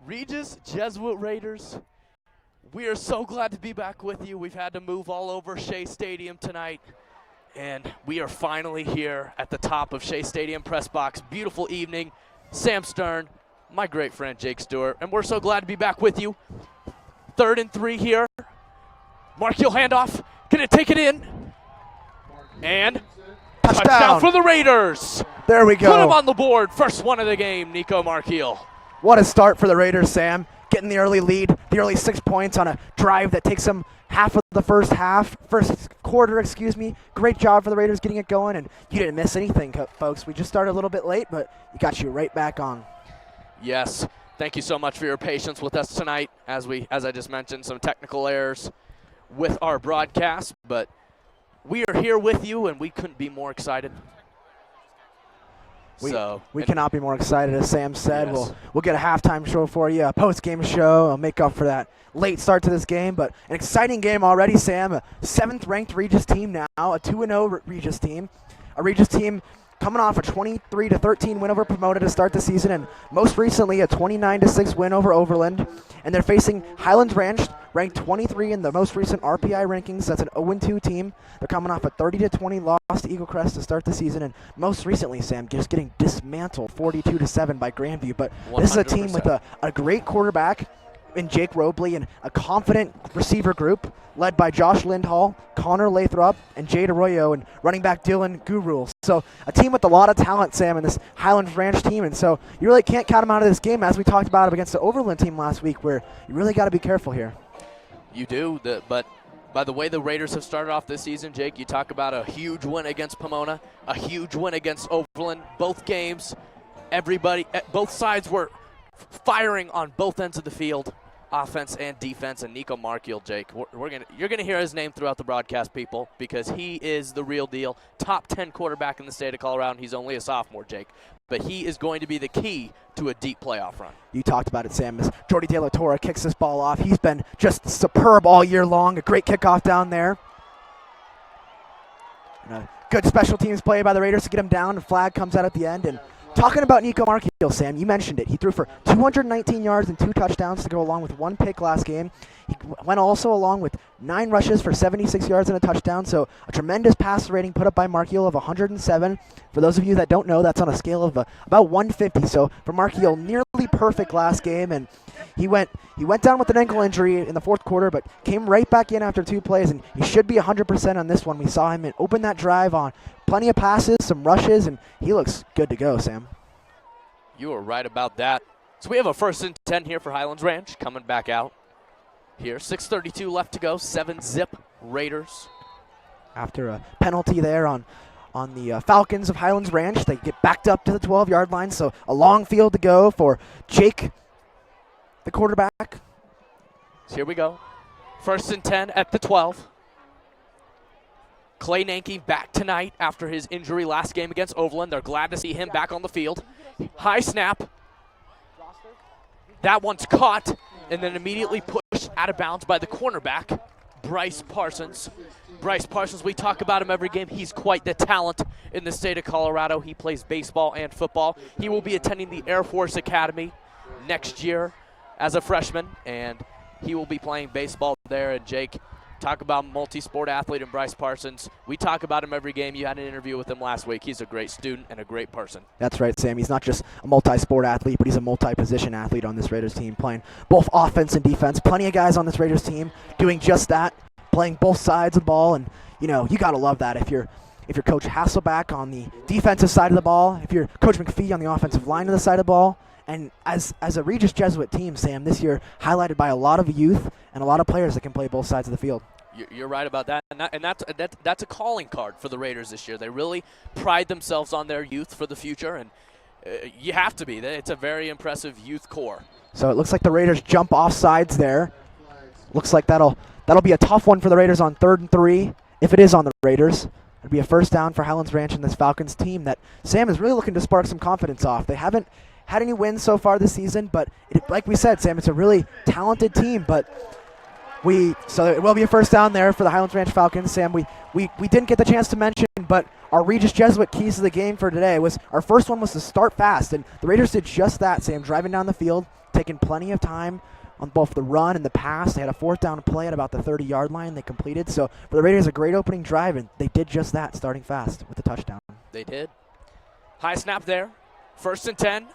Regis Jesuit Raiders, we are so glad to be back with you. We've had to move all over Shea Stadium tonight, and we are finally here at the top of Shea Stadium press box. Beautiful evening. Sam Stern, my great friend Jake Stewart, and we're so glad to be back with you. 3rd and 3 here. Markiel handoff, gonna take it in, and touchdown for the Raiders. There we go. Put him on the board. First one of the game, Nico Markiel. What a start for the Raiders, Sam. Getting the early lead, the early 6 points on a drive that takes them half of the first quarter. Great job for the Raiders getting it going, and you didn't miss anything, folks. We just started a little bit late, but you got you right back on. Yes. Thank you so much for your patience with us tonight. As I just mentioned, some technical errors with our broadcast, but we are here with you, and we couldn't be more excited. We cannot be more excited, as Sam said. Yes. We'll get a halftime show for you, a post-game show. I'll make up for that late start to this game, but an exciting game already, Sam. A 7th-ranked Regis team now, a 2-0 Regis team. A Regis team coming off a 23-13 win over Pomona to start the season, and most recently a 29-6 win over Overland. And they're facing Highlands Ranch, ranked 23 in the most recent RPI rankings. That's an 0-2 team. They're coming off a 30-20 loss to Eagle Crest to start the season, and most recently, Sam, just getting dismantled 42-7 by Grandview. But 100%. This is a team with a great quarterback in Jake Robley and a confident receiver group led by Josh Lindhall, Connor Lathrop, and Jade Arroyo, and running back Dylan Gurul. So a team with a lot of talent, Sam, in this Highlands Ranch team, and so you really can't count them out of this game, as we talked about against the Overland team last week, where you really got to be careful here. You do, but by the way the Raiders have started off this season, Jake, you talk about a huge win against Pomona, a huge win against Overland. Both games, both sides were firing on both ends of the field, offense and defense, and Nico Markiel, Jake, you're gonna hear his name throughout the broadcast, people, because he is the real deal. Top 10 quarterback in the state of Colorado, and he's only a sophomore, Jake. But he is going to be the key to a deep playoff run. You talked about it, Sam, as Jordy De La Torre kicks this ball off. He's been just superb all year long. A great kickoff down there. And a good special teams play by the Raiders to get him down. The flag comes out at the end. And talking about Nico Markiel, Sam, you mentioned it. He threw for 219 yards and 2 touchdowns to go along with 1 pick last game. He went also along with 9 rushes for 76 yards and a touchdown, so a tremendous pass rating put up by Markiel of 107. For those of you that don't know, that's on a scale of about 150. So for Markiel, nearly perfect last game, and he went down with an ankle injury in the 4th quarter, but came right back in after 2 plays, and he should be 100% on this one. We saw him open that drive on plenty of passes, some rushes, and he looks good to go, Sam. You are right about that. So we have a 1st and 10 here for Highlands Ranch coming back out here. 6:32 left to go. 7-zip Raiders. After a penalty there on the Falcons of Highlands Ranch, they get backed up to the 12-yard line, so a long field to go for Jake, the quarterback. So here we go. 1st and 10 at the 12. Clay Nanke back tonight after his injury last game against Overland. They're glad to see him back on the field. High snap. That one's caught and then immediately pushed out of bounds by the cornerback, Bryce Parsons. Bryce Parsons, we talk about him every game. He's quite the talent in the state of Colorado. He plays baseball and football. He will be attending the Air Force Academy next year as a freshman, and he will be playing baseball there. And Jake, talk about multi-sport athlete and Bryce Parsons. We talk about him every game. You had an interview with him last week. He's a great student and a great person. That's right, Sam. He's not just a multi-sport athlete, but he's a multi-position athlete on this Raiders team, playing both offense and defense. Plenty of guys on this Raiders team doing just that, playing both sides of the ball. And, you got to love that if you're Coach Hasselback on the defensive side of the ball, if you're Coach McPhee on the offensive line of the side of the ball. And as a Regis Jesuit team, Sam, this year highlighted by a lot of youth and a lot of players that can play both sides of the field. You're right about that, and that's a calling card for the Raiders this year. They really pride themselves on their youth for the future, and you have to be. It's a very impressive youth core. So it looks like the Raiders jump off sides there. Looks like that'll be a tough one for the Raiders on 3rd and 3, if it is on the Raiders. It'll be a 1st down for Highlands Ranch and this Falcons team that Sam is really looking to spark some confidence off. They haven't had any wins so far this season, but like we said, Sam, it's a really talented team, but so it will be a 1st down there for the Highlands Ranch Falcons. Sam, we didn't get the chance to mention, but our Regis Jesuit keys to the game for today was, our first one was to start fast, and the Raiders did just that, Sam, driving down the field, taken plenty of time on both the run and the pass. They had a 4th down play at about the 30-yard line they completed. So for the Raiders, a great opening drive, and they did just that, starting fast with the touchdown. They did. High snap there. 1st and 10.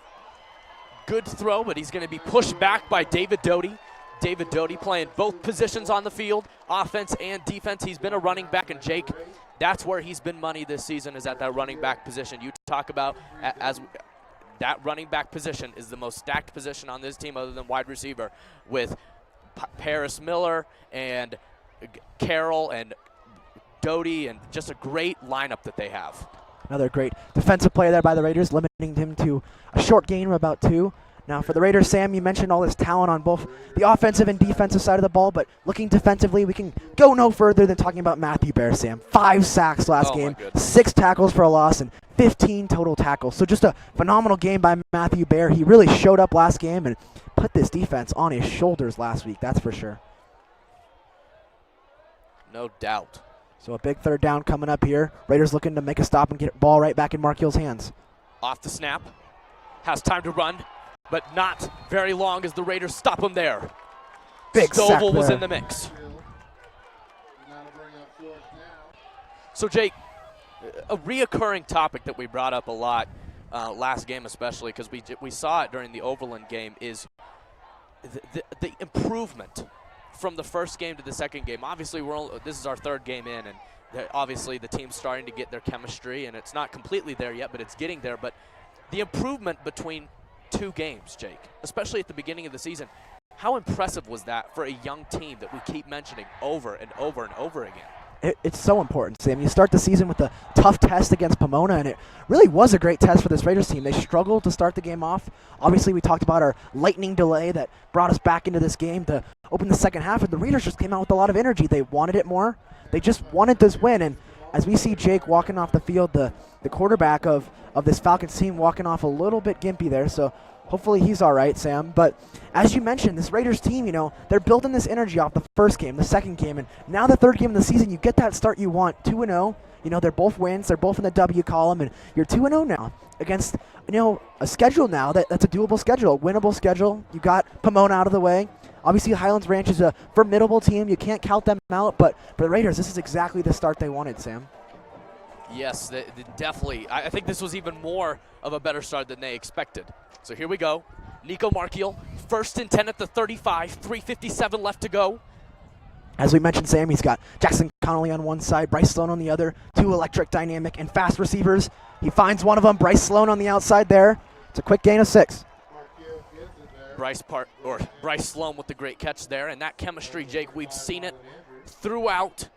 Good throw, but he's going to be pushed back by David Doty. David Doty playing both positions on the field, offense and defense. He's been a running back, and Jake, that's where he's been money this season, is at that running back position. You talk about as that running back position is the most stacked position on this team other than wide receiver, with Paris Miller and Carroll and Doty, and just a great lineup that they have. Another great defensive play there by the Raiders, limiting him to a short gain of about 2. Now for the Raiders, Sam, you mentioned all this talent on both the offensive and defensive side of the ball, but looking defensively, we can go no further than talking about Matthew Bear, Sam. 5 sacks last game, 6 tackles for a loss, and 15 total tackles. So just a phenomenal game by Matthew Bear. He really showed up last game and put this defense on his shoulders last week, that's for sure. No doubt. So a big 3rd down coming up here. Raiders looking to make a stop and get the ball right back in Mark Hill's hands. Off the snap. Has time to run, but not very long as the Raiders stop him there. Big sack Stovall was there. in the mix. So Jake, a reoccurring topic that we brought up a lot last game, especially because we saw it during the Overland game, is the improvement from the first game to the second game. Obviously, this is our 3rd game in, and obviously the team's starting to get their chemistry, and it's not completely there yet, but it's getting there. But the improvement between 2 games, Jake, especially at the beginning of the season, how impressive was that for a young team that we keep mentioning over and over and over again? It's so important, Sam. You start the season with a tough test against Pomona, and it really was a great test for this Raiders team. They struggled to start the game off. Obviously, we talked about our lightning delay that brought us back into this game to open the second half, and the Raiders just came out with a lot of energy. They wanted it more. They just wanted this win, and as we see Jake walking off the field, the quarterback of this Falcons team walking off a little bit gimpy there, so hopefully he's all right, Sam. But as you mentioned, this Raiders team, they're building this energy off the first game, the second game, and now the 3rd game of the season, you get that start you want, 2-0. They're both wins. They're both in the W column, and you're 2-0 now against, a schedule now that's a doable schedule, a winnable schedule. You got Pomona out of the way. Obviously, Highlands Ranch is a formidable team. You can't count them out, but for the Raiders, this is exactly the start they wanted, Sam. Yes, definitely. I think this was even more of a better start than they expected. So here we go. Nico Markiel, 1st and 10 at the 35, 3:57 left to go. As we mentioned, Sam, he's got Jackson Connolly on one side, Bryce Sloan on the other, 2 electric, dynamic, and fast receivers. He finds one of them, Bryce Sloan on the outside there. It's a quick gain of 6. Bryce Sloan with the great catch there, and that chemistry, Jake, we've seen it throughout.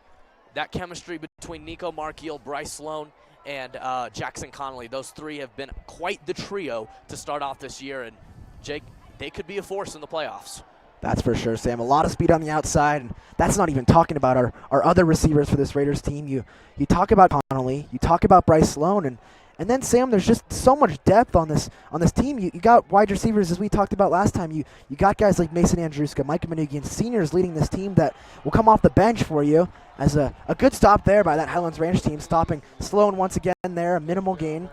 That chemistry between Nico Markiel, Bryce Sloan, and Jackson Connolly. Those 3 have been quite the trio to start off this year, and Jake, they could be a force in the playoffs. That's for sure, Sam. A lot of speed on the outside, and that's not even talking about our other receivers for this Raiders team. You talk about Connolly, you talk about Bryce Sloan, and then, Sam, there's just so much depth on this team. You got wide receivers, as we talked about last time. You got guys like Mason Andruska, Micah Manugian, seniors leading this team that will come off the bench for you as a good stop there by that Highlands Ranch team, stopping Sloan once again there, a minimal gain.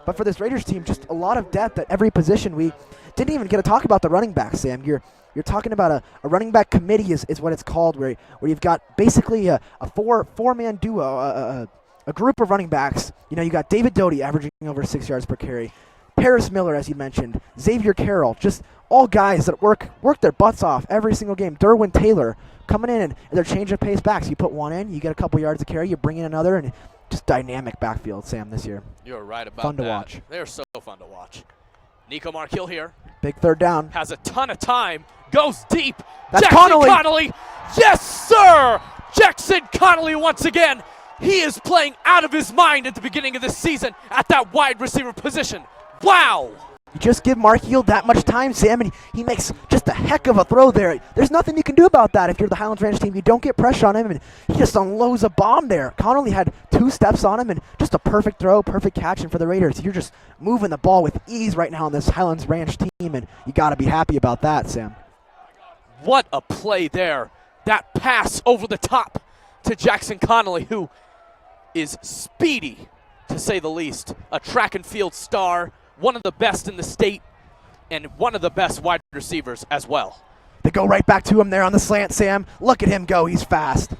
But for this Raiders team, just a lot of depth at every position. We didn't even get to talk about the running back, Sam. You're talking about a running back committee is what it's called, where you've got basically a four-man duo, a group of running backs. You got David Doty averaging over 6 yards per carry, Paris Miller, as you mentioned, Xavier Carroll, just all guys that work their butts off every single game. Derwin Taylor coming in, and they're change of pace backs. You put one in, you get a couple yards of carry, you bring in another, and just dynamic backfield, Sam, this year. You're right about that. Fun to watch. They're so fun to watch. Nico Markiel here. Big 3rd down. Has a ton of time. Goes deep. That's Jackson Connolly. Yes, sir! Jackson Connolly once again. He is playing out of his mind at the beginning of this season at that wide receiver position. Wow! You just give Markiel that much time, Sam, and he makes just a heck of a throw there. There's nothing you can do about that if you're the Highlands Ranch team. You don't get pressure on him, and he just unloads a bomb there. Connolly had 2 steps on him, and just a perfect throw, perfect catch, and for the Raiders, you're just moving the ball with ease right now on this Highlands Ranch team, and you got to be happy about that, Sam. What a play there. That pass over the top to Jackson Connolly, who is speedy, to say the least. A track and field star, one of the best in the state. and one of the best wide receivers as well. They go right back to him there on the slant, Sam. Look at him go. He's fast.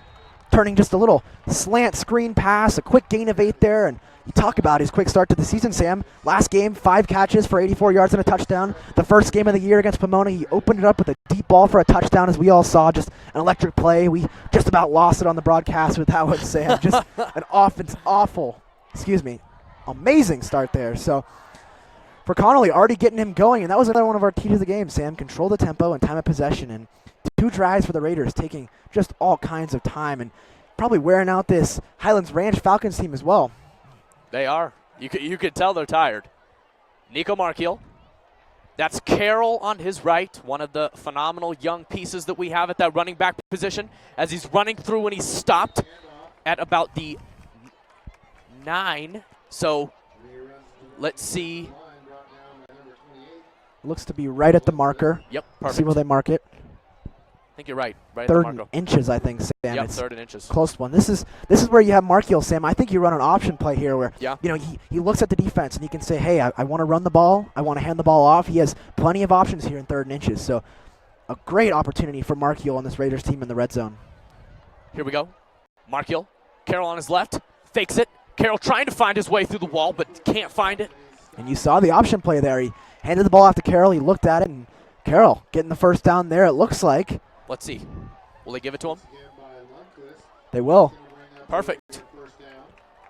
Turning just a little slant screen pass, a quick gain of 8 there, and you talk about his quick start to the season, Sam. Last game, 5 catches for 84 yards and a touchdown. The first game of the year against Pomona, he opened it up with a deep ball for a touchdown, as we all saw. Just an electric play. We just about lost it on the broadcast with that one, Sam. Just an amazing start there. So for Connolly, already getting him going, and that was another one of our keys of the game, Sam. Control the tempo and time of possession, and 2 drives for the Raiders, taking just all kinds of time and probably wearing out this Highlands Ranch Falcons team as well. They are. You could tell they're tired. Nico Markiel. That's Carroll on his right, one of the phenomenal young pieces that we have at that running back position. As he's running through and he's stopped at about the 9. So let's see. Looks to be right at the marker. Yep, perfect. See where they mark it. I think you're right. Right Third at the marker. inches, I think, Sam. Yep, it's 3rd and inches. Close one. This is where you have Markiel, Sam. I think you run an option play here where Yeah. He looks at the defense and he can say, hey, I want to run the ball. I want to hand the ball off. He has plenty of options here in 3rd and inches. So a great opportunity for Markiel on this Raiders team in the red zone. Here we go. Markiel. Carroll on his left. Fakes it. Carroll trying to find his way through the wall, but can't find it. And you saw the option play there. He handed the ball off to Carroll. He looked at it, and Carroll getting the first down there, it looks like. Let's see. Will they give it to him? They will. Perfect.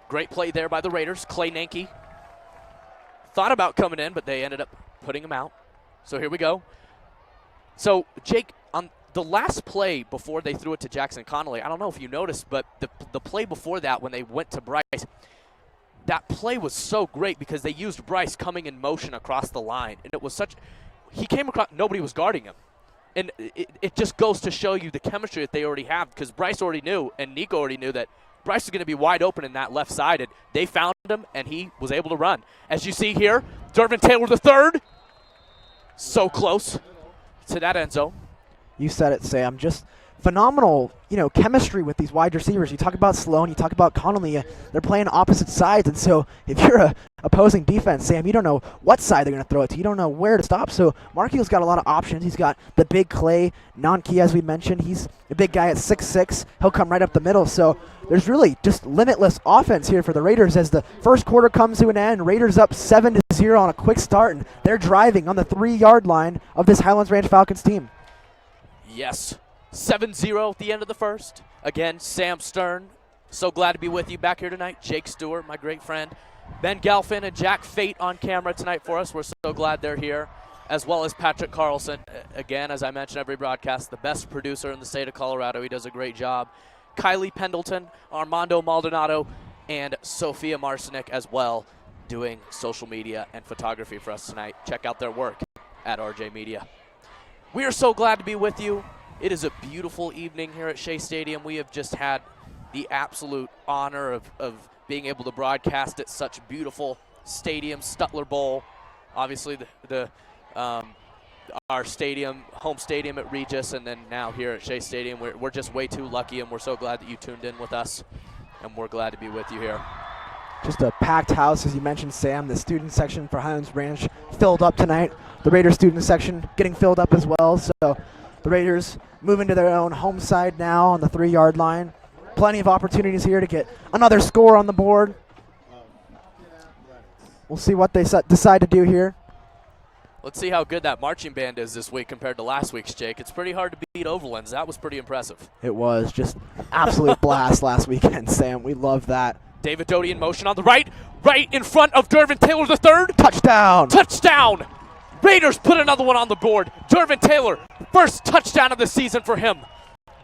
Great play there by the Raiders. Clay Nanke thought about coming in, but they ended up putting him out. So here we go. So, Jake, on the last play before they threw it to Jackson Connolly, I don't know if you noticed, but the play before that when they went to Bryce, that play was so great because they used Bryce coming in motion across the line. And it was he came across, nobody was guarding him. And it just goes to show you the chemistry that they already have, because Bryce already knew and Nico already knew that Bryce is going to be wide open in that left side. And they found him, and he was able to run. As you see here, Dervin Taylor III, so close to that end zone. You said it, Sam. Just phenomenal, chemistry with these wide receivers. You talk about Sloan, you talk about Connolly. They're playing opposite sides, and so if you're a opposing defense, Sam, you don't know what side they're going to throw it to. You don't know where to stop. So Markiel's got a lot of options. He's got the big Clay Nanke, as we mentioned. He's a big guy at 6'6". He'll come right up the middle. So there's really just limitless offense here for the Raiders as the first quarter comes to an end. Raiders up 7-0 on a quick start, and they're driving on the 3-yard line of this Highlands Ranch Falcons team. Yes. 7-0 at the end of the first. Again, Sam Stern, so glad to be with you back here tonight. Jake Stewart, my great friend. Ben Galfin and Jack Fate on camera tonight for us. We're so glad they're here, as well as Patrick Carlson. Again, as I mentioned every broadcast, the best producer in the state of Colorado. He does a great job. Kylie Pendleton, Armando Maldonado, and Sophia Marcinek as well, doing social media and photography for us tonight. Check out their work at RJ Media. We are so glad to be with you. It is a beautiful evening here at Shea Stadium. We have just had the absolute honor of being able to broadcast at such beautiful stadium, Stutler Bowl. Obviously, our stadium, home stadium at Regis, and then now here at Shea Stadium. We're just way too lucky, and we're so glad that you tuned in with us, and we're glad to be with you here. Just a packed house, as you mentioned, Sam. The student section for Highlands Ranch filled up tonight. The Raiders student section getting filled up as well. So the Raiders moving to their own home side now on the 3-yard line. Plenty of opportunities here to get another score on the board. We'll see what they decide to do here. Let's see how good that marching band is this week compared to last week's, Jake. It's pretty hard to beat Overland's. That was pretty impressive. It was just absolute blast last weekend, Sam. We love that. David Doty in motion on the right in front of Dervin Taylor III. Touchdown! Touchdown! Raiders put another one on the board. Dervin Taylor, first touchdown of the season for him.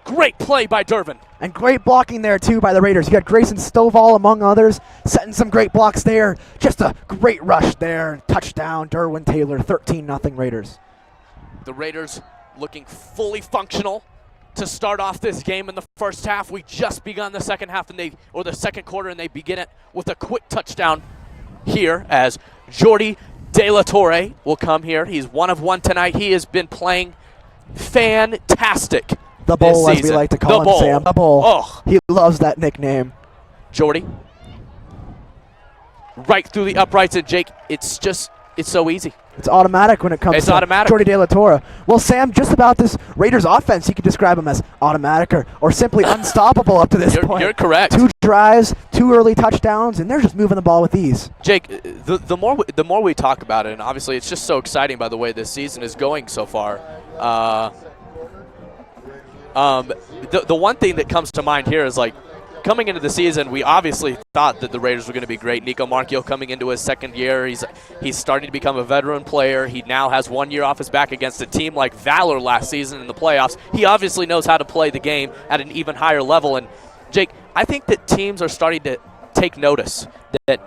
Great play by Dervin. And great blocking there, too, by the Raiders. You got Grayson Stovall, among others, setting some great blocks there. Just a great rush there. Touchdown, Derwin Taylor, 13-0 Raiders. The Raiders looking fully functional to start off this game in the first half. We just begun the second half, or the second quarter, and they begin it with a quick touchdown here as Jordy De La Torre will come here. He's 1 of 1 tonight. He has been playing fantastic. The Bowl, as we like to call him, Sam. The Bowl. Oh. He loves that nickname. Jordy. Right through the uprights, and Jake, it's just It's so easy. It's automatic when it comes to Jordy De La Torre. Well, Sam, just about this Raiders offense, you could describe them as automatic or simply unstoppable up to this point. You're correct. 2 drives, 2 early touchdowns, and they're just moving the ball with ease. Jake, the more we talk about it, and obviously it's just so exciting by the way this season is going so far. The one thing that comes to mind here is, like, coming into the season, we obviously thought that the Raiders were going to be great. Nico Marchio coming into his second year. He's starting to become a veteran player. He now has 1 year off his back against a team like Valor last season in the playoffs. He obviously knows how to play the game at an even higher level. And, Jake, I think that teams are starting to take notice that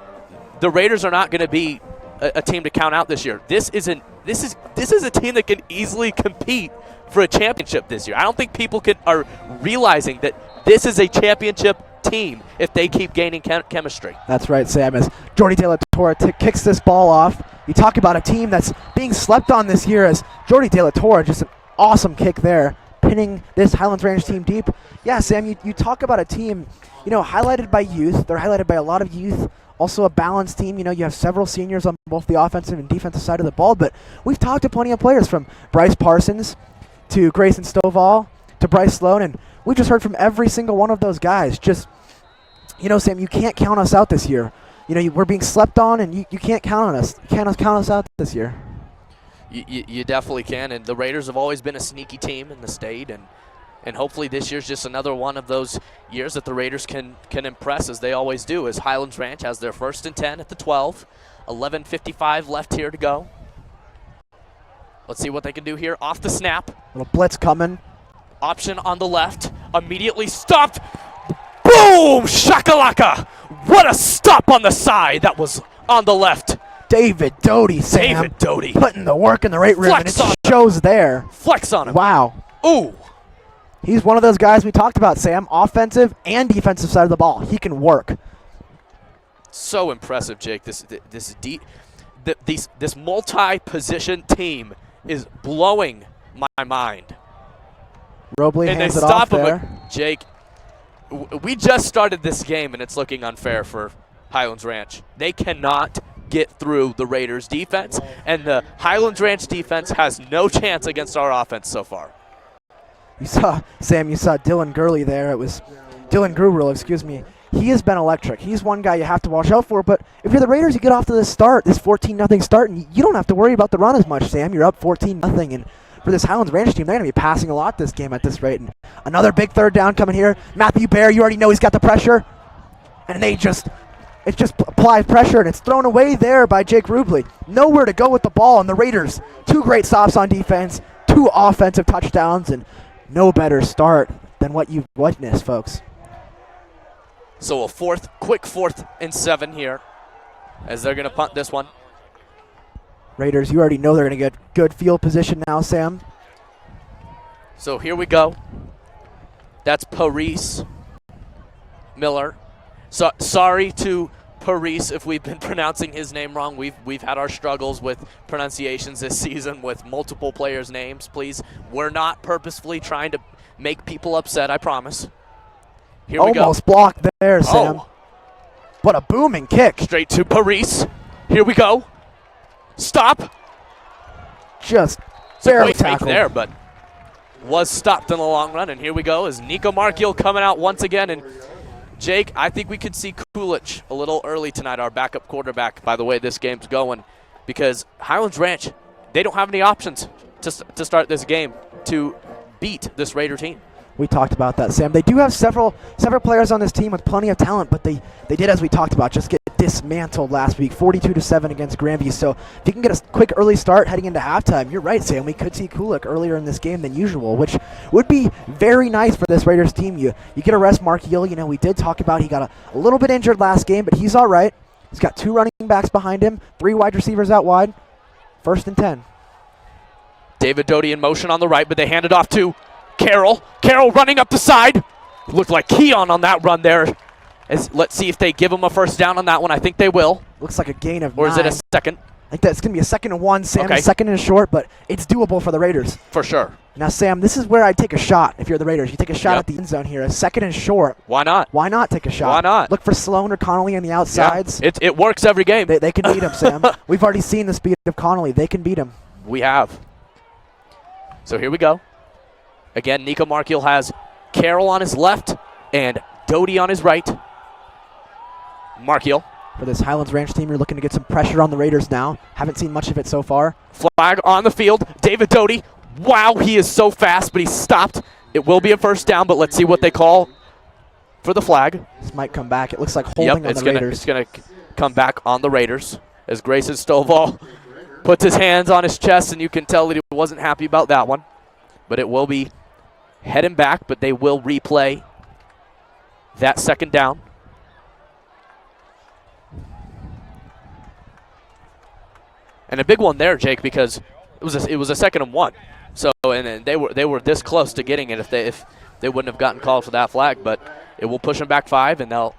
the Raiders are not going to be a team to count out this year. This is a team that can easily compete for a championship this year. I don't think people are realizing that this is a championship team if they keep gaining chemistry. That's right, Sam. As Jordy De La Torre kicks this ball off, you talk about a team that's being slept on this year as Jordy De La Torre, just an awesome kick there, pinning this Highlands Ranch team deep. Yeah, Sam, you talk about a team, highlighted by youth. They're highlighted by a lot of youth. Also a balanced team. You have several seniors on both the offensive and defensive side of the ball, but we've talked to plenty of players from Bryce Parsons to Grayson Stovall to Bryce Sloan, and we just heard from every single one of those guys. Just, Sam, you can't count us out this year. We're being slept on, and you can't count on us. You can't count us out this year. You definitely can, and the Raiders have always been a sneaky team in the state, and hopefully this year's just another one of those years that the Raiders can impress, as they always do, as Highlands Ranch has their 1st and 10 at the 12. 11:55 left here to go. Let's see what they can do here off the snap. Little blitz coming. Option on the left. Immediately stopped. Boom! Shakalaka! What a stop on the side. That was on the left. David Doty, Sam. David Doty. Putting the work in the right room, and it shows there. Flex on him. Wow. Ooh. He's one of those guys we talked about, Sam. Offensive and defensive side of the ball. He can work. So impressive, Jake. This multi-position team is blowing my mind. Robley and hands they it stop off him. there. Jake, we just started this game, and it's looking unfair for Highlands Ranch. They cannot get through the Raiders' defense, and the Highlands Ranch defense has no chance against our offense so far. You saw Dylan Gurley there. It was Dylan Gruberl, excuse me. He has been electric. He's one guy you have to watch out for, but if you're the Raiders, you get off to this 14-0 start, and you don't have to worry about the run as much, Sam. You're up 14-0, and for this Highlands Ranch team, they're going to be passing a lot this game at this rate. And another big 3rd down coming here. Matthew Bear, you already know he's got the pressure, and it just applies pressure, and it's thrown away there by Jake Rubley. Nowhere to go with the ball, and the Raiders, 2 great stops on defense, 2 offensive touchdowns, and no better start than what you've witnessed, folks. So a quick 4th and 7 here, as they're going to punt this one. Raiders, you already know they're going to get good field position now, Sam. So here we go. That's Paris Miller. So, sorry to Paris if we've been pronouncing his name wrong. We've had our struggles with pronunciations this season with multiple players' names. Please, we're not purposefully trying to make people upset, I promise. Here we go. Almost blocked there, Sam. Oh. What a booming kick. Straight to Paris. Here we go. Stop. Just barely tackled there, but was stopped in the long run. And here we go as Nico Marchio coming out once again. And Jake, I think we could see Kulich a little early tonight, our backup quarterback, by the way this game's going, because Highlands Ranch, they don't have any options to start this game to beat this Raider team. We talked about that, Sam. They do have several players on this team with plenty of talent, but they did, as we talked about, just get dismantled last week, 42-7 against Granby. So if you can get a quick early start heading into halftime, you're right, Sam. We could see Kulik earlier in this game than usual, which would be very nice for this Raiders team. You get a rest Mark Yell. We did talk about he got a little bit injured last game, but he's all right. He's got 2 running backs behind him, 3 wide receivers out wide. 1st and 10. David Doty in motion on the right, but they hand it off to Carroll. Carroll running up the side. Looked like Keon on that run there. Let's see if they give him a 1st down on that one. I think they will. Looks like a gain of 9. Or is it a 2nd? I think that's going to be a 2nd and 1, Sam. Okay. 2nd and short, but it's doable for the Raiders. For sure. Now, Sam, this is where I'd take a shot if you're the Raiders. You take a shot Yep. at the end zone here. A 2nd and short. Why not? Why not take a shot? Why not? Look for Sloan or Connolly on the outsides. Yeah. It works every game. They can beat him, Sam. We've already seen the speed of Connolly. They can beat him. We have. So here we go. Again, Nico Markiel has Carroll on his left and Doty on his right. Markiel. For this Highlands Ranch team, you're looking to get some pressure on the Raiders now. Haven't seen much of it so far. Flag on the field. David Doty. Wow, he is so fast, but he's stopped. It will be a first down, but let's see what they call for the flag. This might come back. It looks like holding on the Raiders. It's going to come back on the Raiders as Grayson Stovall puts his hands on his chest, and you can tell that he wasn't happy about that one. But it will be heading back, but they will replay that 2nd down. And a big one there, Jake, because it was a 2nd and 1. So and they were this close to getting it if they wouldn't have gotten called for that flag, but it will push them back 5, and they'll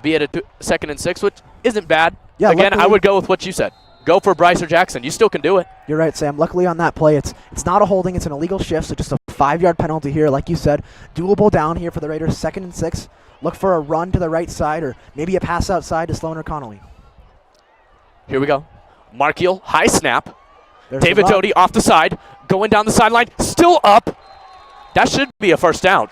be at a 2nd and 6, which isn't bad. Yeah, again, luckily, I would go with what you said. Go for Bryce or Jackson. You still can do it. You're right, Sam. Luckily on that play, it's not a holding. It's an illegal shift, so just a 5-yard penalty here. Like you said, doable down here for the Raiders, 2nd and 6. Look for a run to the right side or maybe a pass outside to Sloan or Connolly. Here we go. Markiel, high snap. There's David Doty off the side, going down the sideline, still up. That should be a first down.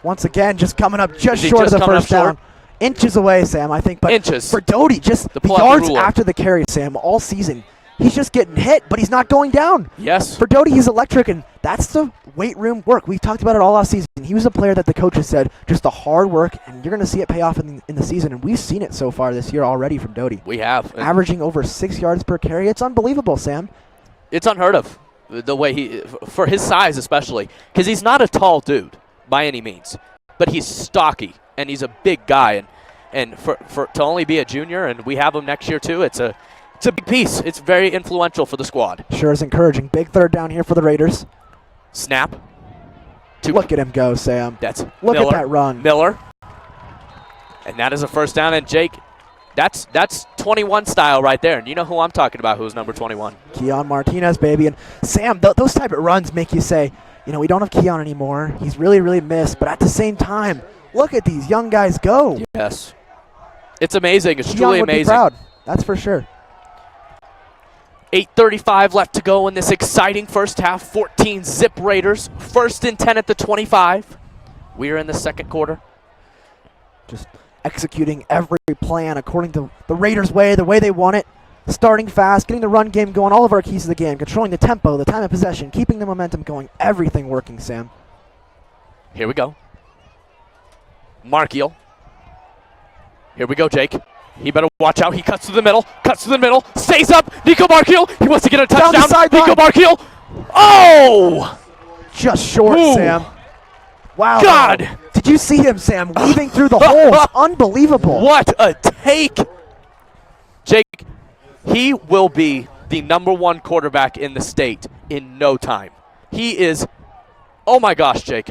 Once again, just coming up just short of the first down. Inches away, Sam, I think. But inches. For Doty, just the yards after the carry, Sam, all season. He's just getting hit, but he's not going down. Yes. For Doty, he's electric, and that's the weight room work. We've talked about it all last season. He was a player that the coaches said, just the hard work, and you're going to see it pay off in the season, and we've seen it so far this year already from Doty. We have. Averaging over 6 yards per carry. It's unbelievable, Sam. It's unheard of, the way for his size especially, because he's not a tall dude by any means, but he's stocky, and he's a big guy, and for to only be a junior, and we have him next year too, it's a big piece. It's very influential for the squad. Sure is encouraging. Big 3rd down here for the Raiders. Snap. Look at him go, Sam. Look at that run. Miller. And that is a first down. And Jake, that's 21 style right there. And you know who I'm talking about, who's number 21. Keon Martinez, baby. And Sam, those type of runs make you say, we don't have Keon anymore. He's really, really missed. But at the same time, look at these young guys go. Yes. It's amazing. It's Keon truly would amazing. Be proud. That's for sure. 8:35 left to go in this exciting first half. 14 zip Raiders. 1st and 10 at the 25. We are in the 2nd quarter. Just executing every plan according to the Raiders' way, the way they want it. Starting fast, getting the run game going, all of our keys to the game, controlling the tempo, the time of possession, keeping the momentum going, everything working, Sam. Here we go. Markiel. Here we go, Jake. He better watch out. He cuts to the middle, stays up. Nico Markiel. He wants to get a touchdown. Down the sideline. Nico Markiel. Oh! Just short, Ooh. Sam. Wow. God. Did you see him, Sam, weaving through the holes? Unbelievable. What a take. Jake, he will be the #1 quarterback in the state in no time. He is, oh my gosh, Jake.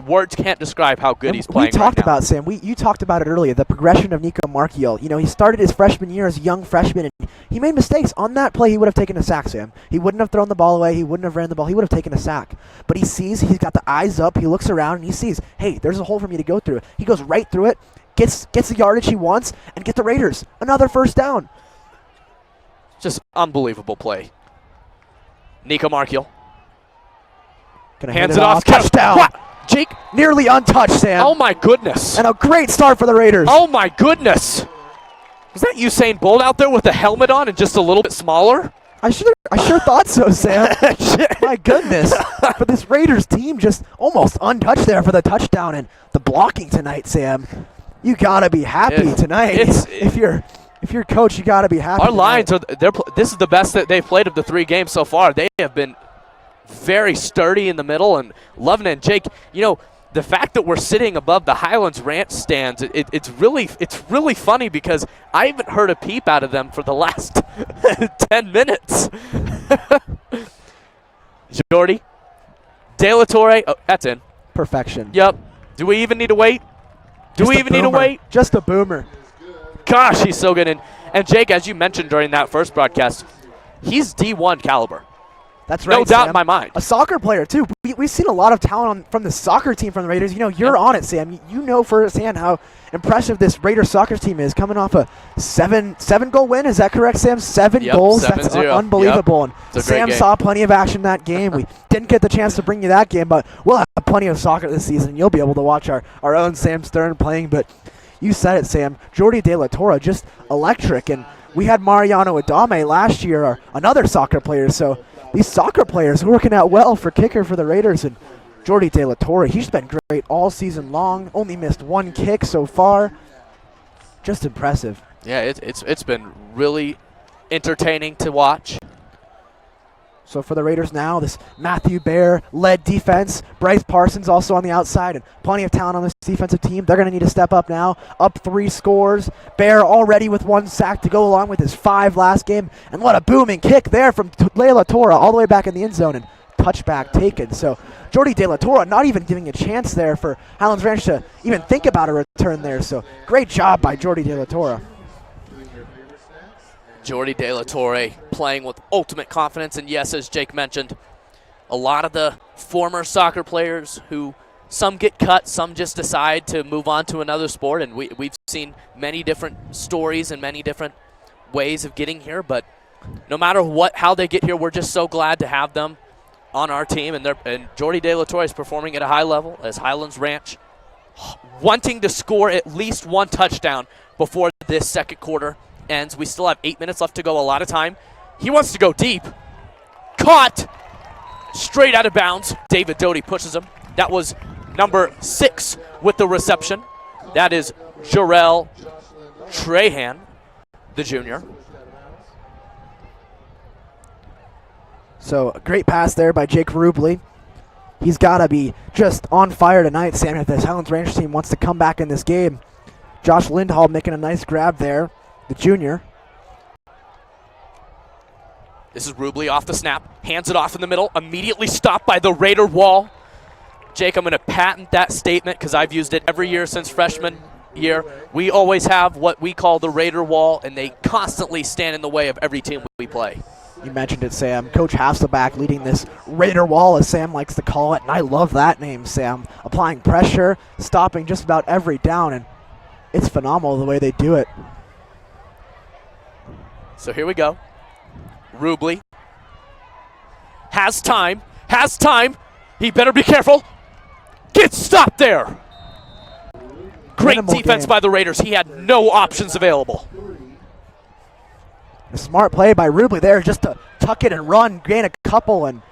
Words can't describe how good he's playing. We talked right now. about, Sam, you talked about it earlier, the progression of Nico Markiel. He started his freshman year as a young freshman, and he made mistakes. On that play, he would have taken a sack, Sam. He wouldn't have thrown the ball away. He wouldn't have ran the ball. He would have taken a sack. But he sees, he's got the eyes up. He looks around, and he sees, hey, there's a hole for me to go through. He goes right through it, gets the yardage he wants, and get the Raiders another first down. Just unbelievable play. Nico Markiel. Hands it off. Touchdown. What? Jake. Nearly untouched, Sam. Oh, my goodness. And a great start for the Raiders. Oh, my goodness. Was that Usain Bolt out there with the helmet on and just a little bit smaller? I sure thought so, Sam. My goodness. For this Raiders team, just almost untouched there for the touchdown. And the blocking tonight, Sam. You got to be happy tonight. If you're coach, you got to be happy. Our lines this is the best that they've played of the 3 games so far. They have been very sturdy in the middle and loving it. And Jake, the fact that we're sitting above the Highlands Ranch stands, it's really funny because I haven't heard a peep out of them for the last 10 minutes. Jordy, De La Torre, that's in. Perfection. Yep. Do we even need to wait? Do we even need to wait? Just a boomer. gosh, he's so good. And Jake, as you mentioned during that first broadcast, he's D1 caliber. That's right, no doubt Sam. in my mind. A soccer player, too. We've seen a lot of talent from the soccer team from the Raiders. You know, you're on it, Sam. You know firsthand how impressive this Raiders soccer team is, coming off a seven-goal win. Is that correct, Sam? Seven goals? That's unbelievable. Yep. And Sam saw plenty of action that game. We didn't get the chance to bring you that game, but we'll have plenty of soccer this season. You'll be able to watch our own Sam Stern playing. But you said it, Sam. Jordy De La Torre, just electric. And we had Mariano Adame last year, another soccer player. So these soccer players working out well for kicker for the Raiders. And Jordy De La Torre, he's been great all season long. Only missed one kick so far. Just impressive. Yeah, it's been really entertaining to watch. So for the Raiders now, this Matthew Bear-led defense. Bryce Parsons also on the outside, and plenty of talent on this defensive team. They're going to need to step up now. Up 3 scores. Bear already with 1 sack to go along with his 5 last game. And what a booming kick there from De La Torre all the way back in the end zone, and touchback taken. So Jordy De La Torre not even giving a chance there for Highlands Ranch to even think about a return there. So great job by Jordy De La Torre. Jordy De La Torre playing with ultimate confidence. And yes, as Jake mentioned, a lot of the former soccer players who some get cut, some just decide to move on to another sport. And we've seen many different stories and many different ways of getting here. But no matter how they get here, we're just so glad to have them on our team. And Jordy De La Torre is performing at a high level as Highlands Ranch wanting to score at least 1 touchdown before this second quarter ends. We still have 8 minutes left to go, a lot of time. He wants to go deep. Caught straight out of bounds. David Doty pushes him. That was number 6 with the reception. That is Jarrell Trahan, the junior. So a great pass there by Jake Rubley. He's got to be just on fire tonight, Sam, if this Highlands Ranch team wants to come back in this game. Josh Lindhall making a nice grab there, the junior. This is Rubley off the snap, hands it off in the middle, immediately stopped by the Raider wall. Jake, I'm going to patent that statement because I've used it every year since freshman year. We always have what we call the Raider wall, and they constantly stand in the way of every team we play. You mentioned it, Sam. Coach Hasselback leading this Raider wall, as Sam likes to call it, and I love that name, Sam. Applying pressure, stopping just about every down, and it's phenomenal the way they do it. So here we go. Rubley has time. He better be careful. Gets stopped there. Great Minimal defense game by the Raiders. He had no options available. A smart play by Rubley there just to tuck it and run, gain a couple, and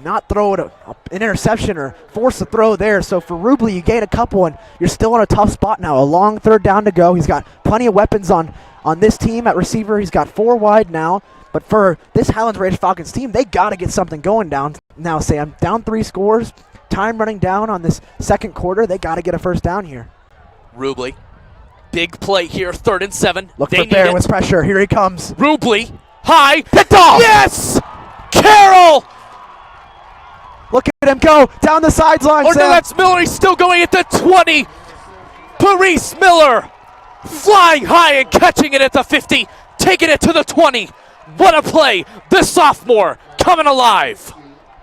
not throw it an interception or force a throw there. So for Rubley, you gain a couple, and you're still on a tough spot now. A long 3rd down to go. He's got plenty of weapons on this team at receiver. He's got 4 wide now. But for this Highlands Ranch Falcons team, they got to get something going down now, Sam. Down 3 scores, time running down on this second quarter. They got to get a first down here. Rubley, big play here, 3rd and 7. Look for Bear with pressure. Here he comes. Rubley, high, picked off. Yes! Carroll! Look at him go down the sideline. Oh, no, that's Miller. He's still going at the 20. Paris Miller flying high and catching it at the 50, taking it to the 20. What a play. The sophomore coming alive.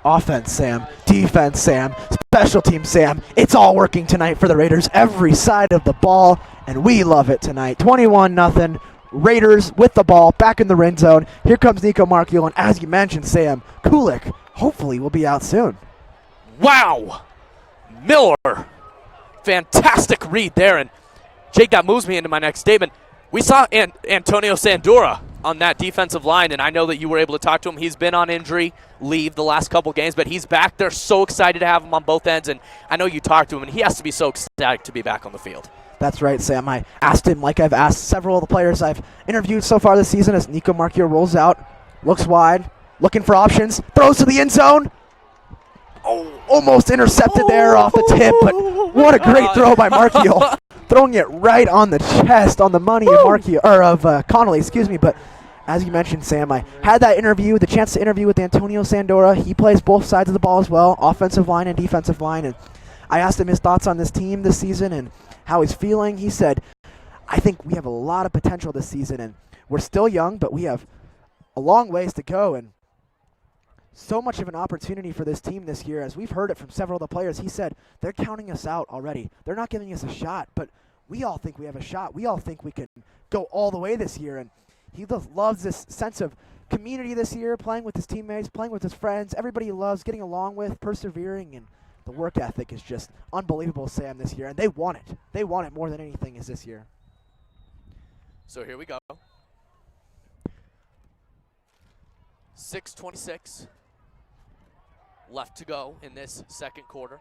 Offense, Sam. Defense, Sam. Special team, Sam. It's all working tonight for the Raiders. Every side of the ball, and we love it tonight. 21-0. Raiders with the ball back in the red zone. Here comes Nico Marchiol, and as you mentioned, Sam, Kulik hopefully will be out soon. Wow. Miller. Fantastic read there, and Jake, that moves me into my next statement. We saw Antonio Sandura on that defensive line, and I know that you were able to talk to him. He's been on injury leave the last couple games, but he's back. They're so excited to have him on both ends, and I know you talked to him, and he has to be so ecstatic to be back on the field. That's right, Sam. I asked him, like I've asked several of the players I've interviewed so far this season, as Nico Marchiol rolls out, looks wide, looking for options, throws to the end zone. Oh, almost intercepted there off the tip, but what a great throw by Marchiol. Throwing it right on the chest, on the money of Connolly, excuse me. But as you mentioned, Sam, I had that interview, the chance to interview with Antonio Sandora. He plays both sides of the ball as well, offensive line and defensive line. And I asked him his thoughts on this team this season and how he's feeling. He said, I think we have a lot of potential this season, and we're still young, but we have a long ways to go, and so much of an opportunity for this team this year. As we've heard it from several of the players, he said they're counting us out already. They're not giving us a shot, but we all think we have a shot. We all think we can go all the way this year, and he loves this sense of community this year, playing with his teammates, playing with his friends, everybody he loves, getting along with, persevering, and the work ethic is just unbelievable, Sam, this year, and they want it. They want it more than anything is this year. So here we go. 6:26 left to go in this second quarter.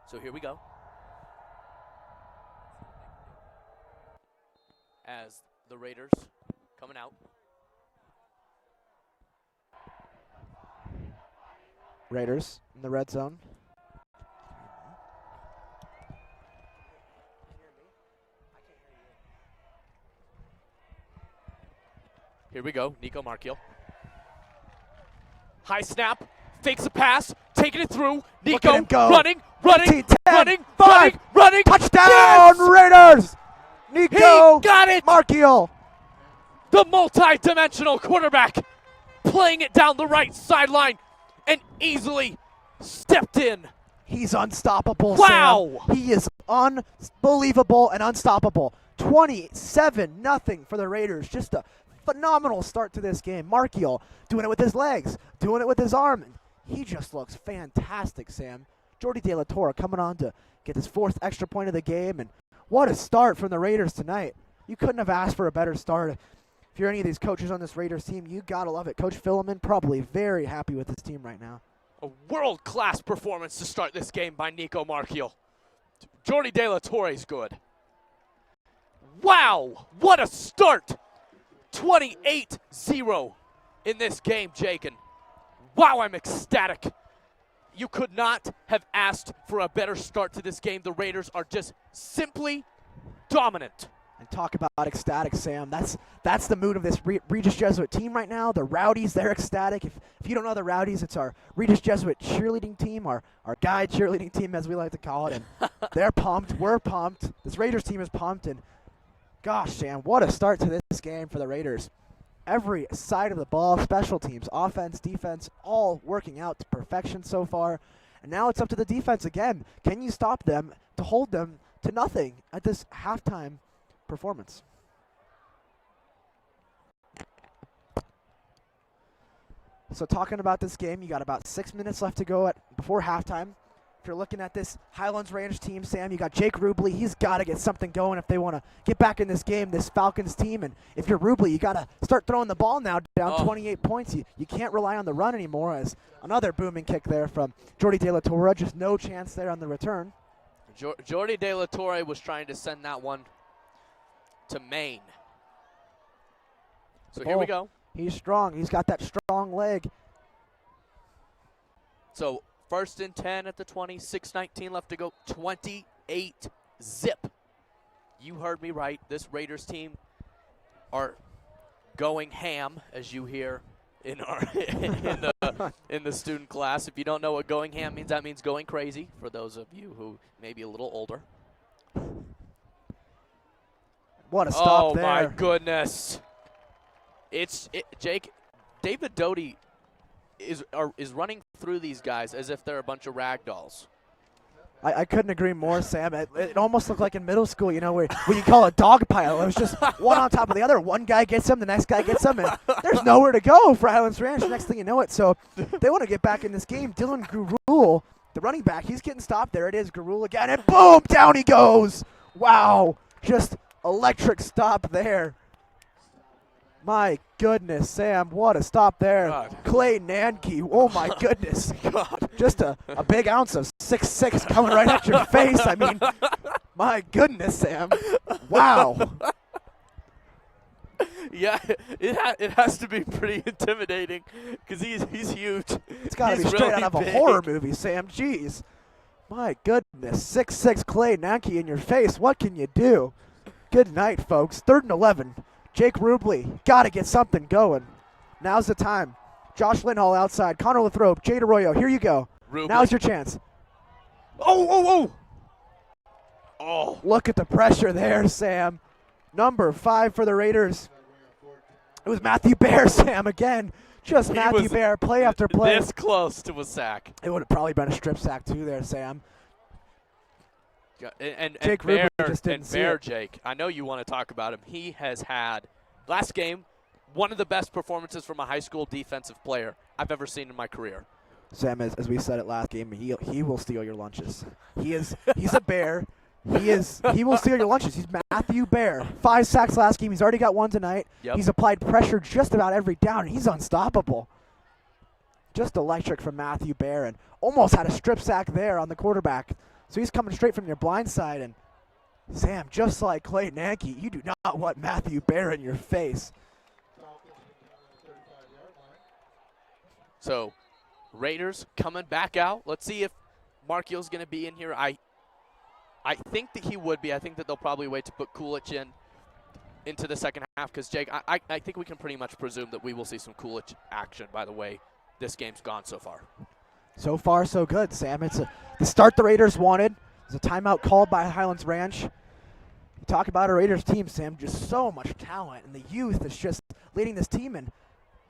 So here we go. As the Raiders coming out. Raiders in the red zone. Here we go, Nico Markiel. High snap, fakes a pass, taking it through. Nico running, 15, 10, running, 5, running. Touchdown, Yes! Raiders! Nico He got it! Markiel. The multi-dimensional quarterback playing it down the right sideline and easily stepped in. He's unstoppable, Wow! Sam. He is unbelievable and unstoppable. 27-0 for the Raiders. Just a phenomenal start to this game. Markiel doing it with his legs, doing it with his arm. And he just looks fantastic, Sam. Jordy De La Torre coming on to get his 4th extra point of the game. And what a start from the Raiders tonight. You couldn't have asked for a better start. If you're any of these coaches on this Raiders team, you got to love it. Coach Philemon probably very happy with his team right now. A world-class performance to start this game by Nico Markiel. Jordy De La Torre is good. Wow, what a start. 28-0 in this game, Jake. And wow, I'm ecstatic. You could not have asked for a better start to this game. The Raiders are just simply dominant. And talk about ecstatic, Sam. That's the mood of this Regis Jesuit team right now. The Rowdies, they're ecstatic. If you don't know the Rowdies, it's our Regis Jesuit cheerleading team, our guy cheerleading team, as we like to call it. And they're pumped. We're pumped. This Raiders team is pumped. And gosh, Sam, what a start to this game for the Raiders. Every side of the ball, special teams, offense, defense, all working out to perfection so far. And now it's up to the defense again. Can you stop them to hold them to nothing at this halftime performance? So talking about this game, you got about 6 minutes left to go before halftime. If you're looking at this Highlands Ranch team, Sam, you got Jake Rubley. He's got to get something going if they want to get back in this game, this Falcons team. And if you're Rubley, you got to start throwing the ball now, down 28 points. You can't rely on the run anymore, as another booming kick there from Jordy De La Torre. Just no chance there on the return. Jordy De La Torre was trying to send that one to Maine. So here we go. He's strong. He's got that strong leg. So 1st and 10 at the 20, 6:19 left to go, 28-0. You heard me right. This Raiders team are going ham, as you hear in our in the student class. If you don't know what going ham means, that means going crazy, for those of you who may be a little older. What a stop there. Oh, my goodness. Jake, David Doty is running through these guys as if they're a bunch of rag dolls. I couldn't agree more, Sam. It almost looked like in middle school, you know, where you call a dog pile. It was just one on top of the other. One guy gets them, the next guy gets them, and there's nowhere to go for Highlands Ranch. Next thing you know it. So they want to get back in this game. Dylan Gurul, the running back, he's getting stopped. There it is, Gurul again, and boom, down he goes. Wow, just electric stop there. My goodness, Sam, what a stop there. God. Clay Nanke, oh my goodness. God. Just a big ounce of 6'6" coming right at your face. I mean, my goodness, Sam. Wow. Yeah, it has to be pretty intimidating because he's huge. It's got to be straight out of a horror movie, Sam. Jeez. My goodness, 6'6" Clay Nanke in your face. What can you do? Good night, folks. 3rd and 11. Jake Rubley, got to get something going. Now's the time. Josh Lindhall outside. Connor Lathrop, Jade Arroyo. Here you go. Ruben. Now's your chance. Oh. Look at the pressure there, Sam. Number 5 for the Raiders. It was Matthew Bear, Sam, again. Just Matthew Bear, play after play. This close to a sack. It would have probably been a strip sack too there, Sam. And Jake Bear, Ruben just didn't see Bear it. Jake, I know you want to talk about him. He has had, last game, one of the best performances from a high school defensive player I've ever seen in my career. Sam, as we said it last game, he will steal your lunches. He's a bear. He will steal your lunches. He's Matthew Bear. 5 sacks last game. He's already got 1 tonight. Yep. He's applied pressure just about every down. He's unstoppable. Just electric from Matthew Bear, and almost had a strip sack there on the quarterback. So he's coming straight from your blind side. And Sam, just like Clayton Anke, you do not want Matthew Bear in your face. So, Raiders coming back out. Let's see if Markio's going to be in here. I think that he would be. I think that they'll probably wait to put Coolidge into the second half because, Jake, I think we can pretty much presume that we will see some Coolidge action by the way this game's gone so far. So far, so good, Sam. It's the start the Raiders wanted. There's a timeout called by Highlands Ranch. You talk about a Raiders team, Sam, just so much talent, and the youth that's just leading this team, and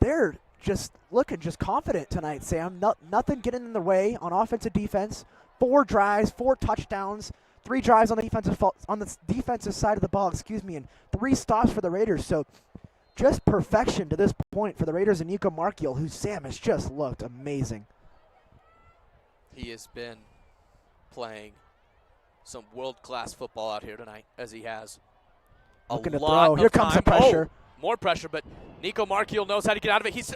they're just looking just confident tonight, Sam. Nothing getting in the way on offensive defense. 4 drives, 4 touchdowns, 3 drives on the defensive side of the ball, and 3 stops for the Raiders. So just perfection to this point for the Raiders and Nico Markiel, who, Sam, has just looked amazing. He has been playing some world-class football out here tonight, as he has a Looking to lot throw. of Here comes the pressure. More pressure, but Nico Markiel knows how to get out of it.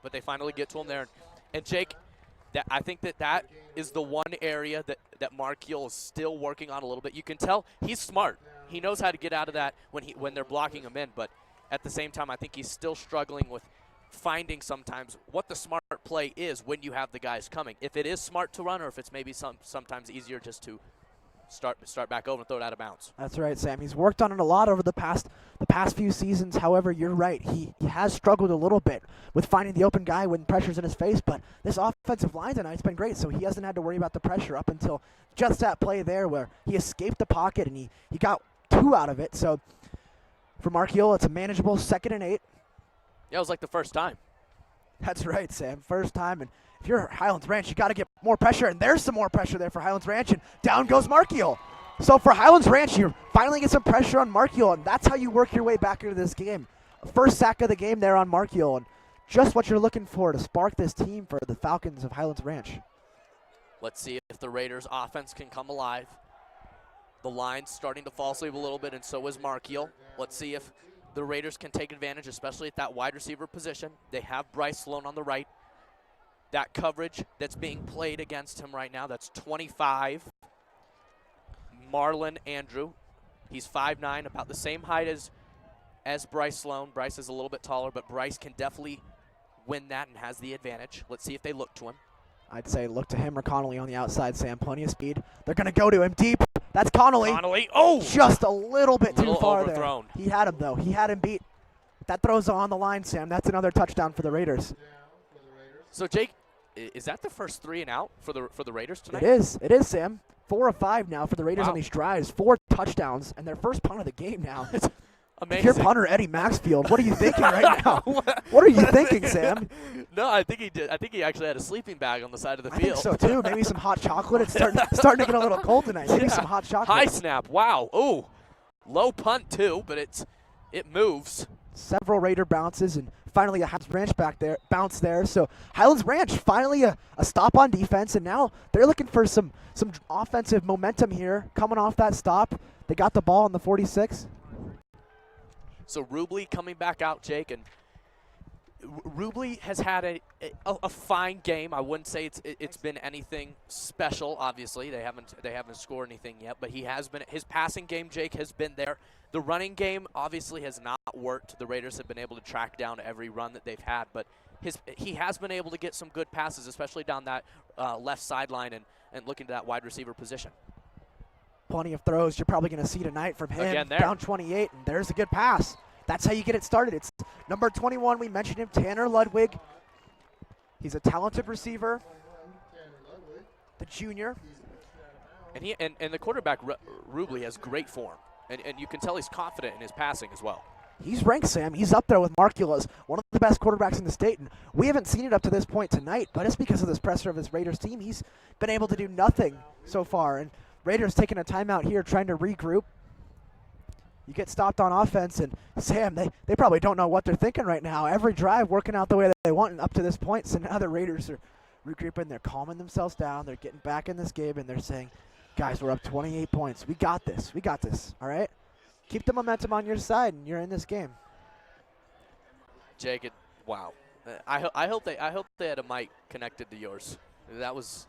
But they finally get to him there. And Jake, I think that is the one area that Markiel is still working on a little bit. You can tell he's smart. He knows how to get out of that when they're blocking him in. But at the same time, I think he's still struggling with finding sometimes what the smart play is when you have the guys coming. If it is smart to run, or if it's maybe sometimes easier just to start back over and throw it out of bounds. That's right, Sam. He's worked on it a lot over the past few seasons. However, you're right. He has struggled a little bit with finding the open guy when pressure's in his face, but this offensive line tonight's been great, so he hasn't had to worry about the pressure up until just that play there where he escaped the pocket and he got 2 out of it. So for Markiel, it's a manageable 2nd and 8. Yeah, it was like the first time. That's right, Sam. First time, and if you're Highlands Ranch, you got to get more pressure, and there's some more pressure there for Highlands Ranch, and down goes Markiel. So for Highlands Ranch, you finally get some pressure on Markiel, and that's how you work your way back into this game. First sack of the game there on Markiel, and just what you're looking for to spark this team for the Falcons of Highlands Ranch. Let's see if the Raiders' offense can come alive. The line's starting to fall asleep a little bit, and so is Markiel. Let's see if the Raiders can take advantage, especially at that wide receiver position. They have Bryce Sloan on the right. That coverage that's being played against him right now, that's 25. Marlon Andrew. He's 5'9", about the same height as Bryce Sloan. Bryce is a little bit taller, but Bryce can definitely win that and has the advantage. Let's see if they look to him. I'd say look to him or Connolly on the outside, Sam. Plenty of speed. They're going to go to him deep. That's Connolly. Connolly, oh! Just a little bit too far overthrown there. He had him, though. He had him beat. That throws on the line, Sam. That's another touchdown for the Raiders. So, Jake, is that the first 3 and out for the Raiders tonight? It is. It is, Sam. 4 of 5 now for the Raiders Wow. on these drives. 4 touchdowns, and their first punt of the game now. Amazing. If you're punter Eddie Maxfield, what are you thinking right now? What are you thinking, Sam? No, I think he did. I think he actually had a sleeping bag on the side of the I field. think so, too. Maybe some hot chocolate. It's starting to get a little cold tonight. Maybe some hot chocolate. High snap. Wow. Ooh. Low punt, too, but it moves. Several Raider bounces, and finally a Highlands Ranch bounce there. So Highlands Ranch finally a stop on defense, and now they're looking for some offensive momentum here coming off that stop. They got the ball on the 46. So Rubley coming back out, Jake, and Rubley has had a fine game. I wouldn't say it's been anything special. Obviously, they haven't scored anything yet, but his passing game, Jake, has been there. The running game obviously has not worked. The Raiders have been able to track down every run that they've had, but he has been able to get some good passes, especially down that left sideline and looking to that wide receiver position. Plenty of throws you're probably going to see tonight from him. Again there. Down 28, and there's a good pass. That's how you get it started. It's number 21. We mentioned him, Tanner Ludwig. He's a talented receiver, the junior. And the quarterback, Rubley, has great form. And you can tell he's confident in his passing as well. He's ranked, Sam. He's up there with Markula as one of the best quarterbacks in the state. And we haven't seen it up to this point tonight, but it's because of this pressure of his Raiders team. He's been able to do nothing so far. And Raiders taking a timeout here, trying to regroup. You get stopped on offense, and Sam, they probably don't know what they're thinking right now. Every drive working out the way that they want, and up to this point, so now the Raiders are regrouping. They're calming themselves down. They're getting back in this game, and they're saying, guys, we're up 28 points. We got this. We got this, all right? Keep the momentum on your side, and you're in this game. Jake, wow. I hope they had a mic connected to yours. That was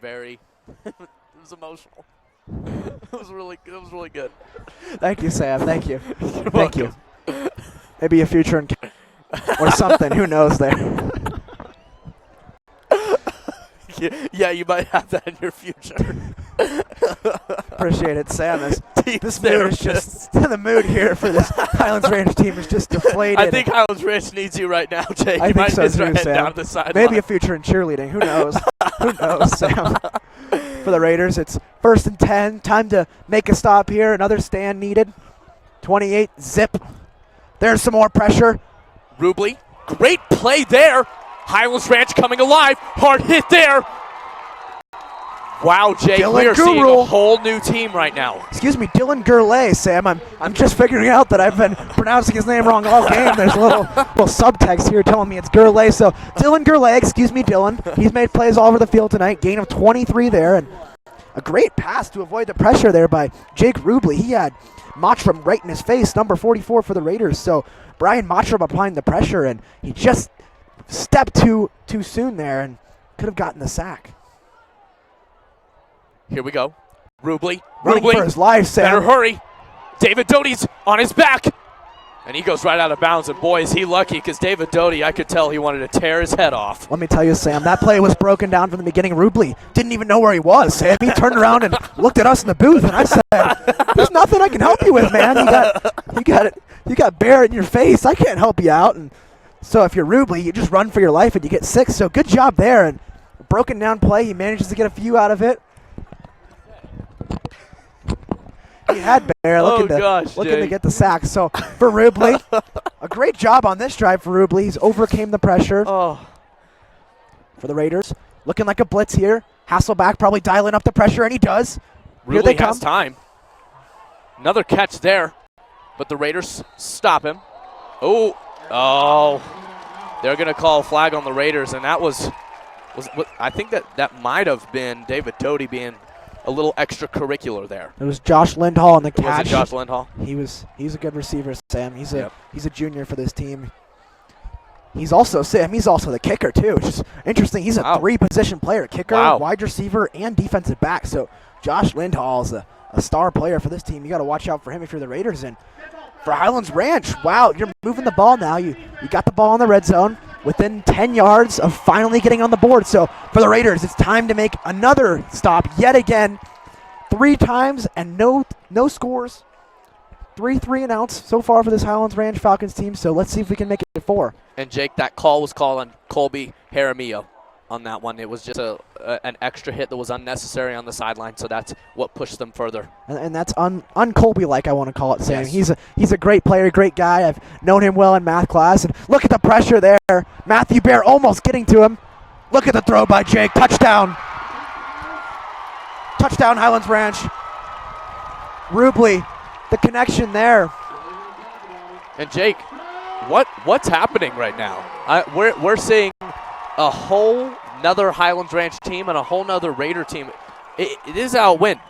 very it was emotional. It was really good. Thank you, Sam. Thank you. You're Thank welcome. you. Maybe a future in or something. Who knows there? Yeah, you might have that in your future. Appreciate it, Sam. This mood is just the mood here for this Highlands Ranch team is just deflated. I think Highlands Ranch needs you right now, Jake. I you think might so just too, head Sam. down the sideline. Maybe a future in cheerleading. Who knows? Who knows, Sam? For the Raiders, it's 1st and 10. Time to make a stop here. Another stand needed. 28 zip. There's some more pressure. Rubley, great play there. Highlands Ranch coming alive. Hard hit there. Wow, Jake, Dylan we are seeing Gurul. a whole new team right now. Excuse me, Dylan Gurley, Sam. I'm just figuring out that I've been pronouncing his name wrong all game. There's a little subtext here telling me it's Gurley. So Dylan Gurley, excuse me, Dylan. He's made plays all over the field tonight. Gain of 23 there, and a great pass to avoid the pressure there by Jake Rubley. He had Mottram right in his face, number 44 for the Raiders. So Brian Mottram applying the pressure, and he just stepped too soon there and could have gotten the sack. Here we go. Rubley. Running for his life, Sam. Better hurry. David Doty's on his back. And he goes right out of bounds. And boy, is he lucky, because David Doty, I could tell he wanted to tear his head off. Let me tell you, Sam, that play was broken down from the beginning. Rubley didn't even know where he was, Sam. He turned around and looked at us in the booth, and I said, there's nothing I can help you with, man. You got bear in your face. I can't help you out. And so if you're Rubley, you just run for your life and you get 6. So good job there. And broken down play, he manages to get a few out of it. He had Bear looking to get the sack. So for Rubley, a great job on this drive for Rubley. He's overcame the pressure. For the Raiders, looking like a blitz here. Hasselback probably dialing up the pressure, and he does. Here they Rubley come. has time. Another catch there, but the Raiders stop him. Oh, they're going to call a flag on the Raiders, and that was I think that might have been David Doty being a little extracurricular there. It was Josh Lindhall on the catch. Was it Josh Lindhall? He's a good receiver, Sam. He's a junior for this team. He's also the kicker too, which is interesting. He's a 3-position player: kicker, wide receiver, and defensive back. So Josh Lindhall is a star player for this team. You got to watch out for him if you're the Raiders. And for Highlands Ranch, wow, you're moving the ball now. You got the ball in the red zone within 10 yards of finally getting on the board. So for the Raiders, it's time to make another stop yet again. 3 times and no scores. 3 and outs so far for this Highlands Ranch Falcons team. So let's see if we can make it 4. And Jake, that call was called on Colby Jaramillo on that one. It was just an extra hit that was unnecessary on the sideline, so that's what pushed them further. And that's un-Colby-like, I want to call it, Sam. Yes. He's a great player, great guy. I've known him well in math class. And look at the pressure there. Matthew Bear almost getting to him. Look at the throw by Jake. Touchdown. Touchdown, Highlands Ranch. Rubley, the connection there. And Jake, what's happening right now? We're seeing a whole nother Highlands Ranch team and a whole nother Raider team. It is how it went.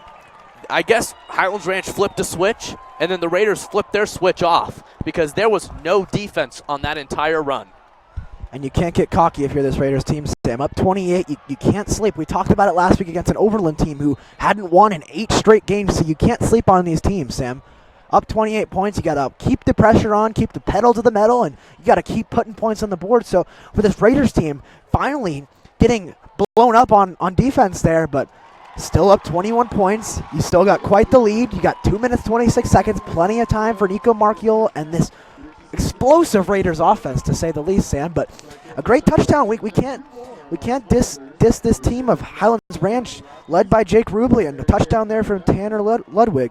I guess Highlands Ranch flipped a switch, and then the Raiders flipped their switch off because there was no defense on that entire run. And you can't get cocky if you're this Raiders team, Sam. Up 28, you can't sleep. We talked about it last week against an Overland team who hadn't won in 8 straight games, so you can't sleep on these teams, Sam. Up 28 points, you got to keep the pressure on, keep the pedal to the metal, and you got to keep putting points on the board. So for this Raiders team, finally getting blown up on defense there, but still up 21 points. You still got quite the lead. You got 2 minutes, 26 seconds, plenty of time for Nico Markiel and this explosive Raiders offense, to say the least, Sam. But a great touchdown. We can't diss this team of Highlands Ranch, led by Jake Rubley, and a touchdown there from Tanner Ludwig.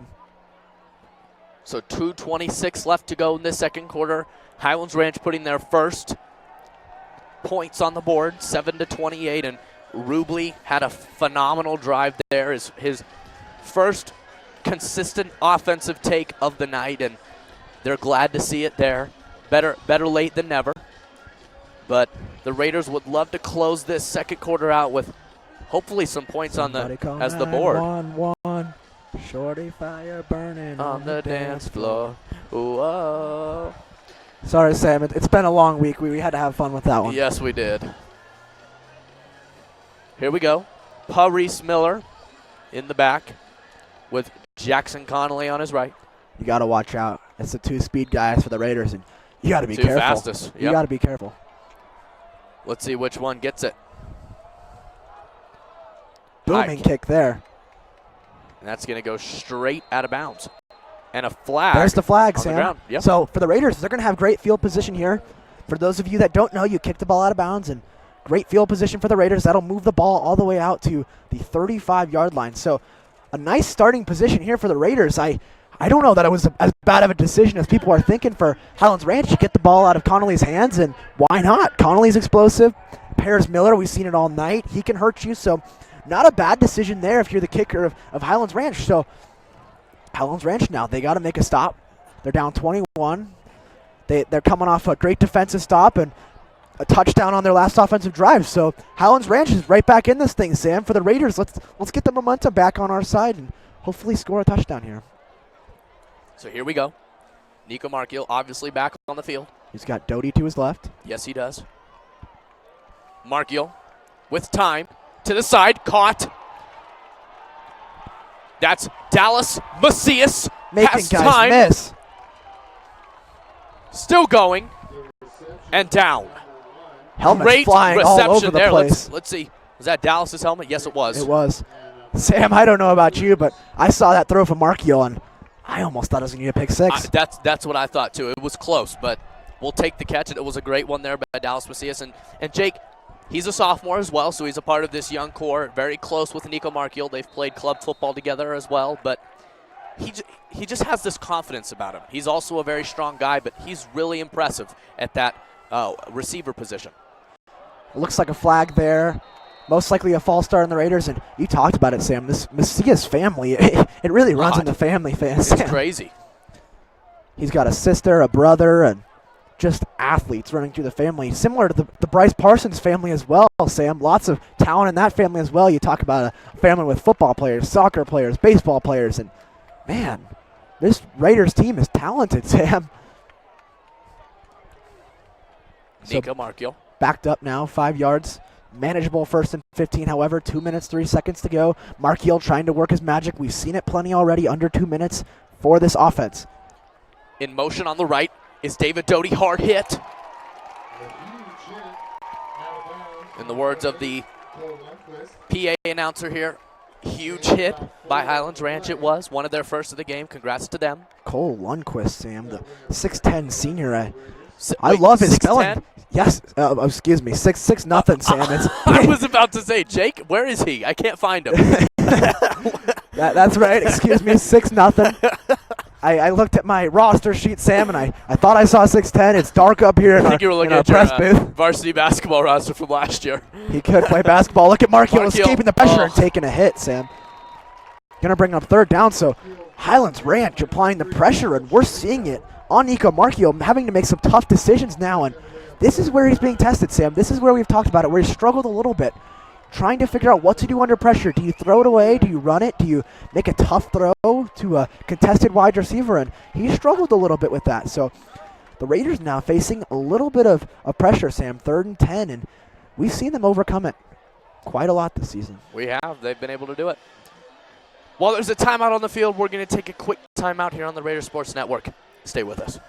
So 2:26 left to go in this second quarter. Highlands Ranch putting their first points on the board, 7-28, and Rubley had a phenomenal drive there. His first consistent offensive take of the night, and they're glad to see it there. Better late than never. But the Raiders would love to close this second quarter out with hopefully some points on the board. 1-1. Shorty fire burning on the dance floor. Whoa. Sorry, Sam. It's been a long week. We had to have fun with that one. Yes, we did. Here we go. Paris Miller in the back with Jackson Connolly on his right. You got to watch out. It's the two speed guys for the Raiders, and you got to be Two careful. fastest. Yep. You got to be careful. Let's see which one gets it. Booming kick there. And that's going to go straight out of bounds. And a flag. There's the flag, on Sam. the ground. Yep. So for the Raiders, they're going to have great field position here. For those of you that don't know, you kicked the ball out of bounds, and great field position for the Raiders. That'll move the ball all the way out to the 35-yard line. So a nice starting position here for the Raiders. I don't know that it was as bad of a decision as people are thinking for Highlands Ranch to get the ball out of Connolly's hands, and why not? Connolly's explosive. Paris Miller, we've seen it all night. He can hurt you, so not a bad decision there if you're the kicker of Highlands Ranch. So Highlands Ranch now, they got to make a stop. They're down 21. They're coming off a great defensive stop and a touchdown on their last offensive drive. So Highlands Ranch is right back in this thing, Sam. For the Raiders, let's get the momentum back on our side and hopefully score a touchdown here. So here we go. Nico Markiel obviously back on the field. He's got Doty to his left. Yes, he does. Markiel with time to the side, caught. That's Dallas Macias. Making has guys time. miss. Still going. And down. Helmets Great flying reception all over the there. place. Let's see. Was that Dallas's helmet? Yes, it was. It was. Sam, I don't know about you, but I saw that throw from Markiel, and I almost thought it was going to be a pick six. That's what I thought, too. It was close, but we'll take the catch, and it was a great one there by Dallas Macias. And Jake, he's a sophomore as well, so he's a part of this young core, very close with Nico Markiel. They've played club football together as well, but he just has this confidence about him. He's also a very strong guy, but he's really impressive at that receiver position. It looks like a flag there. Most likely a false start on the Raiders, and you talked about it, Sam. This Macias family, it really runs in the family, fans. It's crazy. He's got a sister, a brother, and just athletes running through the family. Similar to the Bryce Parsons family as well, Sam. Lots of talent in that family as well. You talk about a family with football players, soccer players, baseball players, and man, this Raiders team is talented, Sam. Nico Markiel. Backed up now, 5 yards. Manageable 1st and 15, however, 2 minutes, 3 seconds to go. Markiel trying to work his magic. We've seen it plenty already, under 2 minutes for this offense. In motion on the right is David Doty, hard hit. In the words of the PA announcer here, huge hit by Highlands Ranch it was. One of their first of the game. Congrats to them. Cole Lundquist, Sam, the 6'10 senior. I love his spelling. Yes, excuse me, 6'6" nothing, Sam. I was about to say, Jake, where is he? I can't find him. That's right, excuse me, 6 nothing. I looked at my roster sheet, Sam, and I thought I saw 6'10". It's dark up here in I think you were looking our at press your booth. varsity basketball roster from last year. He could play basketball. Look at Markiel escaping the pressure and Oh. taking a hit, Sam. Going to bring up 3rd down, so Highlands Ranch applying the pressure, and we're seeing it on Nico Markiel, having to make some tough decisions now, and this is where he's being tested, Sam. This is where we've talked about it, where he struggled a little bit, trying to figure out what to do under pressure. Do you throw it away? Do you run it? Do you make a tough throw to a contested wide receiver? And he struggled a little bit with that. So the Raiders now facing a little bit of pressure, Sam, 3rd and 10, and we've seen them overcome it quite a lot this season. We have. They've been able to do it. While there's a timeout on the field, we're going to take a quick timeout here on the Raider Sports Network. Stay with us.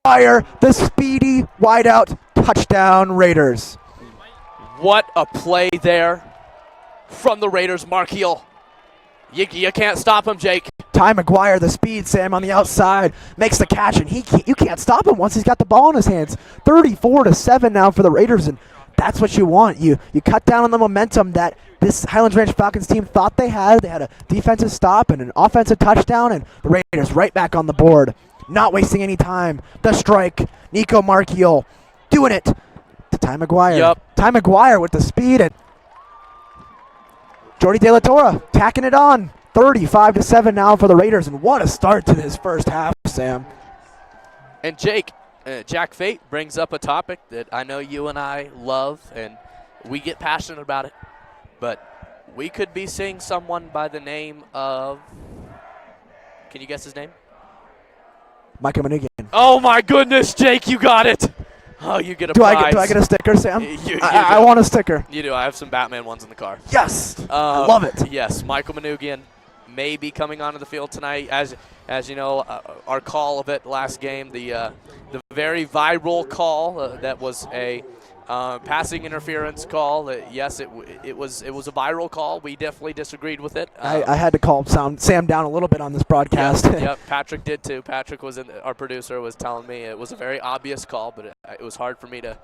Maguire, the speedy wideout, touchdown Raiders. What a play there from the Raiders. Markiel, you can't stop him, Jake. Ty Maguire, the speed, Sam, on the outside, makes the catch, and you can't stop him once he's got the ball in his hands. 34-7 now for the Raiders, and that's what you want. You cut down on the momentum that this Highlands Ranch Falcons team thought they had. They had a defensive stop and an offensive touchdown, and the Raiders right back on the board. Not wasting any time. The strike, Nico Markiel doing it to Ty Maguire. Yep. Ty Maguire with the speed, and Jordy De La Torre tacking it on. 35-7 now for the Raiders, and what a start to this first half, Sam. And Jake, Jack Fate brings up a topic that I know you and I love, and we get passionate about it. But we could be seeing someone by the name of, can you guess his name? Micah Manoogian. Oh my goodness, Jake, you got it. Oh, you get a prize. Do I get a sticker, Sam? You I want a sticker. You do. I have some Batman ones in the car. Yes. I love it. Yes, Michael Manoogian may be coming onto the field tonight. As you know, our call of it last game, the very viral call that was a passing interference call. Yes, it was a viral call. We definitely disagreed with it. I had to calm Sam down a little bit on this broadcast. Yep, Patrick did too. Patrick was our producer was telling me it was a very obvious call, but it was hard for me to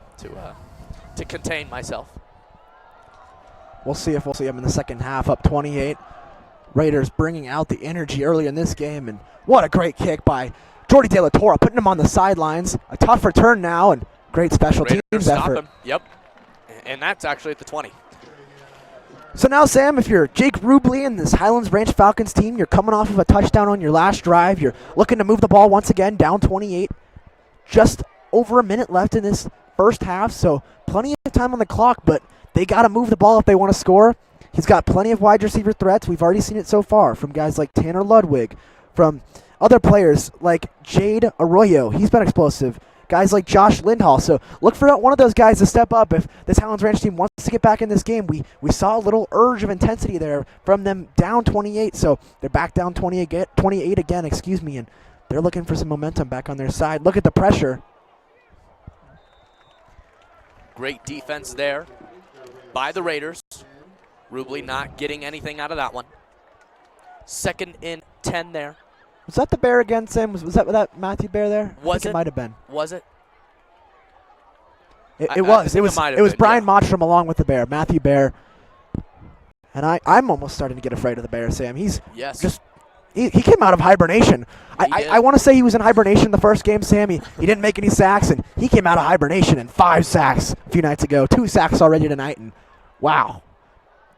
contain myself. We'll see him in the second half, up 28. Raiders bringing out the energy early in this game, and what a great kick by Jordy De La Torre, putting him on the sidelines. A tough return now, and great special Raiders teams stop effort. him. Yep, and that's actually at the 20. So now, Sam, if you're Jake Rubley and this Highlands Ranch Falcons team, you're coming off of a touchdown on your last drive. You're looking to move the ball once again, down 28. Just over a minute left in this first half, so plenty of time on the clock, but they got to move the ball if they want to score. He's got plenty of wide receiver threats. We've already seen it so far from guys like Tanner Ludwig, from other players like Jade Arroyo. He's been explosive. Guys like Josh Lindhall. So look for one of those guys to step up if this Highlands Ranch team wants to get back in this game. We saw a little urge of intensity there from them down 28. So they're back down 28 again, and they're looking for some momentum back on their side. Look at the pressure. Great defense there by the Raiders. Rubley not getting anything out of that one. 2nd and 10 there. Was that the Bear again, Sam? Was that Matthew Bear there? I think it might have been. Was it? It was. It was Brian Mottram along with the Bear, Matthew Bear. And I'm almost starting to get afraid of the Bear, Sam. He came out of hibernation. I want to say he was in hibernation the first game, Sam. He didn't make any sacks, and he came out of hibernation and 5 sacks a few nights ago. 2 sacks already tonight, and wow.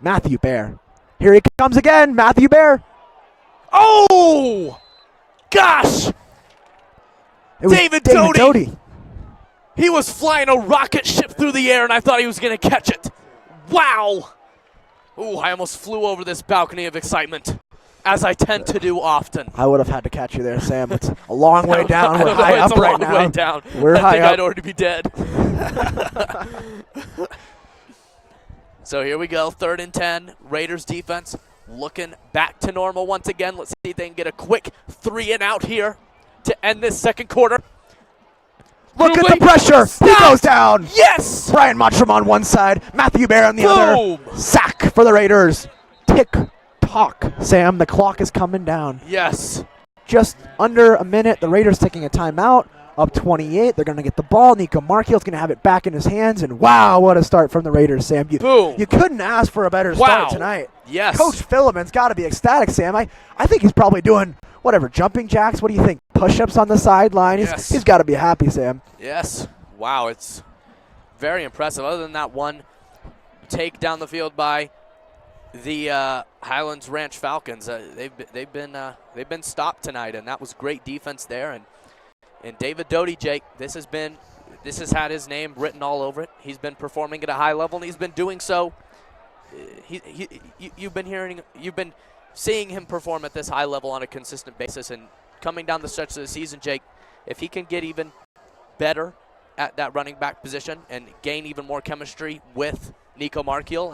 Matthew Bear. Here he comes again, Matthew Bear. Oh! Gosh! David Doty. He was flying a rocket ship through the air, and I thought he was going to catch it. Wow! Ooh, I almost flew over this balcony of excitement, as I tend to do often. I would have had to catch you there, Sam. It's a long way down. We're high up right now. Way down. We're high think up. I'd already be dead. So here we go, 3rd and 10. Raiders defense looking back to normal once again. Let's see if they can get a quick 3 and out here to end this second quarter. Look at the pressure. He goes down. Yes! Brian Mottram on one side, Matthew Bear on the other. Sack for the Raiders. Tick-tock, Sam. The clock is coming down. Yes. Just under a minute. The Raiders taking a timeout. Up 28. They're going to get the ball. Nico Markiel's going to have it back in his hands. And wow, what a start from the Raiders, Sam. You couldn't ask for a better start tonight. Yes. Coach Philemon's got to be ecstatic, Sam. I think he's probably doing jumping jacks. What do you think? Push-ups on the sideline. He's got to be happy, Sam. Yes. Wow, it's very impressive. Other than that one take down the field by the Highlands Ranch Falcons, they've been stopped tonight, and that was great defense there. And David Doty, Jake, this has had his name written all over it. He's been performing at a high level, and he's been doing so. You've been seeing him perform at this high level on a consistent basis, and coming down the stretch of the season, Jake, if he can get even better at that running back position and gain even more chemistry with Nico Markiel,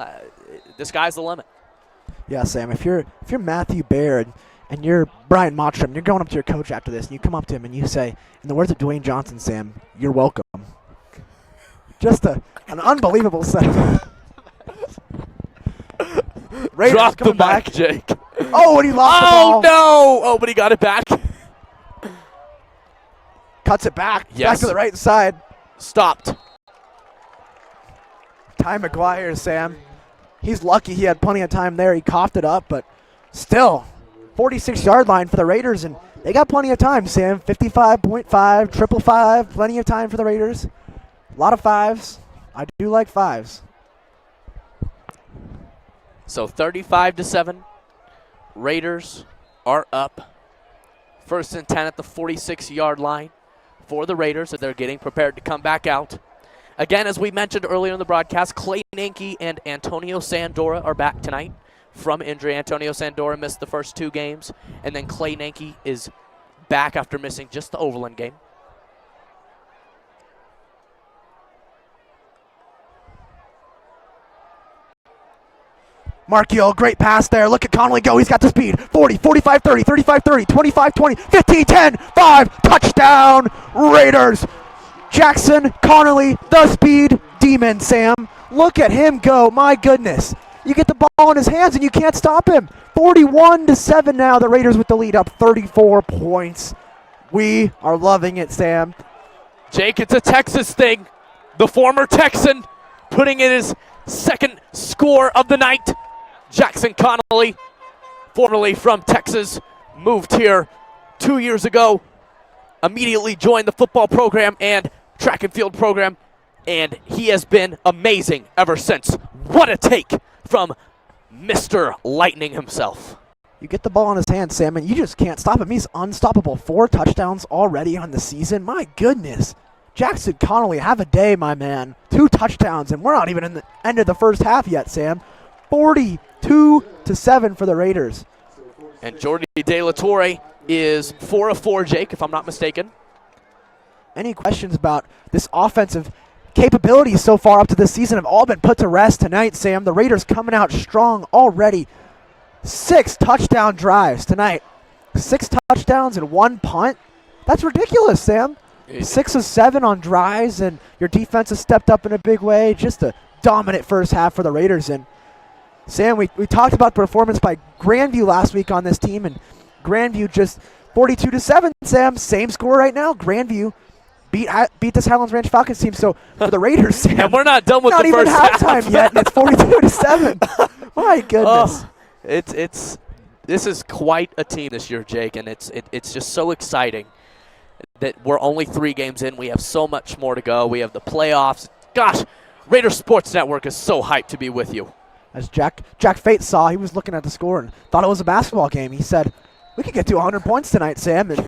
the sky's the limit. Yeah, Sam. If you're Matthew Baird, and you're Brian Mottram, you're going up to your coach after this, and you come up to him and you say, in the words of Dwayne Johnson, Sam, you're welcome. Just an unbelievable set. Raiders Drop the coming back. mic, Jake. Oh, and he lost the ball. Oh, no. Oh, but he got it back. Cuts it back. Yes. Back to the right side. Stopped. Ty McGuire, Sam. He's lucky he had plenty of time there. He coughed it up, but still, 46-yard line for the Raiders, and they got plenty of time, Sam. 55.5, triple five, plenty of time for the Raiders. A lot of fives. I do like fives. So 35-7. Raiders are up. 1st and 10 at the 46-yard line for the Raiders, as they're getting prepared to come back out. Again, as we mentioned earlier in the broadcast, Clay Nanke and Antonio Sandora are back tonight from injury. Antonio Sandora missed the first 2 games, and then Clay Nanke is back after missing just the Overland game. Markiel, great pass there. Look at Connolly go. He's got the speed. 40, 45, 30, 35, 30, 25, 20, 15, 10, 5. Touchdown, Raiders. Jackson Connolly, the speed demon, Sam. Look at him go. My goodness. You get the ball in his hands and you can't stop him. 41-7 now. The Raiders with the lead, up 34 points. We are loving it, Sam. Jake, it's a Texas thing. The former Texan putting in his 2nd score of the night. Jackson Connolly, formerly from Texas, moved here 2 years ago, immediately joined the football program and track and field program, and he has been amazing ever since. What a take from Mr. Lightning himself. You get the ball in his hands, Sam, and you just can't stop him. He's unstoppable. 4 touchdowns already on the season. My goodness. Jackson Connolly, have a day, my man. 2 touchdowns, and we're not even in the end of the first half yet, Sam. 42-7 for the Raiders. And Jordy De La Torre is 4 of 4, Jake, if I'm not mistaken. Any questions about this offensive capabilities so far up to this season have all been put to rest tonight, Sam. The Raiders coming out strong already. 6 touchdown drives tonight. 6 touchdowns and 1 punt. That's ridiculous, Sam. 6 of 7 on drives, and your defense has stepped up in a big way. Just a dominant first half for the Raiders. And Sam, we talked about performance by Grandview last week on this team, and Grandview just 42-7, Sam. Same score right now. Grandview beat this Highlands Ranch Falcons team. So for the Raiders, Sam, and we're not done with the first half. Not even halftime yet, and it's 42-7. My goodness. This is quite a team this year, Jake, and it's just so exciting that we're only 3 games in. We have so much more to go. We have the playoffs. Gosh, Raider Sports Network is so hyped to be with you. As Jack Fate saw, he was looking at the score and thought it was a basketball game. He said, we could get to 100 points tonight, Sam. And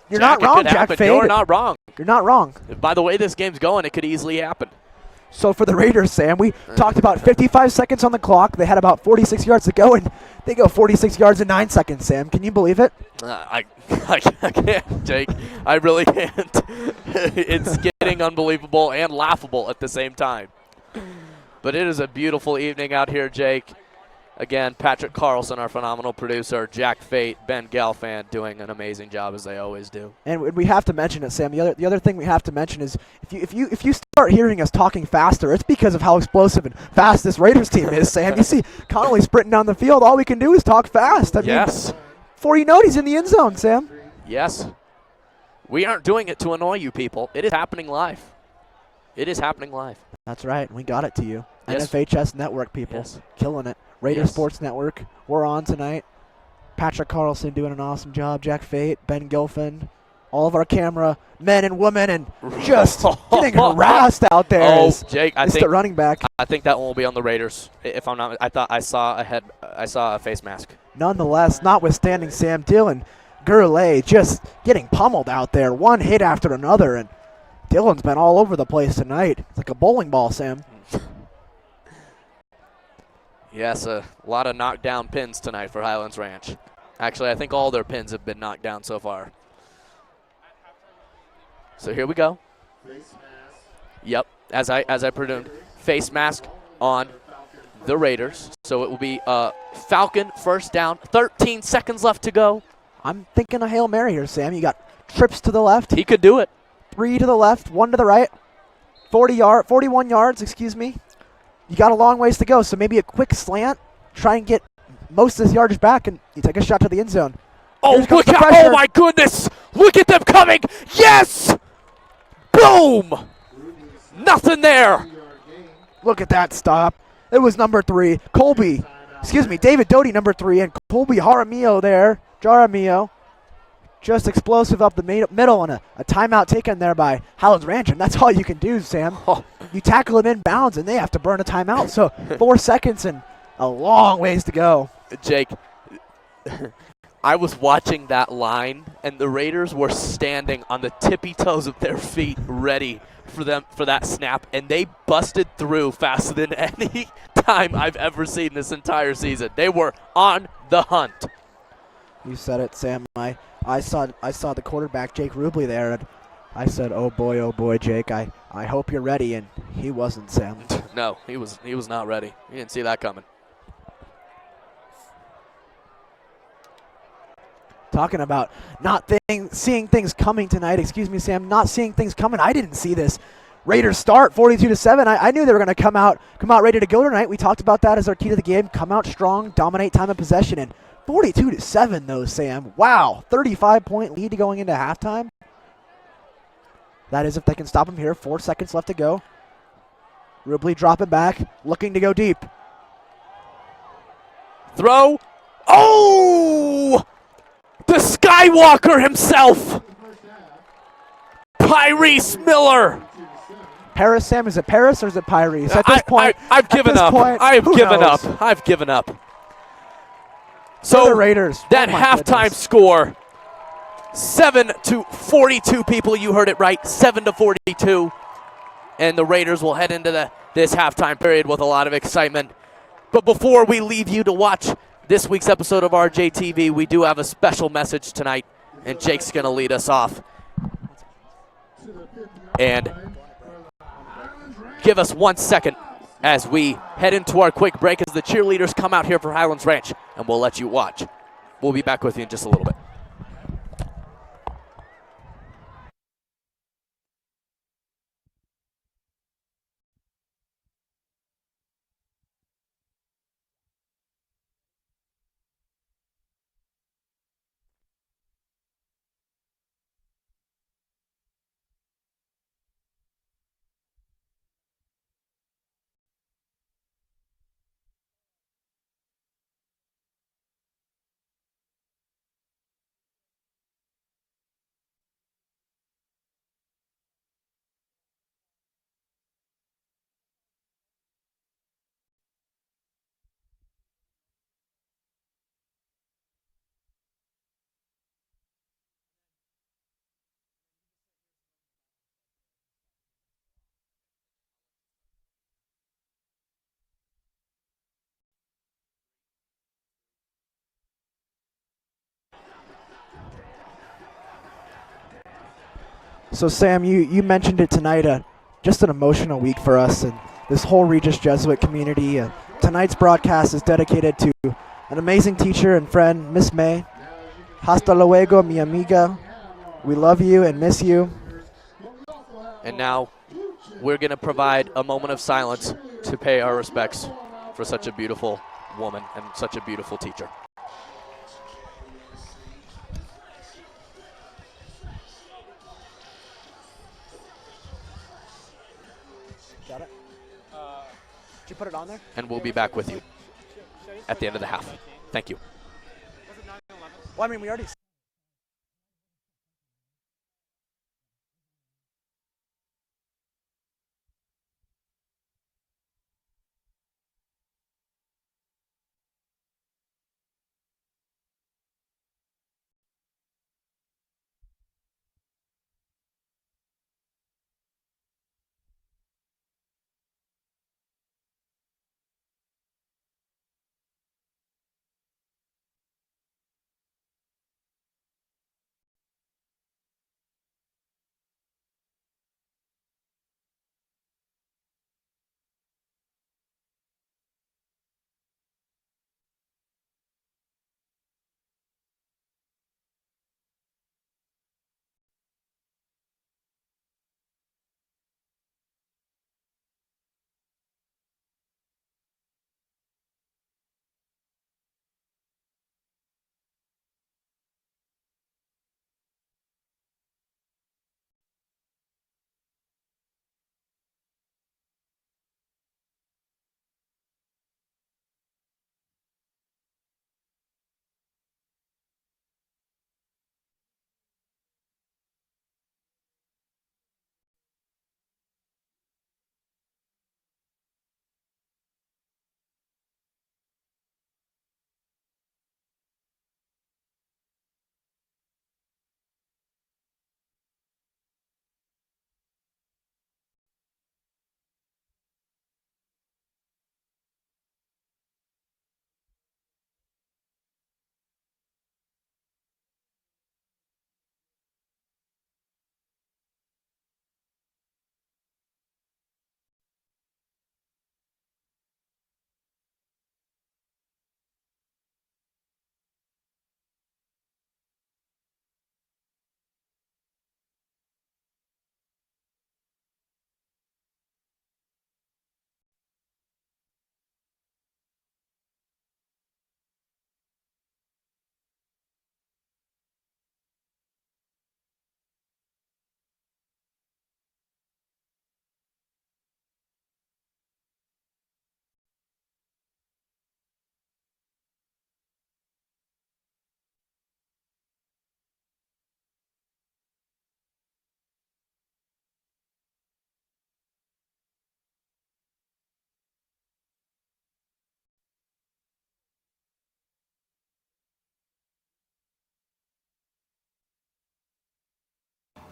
you're not wrong, Jack Fate. You're not wrong. You're not wrong. By the way this game's going, it could easily happen. So for the Raiders, Sam, we talked about 55 seconds on the clock. They had about 46 yards to go, and they go 46 yards in 9 seconds, Sam. Can you believe it? I can't, Jake. I really can't. It's getting unbelievable and laughable at the same time. But it is a beautiful evening out here, Jake. Again, Patrick Carlson, our phenomenal producer, Jack Fate, Ben Gelfand doing an amazing job as they always do. And we have to mention it, Sam. The other thing we have to mention is if you start hearing us talking faster, it's because of how explosive and fast this Raiders team is, Sam. You see Connolly sprinting down the field. All we can do is talk fast. I mean, before you know it, he's in the end zone, Sam. Yes. We aren't doing it to annoy you people. It is happening live. It is happening live. That's right. We got it to you. Yes. NFHS Network, people. Yes. Killing it. Raider Sports Network. We're on tonight. Patrick Carlson doing an awesome job. Jack Fate, Ben Gilfin, all of our camera men and women, and just getting harassed out there. Oh, Jake, I think the running back. I think that one will be on the Raiders. If I'm not, I thought I saw a face mask. Nonetheless, notwithstanding Sam Dillon, Gurley just getting pummeled out there, one hit after another, and Dillon's been all over the place tonight. It's like a bowling ball, Sam. Yes, a lot of knockdown pins tonight for Highlands Ranch. Actually, I think all their pins have been knocked down so far. So here we go. Yep, as I presumed. Face mask on the Raiders. So it will be Falcon first down, 13 seconds left to go. I'm thinking a Hail Mary here, Sam. You got trips to the left, He could do it. 3 to the left, 1 to the right, 41 yards, excuse me. You got a long ways to go, so maybe a quick slant, try and get most of this yardage back, and you take a shot to the end zone. Oh, look out. Oh, my goodness. Look at them coming. Yes. Boom. Nothing there. Look at that stop. It was number 3, David Doty, number 3, and Colby Jaramillo, just explosive up the middle, and a timeout taken there by Highlands Ranch, and that's all you can do, Sam. Oh. You tackle them in bounds, and they have to burn a timeout, so 4 seconds and a long ways to go. Jake, I was watching that line, and the Raiders were standing on the tippy toes of their feet ready for that snap, and they busted through faster than any time I've ever seen this entire season. They were on the hunt. You said it, Sam. I saw the quarterback, Jake Rubley, there, and I said, oh boy, Jake, I hope you're ready, and he wasn't, Sam. No, he was not ready. He didn't see that coming. Talking about seeing things coming tonight. Excuse me, Sam. Not seeing things coming. I didn't see this. Raiders start 42-7. I knew they were going to come out ready to go tonight. We talked about that as our key to the game. Come out strong, dominate time of possession, and 42-7 though, Sam. Wow, 35-point lead going into halftime. That is if they can stop him here. 4 seconds left to go. Rubley dropping back, looking to go deep. Throw. Oh! The Skywalker himself, Pyrese Miller. Paris, Sam, is it Paris or is it Pyrese? At this point, I've given up. I've given up. So the Raiders. That halftime score, 7-42. People, you heard it right, 7-42, and the Raiders will head into this halftime period with a lot of excitement. But before we leave you to watch this week's episode of RJTV, we do have a special message tonight, and Jake's going to lead us off. And give us 1 second as we head into our quick break as the cheerleaders come out here for Highlands Ranch, and we'll let you watch. We'll be back with you in just a little bit. So, Sam, you mentioned it tonight, just an emotional week for us and this whole Regis Jesuit community. Tonight's broadcast is dedicated to an amazing teacher and friend, Miss May. Hasta luego, mi amiga. We love you and miss you. And now we're going to provide a moment of silence to pay our respects for such a beautiful woman and such a beautiful teacher. Got it? Did you put it on there? And we'll be back with you at the end of the half. Thank you. Well, I mean, we already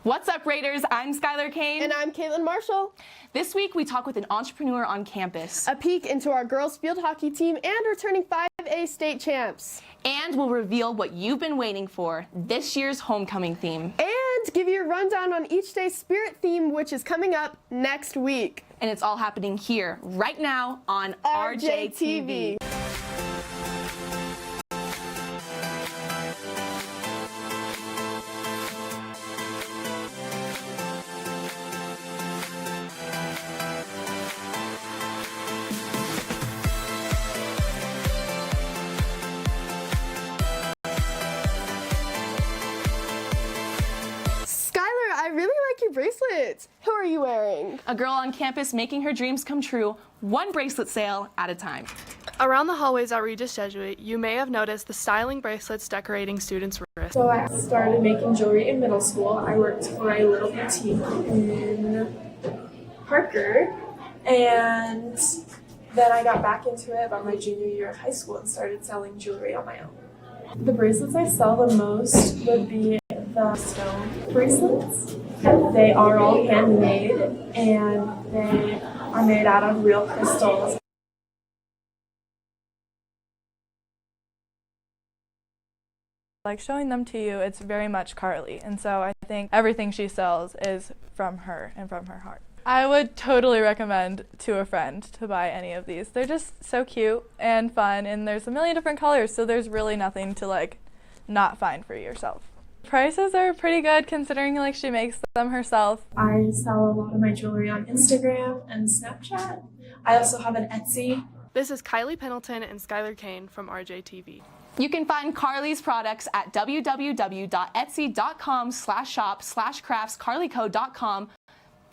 What's up, Raiders? I'm Skylar Kane. And I'm Caitlin Marshall. This week, we talk with an entrepreneur on campus. A peek into our girls field hockey team and returning 5A state champs. And we'll reveal what you've been waiting for, this year's homecoming theme. And give you a rundown on each day's spirit theme, which is coming up next week. And it's all happening here, right now, on RJTV. I really like your bracelets. Who are you wearing? A girl on campus making her dreams come true, one bracelet sale at a time. Around the hallways at Regis Jesuit, you may have noticed the styling bracelets decorating students' wrists. So I started making jewelry in middle school. I worked for a little boutique in Parker, and then I got back into it about my junior year of high school and started selling jewelry on my own. The bracelets I sell the most would be the stone bracelets. They are all handmade and they are made out of real crystals. Like showing them to you, it's very much Carly, and so I think everything she sells is from her and from her heart. I would totally recommend to a friend to buy any of these. They're just so cute and fun, and there's a million different colors, so there's really nothing to not find for yourself. Prices are pretty good considering she makes them herself. I sell a lot of my jewelry on Instagram and Snapchat. I also have an Etsy. This is Kylie Pendleton and Skylar Kane from RJTV. You can find Carly's products at www.etsy.com/shop/crafts/carlyco.com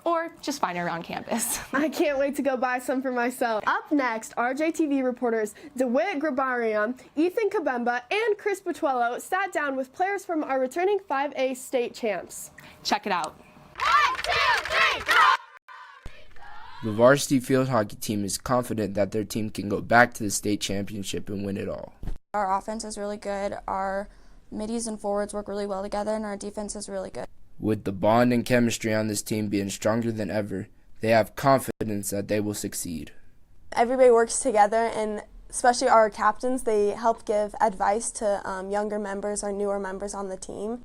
or just find her around campus. I can't wait to go buy some for myself. Up next, RJTV reporters DeWitt Grabarian, Ethan Kabemba, and Chris Petuello sat down with players from our returning 5A state champs. Check it out. 1, 2, 3, go! The varsity field hockey team is confident that their team can go back to the state championship and win it all. Our offense is really good, our middies and forwards work really well together, and our defense is really good. With the bond and chemistry on this team being stronger than ever, they have confidence that they will succeed. Everybody works together, and especially our captains, they help give advice to younger members or newer members on the team.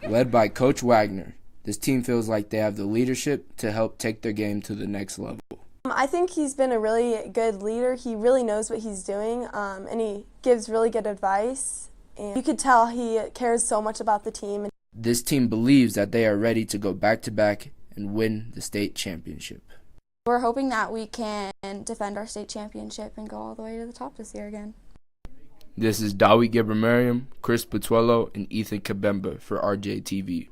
Led by Coach Wagner, this team feels like they have the leadership to help take their game to the next level. I think he's been a really good leader. He really knows what he's doing, and he gives really good advice. And you could tell he cares so much about the team. This team believes that they are ready to go back-to-back and win the state championship. We're hoping that we can defend our state championship and go all the way to the top this year again. This is Dawi Gebremariam, Chris Petuello, and Ethan Kabemba for RJTV.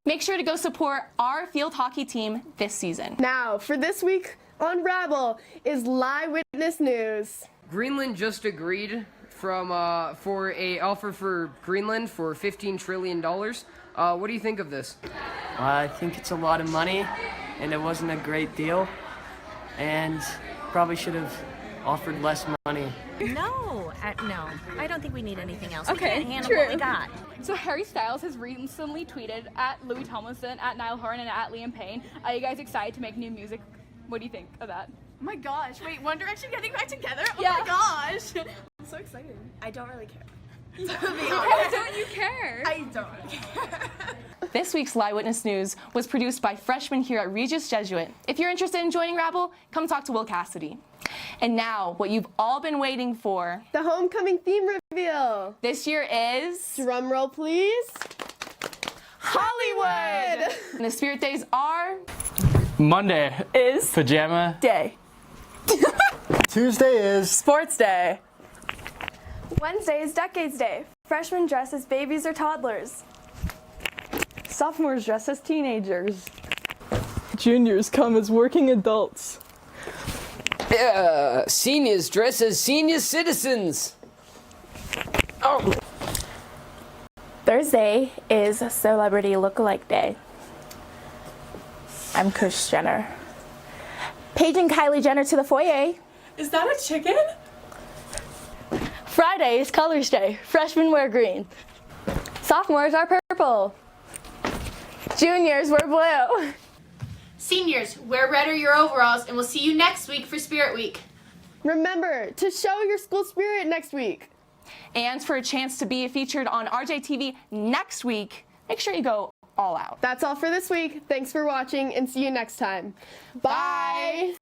Make sure to go support our field hockey team this season. Now, for this week on Rabble is Live Witness News. Greenland just agreed for a offer for Greenland for $15 trillion. What do you think of this? I think it's a lot of money, and it wasn't a great deal, and probably should have offered less money. No, I don't think we need anything else. Okay, we can't handle true. what we got. So Harry Styles has recently tweeted at Louis Tomlinson, at Niall Horan, and at Liam Payne. Are you guys excited to make new music? What do you think of that? Oh my gosh, wait, One Direction getting back together? Oh Yeah. my gosh. I'm so excited. I don't really care. Why don't you care? I don't really care. This week's Live Witness News was produced by freshmen here at Regis Jesuit. If you're interested in joining Rabble, come talk to Will Cassidy. And now, what you've all been waiting for. The homecoming theme reveal. This year is... Drum roll, please. Hollywood! And the spirit days are... Monday Is pajama day. Tuesday is Sports day. Wednesday is Decades Day. Freshmen dress as babies or toddlers. Sophomores dress as teenagers. Juniors come as working adults. Seniors dress as senior citizens. Oh. Thursday is Celebrity Lookalike Day. I'm Kris Jenner. Paige and Kylie Jenner to the foyer. Is that a chicken? Friday is Colors Day. Freshmen wear green. Sophomores are purple. Juniors, we're blue. Seniors, wear red or your overalls, and we'll see you next week for Spirit Week. Remember to show your school spirit next week. And for a chance to be featured on RJTV next week, make sure you go all out. That's all for this week. Thanks for watching and see you next time. Bye.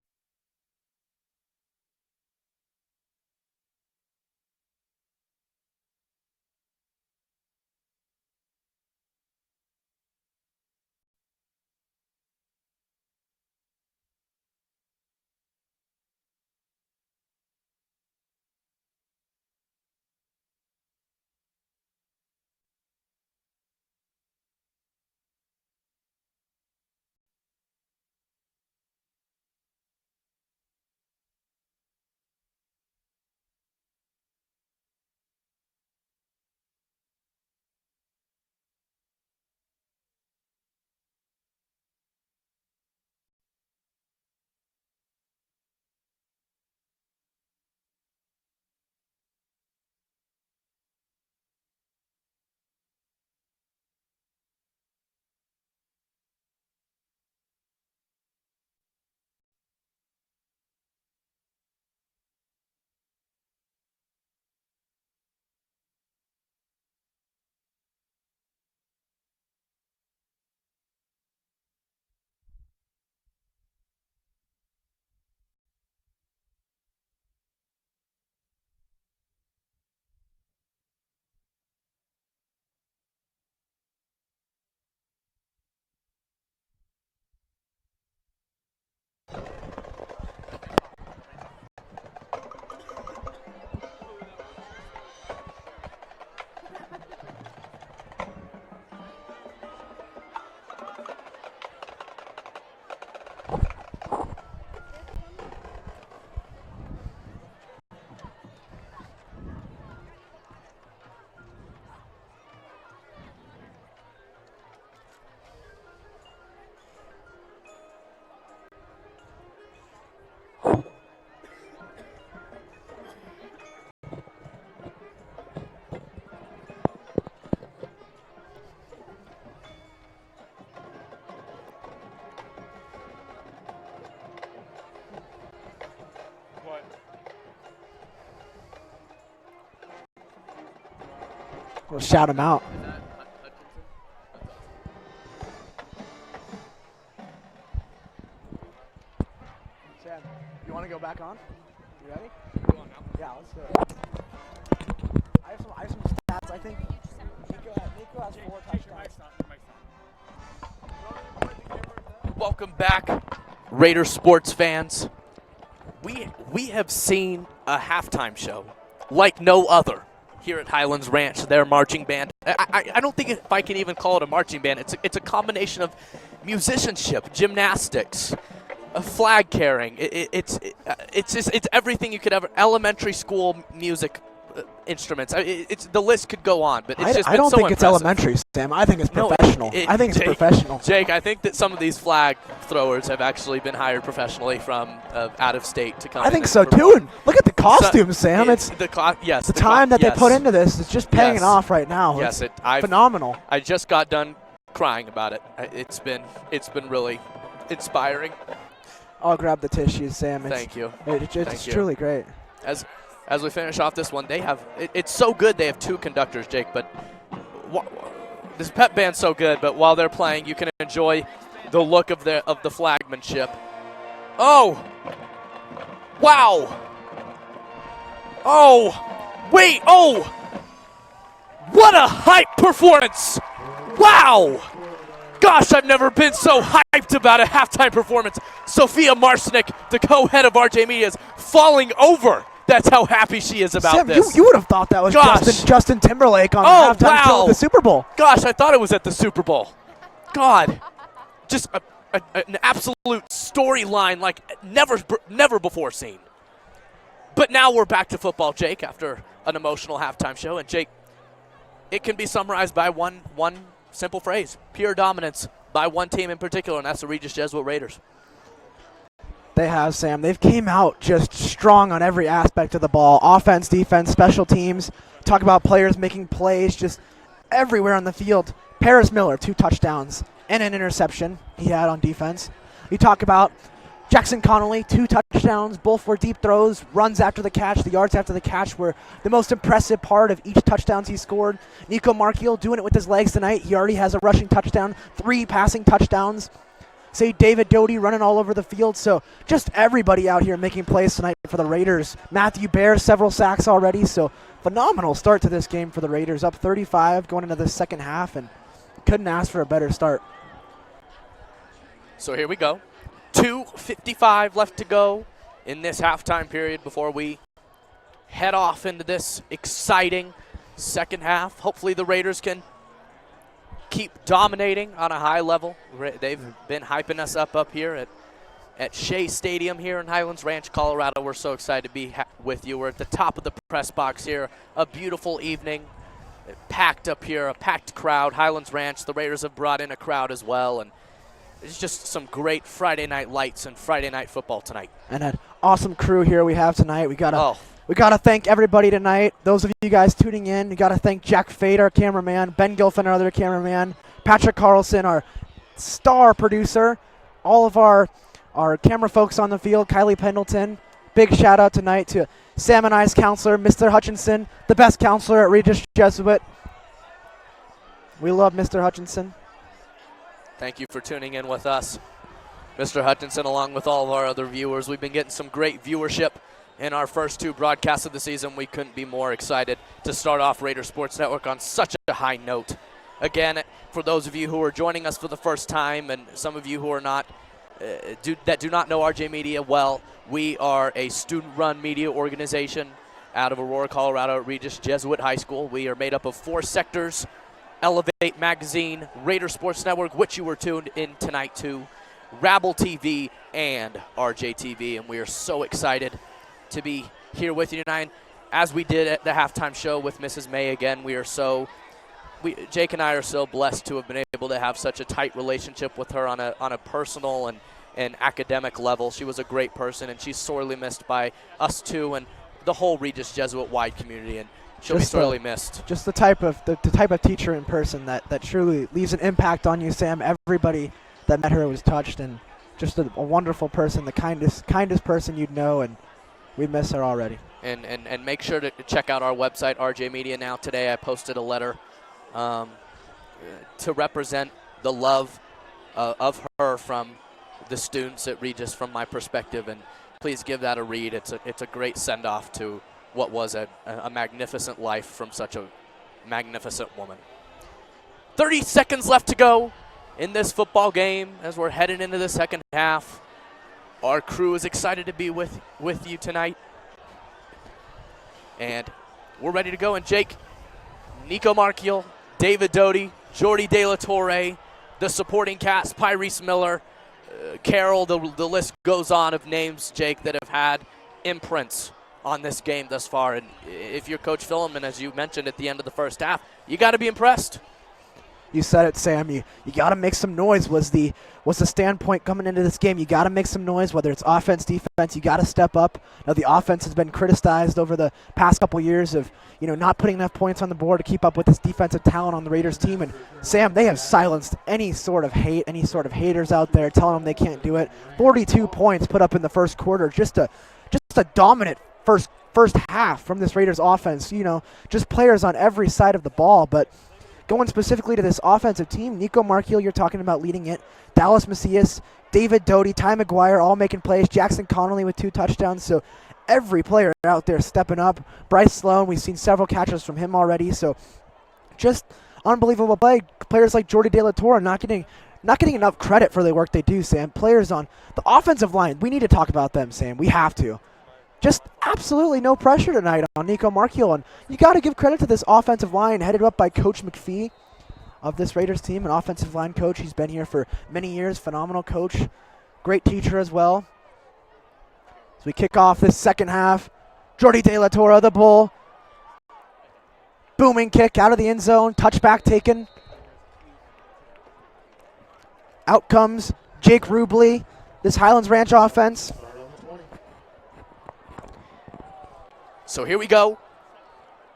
We'll shout him out. Sam, you want to go back on? You ready? Go on now. Yeah, let's do it. I have some stats. I think Nico has 4 touchdowns. Welcome back, Raider sports fans. We have seen a halftime show like no other here at Highlands Ranch, their marching band. I don't think if I can even call it a marching band. It's a combination of musicianship, gymnastics, flag carrying. It's everything you could ever. Elementary school music instruments. The list could go on, but it's just I don't so think impressive. it's elementary, Sam. I think it's professional. I think it's professional. Jake, I think that some of these flag throwers have actually been hired professionally from out of state to come. I think so too. And look at the costumes, Sam. It's the time that they put into this is just paying it off right now. Yes, it's phenomenal. I just got done crying about it. It's been really inspiring. I'll grab the tissues, Sam. Thank you. It's truly great. As we finish off this one, they have it's so good. They have 2 conductors, Jake. But this pep band's so good. But while they're playing, you can enjoy the look of the flagmanship. Oh, wow! Oh, wait! Oh, what a hype performance! Wow! Gosh, I've never been so hyped about a halftime performance. Sophia Marcinek, the co-head of RJ Media, is falling over. That's how happy she is about Sam, this. you would have thought that was Justin Timberlake on the halftime show at the Super Bowl. Gosh, I thought it was at the Super Bowl. God, just an absolute storyline like never before seen. But now we're back to football, Jake, after an emotional halftime show. And Jake, it can be summarized by one simple phrase: pure dominance by one team in particular, and that's the Regis Jesuit Raiders. They have, Sam. They've came out just strong on every aspect of the ball. Offense, defense, special teams. Talk about players making plays just everywhere on the field. Paris Miller, 2 touchdowns. and an interception he had on defense. You talk about Jackson Connolly, 2 touchdowns, both were deep throws, runs after the catch. The yards after the catch were the most impressive part of each touchdowns he scored. Nico Marchiol doing it with his legs tonight. He already has a rushing touchdown, 3 passing touchdowns. Say David Doty running all over the field. So just everybody out here making plays tonight for the Raiders. Matthew Bear, several sacks already. So phenomenal start to this game for the Raiders. Up 35 going into the second half, and couldn't ask for a better start. So here we go. 2:55 left to go in this halftime period before we head off into this exciting second half. Hopefully the Raiders can keep dominating on a high level. They've been hyping us up here at Shea Stadium here in Highlands Ranch, Colorado. We're so excited to be with you. We're at the top of the press box here. A beautiful evening. Packed up here, a packed crowd. Highlands Ranch, the Raiders have brought in a crowd as well, and it's just some great Friday night lights and Friday night football tonight. And an awesome crew here we have tonight. We gotta thank everybody tonight. Those of you guys tuning in, you gotta thank Jack Fade, our cameraman, Ben Gilfin, our other cameraman, Patrick Carlson, our star producer, all of our camera folks on the field, Kylie Pendleton. Big shout out tonight to Sam and I's counselor, Mr. Hutchinson, the best counselor at Regis Jesuit. We love Mr. Hutchinson. Thank you for tuning in with us, Mr. Hutchinson, along with all of our other viewers. We've been getting some great viewership in our first 2 broadcasts of the season. We couldn't be more excited to start off Raider Sports Network on such a high note. Again, for those of you who are joining us for the first time and some of you who are not, that do not know RJ Media well, we are a student-run media organization out of Aurora, Colorado at Regis Jesuit High School. We are made up of 4 sectors: Elevate Magazine, Raider Sports Network, which you were tuned in tonight to, Rabble TV, and RJ TV. And we are so excited to be here with you tonight. As we did at the halftime show with Mrs. May again, Jake and I are so blessed to have been able to have such a tight relationship with her on a personal and academic level. She was a great person, and she's sorely missed by us too and the whole Regis Jesuit wide community. And she'll be sorely missed. Just the type of teacher in person that truly leaves an impact on you, Sam. Everybody that met her was touched, and just a wonderful person, the kindest person you'd know, and we miss her already. And make sure to check out our website, RJ Media Now. Today I posted a letter to represent the love of her from the students at Regis from my perspective, and please give that a read. It's a great send-off to what was a magnificent life from such a magnificent woman. 30 seconds left to go in this football game as we're heading into the second half. Our crew is excited to be with you tonight. And we're ready to go. And Jake, Nico Marchiol, David Doty, Jordy De La Torre, the supporting cast, Pyrese Miller, Carroll, the list goes on of names, Jake, that have had imprints on this game thus far. And if you're Coach Philliman, as you mentioned at the end of the first half, you got to be impressed. You said it, Sam. You got to make some noise was the standpoint coming into this game. You got to make some noise, whether it's offense, defense. You got to step up. Now, the offense has been criticized over the past couple years of not putting enough points on the board to keep up with this defensive talent on the Raiders team. And Sam, they have silenced any sort of hate, any sort of haters out there telling them they can't do it. 42 points put up in the first quarter. Just a dominant first half from this Raiders offense. Just players on every side of the ball, but. Going specifically to this offensive team, Nico Marchiol, you're talking about leading it. Dallas Macias, David Doty, Ty McGuire, all making plays. Jackson Connolly with 2 touchdowns. So every player out there stepping up. Bryce Sloan, we've seen several catches from him already. So just unbelievable play. Players like Jordy De La Torre not getting enough credit for the work they do, Sam. Players on the offensive line, we need to talk about them, Sam. We have to. Just absolutely no pressure tonight on Nico Marchiol. And you got to give credit to this offensive line headed up by Coach McPhee of this Raiders team, an offensive line coach. He's been here for many years, phenomenal coach, great teacher as well. As we kick off this second half, Jordy De La Torre, the bull. Booming kick out of the end zone, touchback taken. Out comes Jake Rubley, this Highlands Ranch offense. So here we go.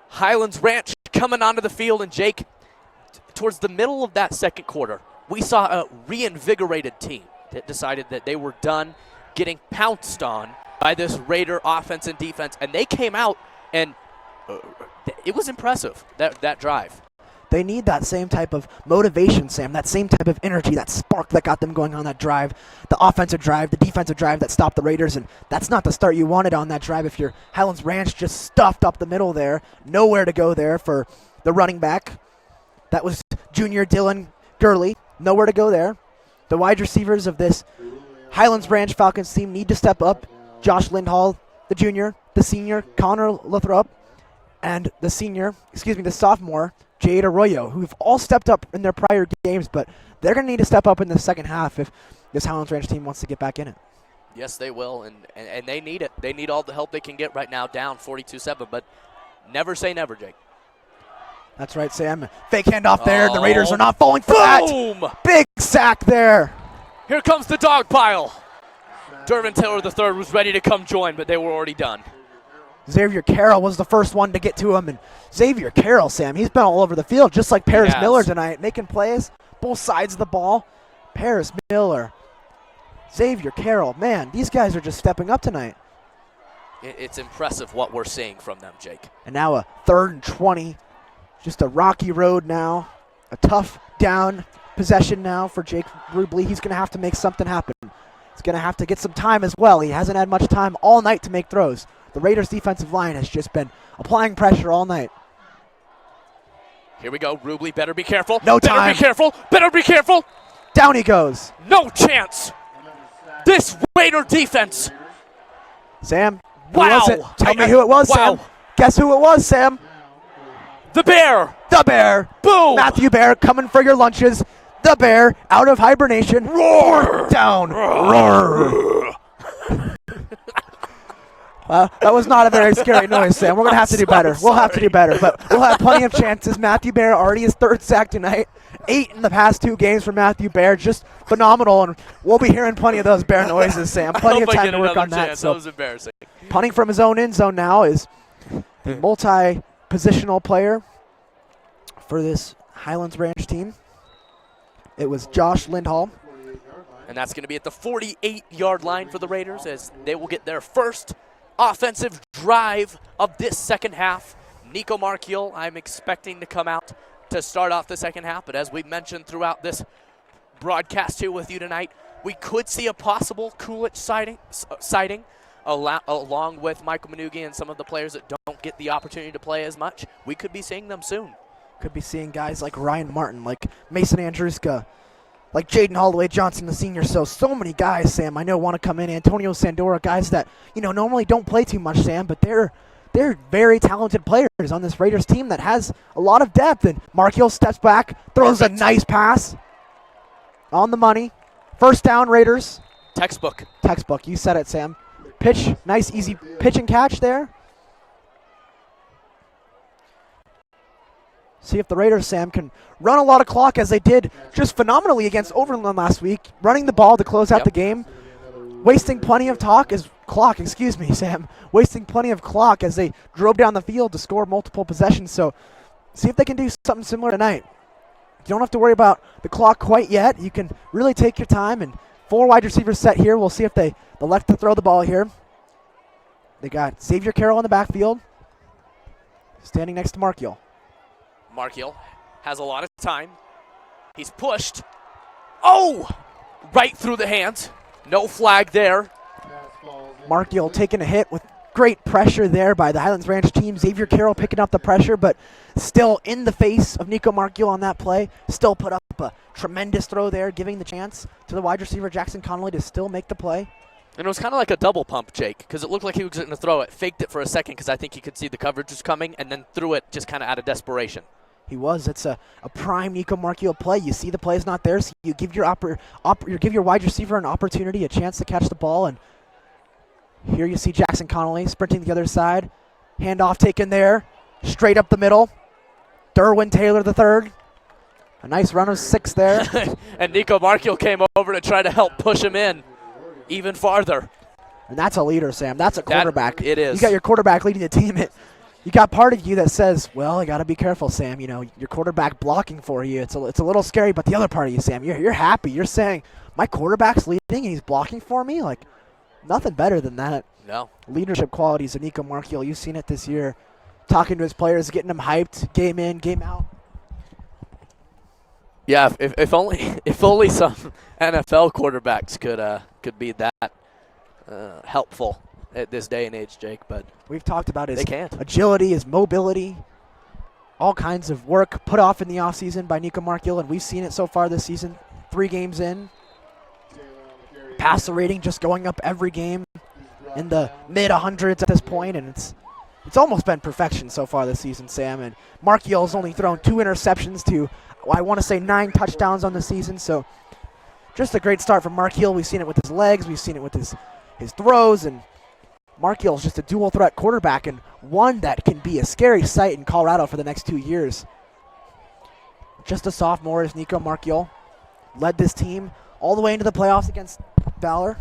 Highlands Ranch coming onto the field, and Jake, towards the middle of that second quarter, we saw a reinvigorated team that decided that they were done getting pounced on by this Raider offense and defense, and they came out and it was impressive, that drive. They need that same type of motivation, Sam, that same type of energy, that spark that got them going on that drive, the offensive drive, the defensive drive that stopped the Raiders, and that's not the start you wanted on that drive if you're Highlands Ranch just stuffed up the middle there, nowhere to go there for the running back. That was junior Dylan Gurley, nowhere to go there. The wide receivers of this Highlands Ranch Falcons team need to step up. Josh Lindhall, the junior, the senior, Connor Lathrop, and the sophomore, Jade Arroyo, who've all stepped up in their prior games, but they're going to need to step up in the second half if this Highlands Ranch team wants to get back in it. Yes, they will, and they need it. They need all the help they can get right now, down 42-7, but never say never, Jake. That's right, Sam. Fake handoff there. The Raiders are not falling for that. Big sack there. Here comes the dog pile. Dervin Taylor III was ready to come join, but they were already done. Xavier Carroll was the first one to get to him, and Xavier Carroll, Sam, he's been all over the field, just like Paris Miller tonight, making plays, both sides of the ball. Paris Miller, Xavier Carroll, man, these guys are just stepping up tonight. It's impressive what we're seeing from them, Jake. And now a 3rd and 20, just a rocky road now, a tough down possession now for Jake Rubley. He's going to have to make something happen. He's going to have to get some time as well. He hasn't had much time all night to make throws. The Raiders' defensive line has just been applying pressure all night. Here we go. Rubley better be careful. No time. Better be careful. Better be careful. Down he goes. No chance. This Raider defense. Sam, wow. Who was it? Tell me who it was, Sam. Guess who it was, Sam? The Bear. The Bear. Boom. Matthew Bear coming for your lunches. The Bear out of hibernation. Roar. Down. Roar. That was not a very scary noise, Sam. We're going to have to do better. We'll have to do better, but we'll have plenty of chances. Matthew Bear already his 3rd sack tonight. 8 in the past 2 games for Matthew Bear. Just phenomenal, and we'll be hearing plenty of those Bear noises, Sam. Plenty of time to work on that. That was embarrassing. Punting from his own end zone now is the multi-positional player for this Highlands Ranch team. It was Josh Lindhall. And that's going to be at the 48-yard line for the Raiders as they will get their first offensive drive of this second half. Nico Markiel, I'm expecting to come out to start off the second half, but as we mentioned throughout this broadcast here with you tonight, we could see a possible Coolidge sighting along with Michael Manugi and some of the players that don't get the opportunity to play as much. We could be seeing them soon. Could be seeing guys like Ryan Martin, like Mason Andruska, like Jaden Holloway Johnson, the senior. So many guys, Sam, I know want to come in. Antonio Sandora, guys that, normally don't play too much, Sam, but they're very talented players on this Raiders team that has a lot of depth. And Markiel steps back, throws a nice pass on the money. First down, Raiders. Textbook. You said it, Sam. Pitch, nice easy pitch and catch there. See if the Raiders, Sam, can run a lot of clock as they did just phenomenally against Overland last week, running the ball to close out the game, wasting plenty of clock, Sam, wasting plenty of clock as they drove down the field to score multiple possessions. So see if they can do something similar tonight. You don't have to worry about the clock quite yet. You can really take your time, and 4 wide receivers set here. We'll see if they elect to throw the ball here. They got Xavier Carroll in the backfield, standing next to Markiel. Markiel has a lot of time. He's pushed. Oh! Right through the hands. No flag there. Markiel taking a hit with great pressure there by the Highlands Ranch team. Xavier Carroll picking up the pressure, but still in the face of Nico Markiel on that play. Still put up a tremendous throw there, giving the chance to the wide receiver Jackson Connolly to still make the play. And it was kind of like a double pump, Jake, because it looked like he was going to throw it. Faked it for a second because I think he could see the coverage was coming, and then threw it just kind of out of desperation. He was. It's a prime Nico Markiel play. You see the play's not there, so you give your give your wide receiver an opportunity, a chance to catch the ball. And here you see Jackson Connolly sprinting the other side. Handoff taken there, straight up the middle. Derwin Taylor III. A nice run of 6 there. And Nico Markiel came over to try to help push him in even farther. And that's a leader, Sam. That's a quarterback. It is. You got your quarterback leading the team. you got part of you that says, well, I got to be careful, Sam. You know, your quarterback blocking for you, it's a little scary. But the other part of you, Sam, you're happy. You're saying, my quarterback's leading and he's blocking for me? Like, nothing better than that. No. Leadership qualities of Nico Markiel. You've seen it this year. Talking to his players, getting them hyped, game in, game out. Yeah, if only some NFL quarterbacks could be that helpful at this day and age, Jake. But we've talked about his they can't. agility, his mobility, all kinds of work put off in the offseason by Nico Markiel, and we've seen it so far this season. 3 games in. Passer rating just going up every game in the mid-100s at this point, and it's almost been perfection so far this season, Sam. And Markiel's only thrown 2 interceptions to, I want to say, 9 touchdowns on the season. So just a great start from Markiel. We've seen it with his legs. We've seen it with his throws. And Markiel's just a dual-threat quarterback and one that can be a scary sight in Colorado for the next 2 years. Just a sophomore is Nico Markiel. Led this team all the way into the playoffs against Valor.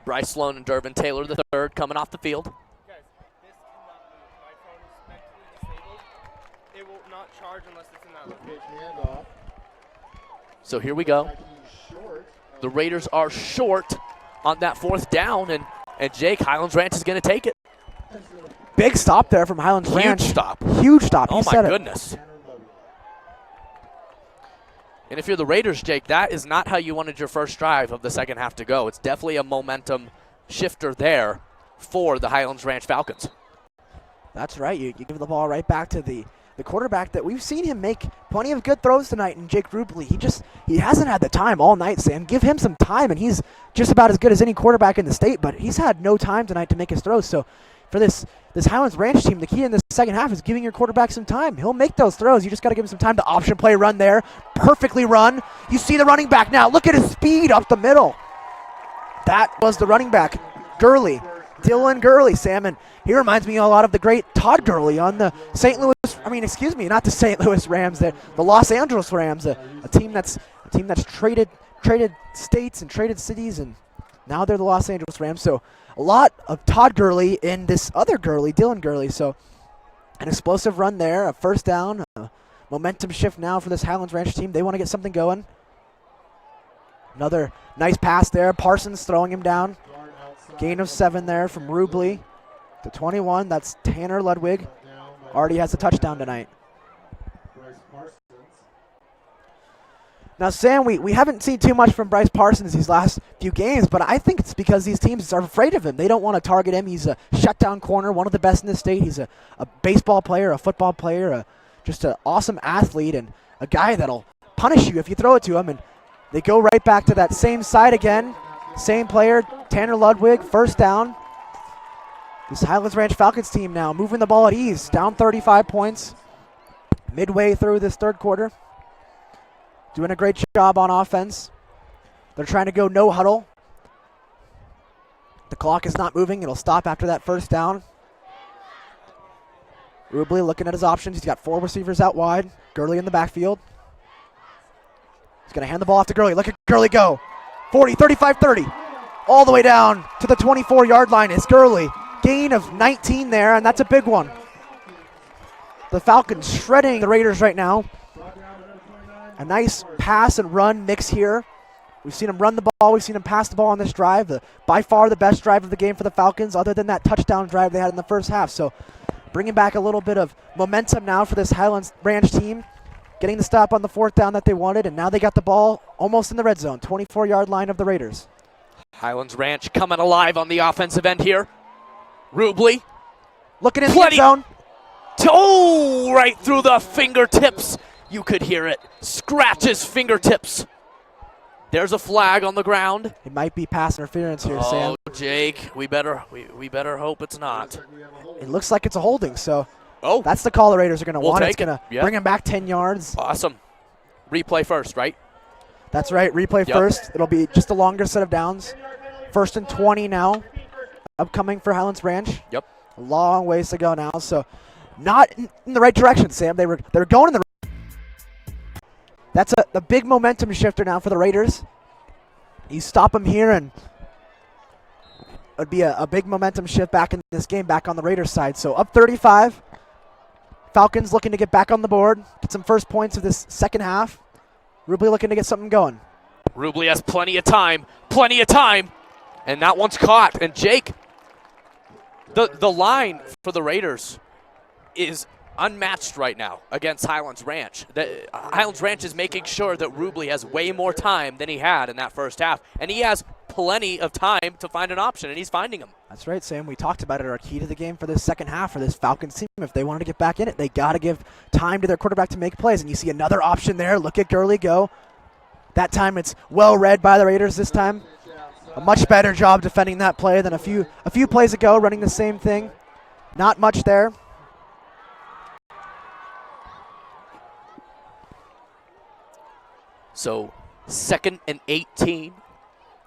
Bryce Sloan and Durbin Taylor the third coming off the field. Guys, this cannot move. My phone is mentally disabled. It will not charge unless it's in that location. So here we go. The Raiders are short on that 4th down, and Jake, Highlands Ranch is going to take it. Big stop there from Highlands Ranch. Huge stop. Huge stop. Oh, my goodness. And if you're the Raiders, Jake, that is not how you wanted your first drive of the second half to go. It's definitely a momentum shifter there for the Highlands Ranch Falcons. That's right. You give the ball right back to the quarterback that we've seen him make plenty of good throws tonight in Jake Rubley. He hasn't had the time all night, Sam. Give him some time, and he's just about as good as any quarterback in the state, but he's had no time tonight to make his throws. So for this Highlands Ranch team, the key in the second half is giving your quarterback some time. He'll make those throws. You just got to give him some time to option play run there. Perfectly run. You see the running back now. Look at his speed up the middle. That was the running back, Gurley. Dylan Gurley, Sam, and he reminds me a lot of the great Todd Gurley on the not the St. Louis Rams, the Los Angeles Rams, a team that's traded states and traded cities, and now they're the Los Angeles Rams. So a lot of Todd Gurley in this other Gurley, Dylan Gurley. So an explosive run there, a first down, a momentum shift now for this Highlands Ranch team. They want to get something going. Another nice pass there. Parsons throwing him down. Gain of 7 there from Rubley to 21. That's Tanner Ludwig. Already has a touchdown tonight. Now, Sam, we haven't seen too much from Bryce Parsons these last few games, but I think it's because these teams are afraid of him. They don't want to target him. He's a shutdown corner, one of the best in the state. He's a baseball player, a football player, just an awesome athlete, and a guy that'll punish you if you throw it to him. And they go right back to that same side again. Same player, Tanner Ludwig, first down. This Highlands Ranch Falcons team now moving the ball at ease, down 35 points midway through this third quarter. Doing a great job on offense. They're trying to go no huddle. The clock is not moving. It'll stop after that first down. Rubley looking at his options. He's got 4 receivers out wide. Gurley in the backfield. He's going to hand the ball off to Gurley. Look at Gurley go. 40, 35, 30. All the way down to the 24-yard line is Gurley. Gain of 19 there, and that's a big one. The Falcons shredding the Raiders right now. A nice pass and run mix here. We've seen him run the ball. We've seen him pass the ball on this drive. By far the best drive of the game for the Falcons, other than that touchdown drive they had in the first half. So bringing back a little bit of momentum now for this Highlands Ranch team. Getting the stop on the 4th down that they wanted, and now they got the ball almost in the red zone. 24-yard line of the Raiders. Highlands Ranch coming alive on the offensive end here. Rubley. Looking in the end zone. Oh, right through the fingertips. You could hear it. Scratches fingertips. There's a flag on the ground. It might be pass interference here, Sam. Oh, Jake, we better hope it's not. It looks like it's a holding, so that's the call the Raiders are going to want. It's going to bring him back 10 yards. Awesome. Replay first, right? That's right, replay first. It'll be just a longer set of downs. 1st and 20 now, upcoming for Highlands Ranch. Yep. A long ways to go now, so not in the right direction, Sam. They're going in the That's a big momentum shifter now for the Raiders. You stop them here, and would be a big momentum shift back in this game, back on the Raiders side. So up 35. Falcons looking to get back on the board, get some first points of this second half. Rubley looking to get something going. Rubley has plenty of time, and that one's caught. And Jake, the line for the Raiders is unmatched right now against Highlands Ranch. Highlands Ranch is making sure that Rubley has way more time than he had in that first half, and he has plenty of time to find an option, and he's finding them. That's right, Sam. We talked about it. Our key to the game for this second half for this Falcons team, if they wanted to get back in it, they got to give time to their quarterback to make plays. And you see another option there. Look at Gurley go. That time it's well read by the Raiders this time. A much better job defending that play than a few plays ago, running the same thing. Not much there. So 2nd and 18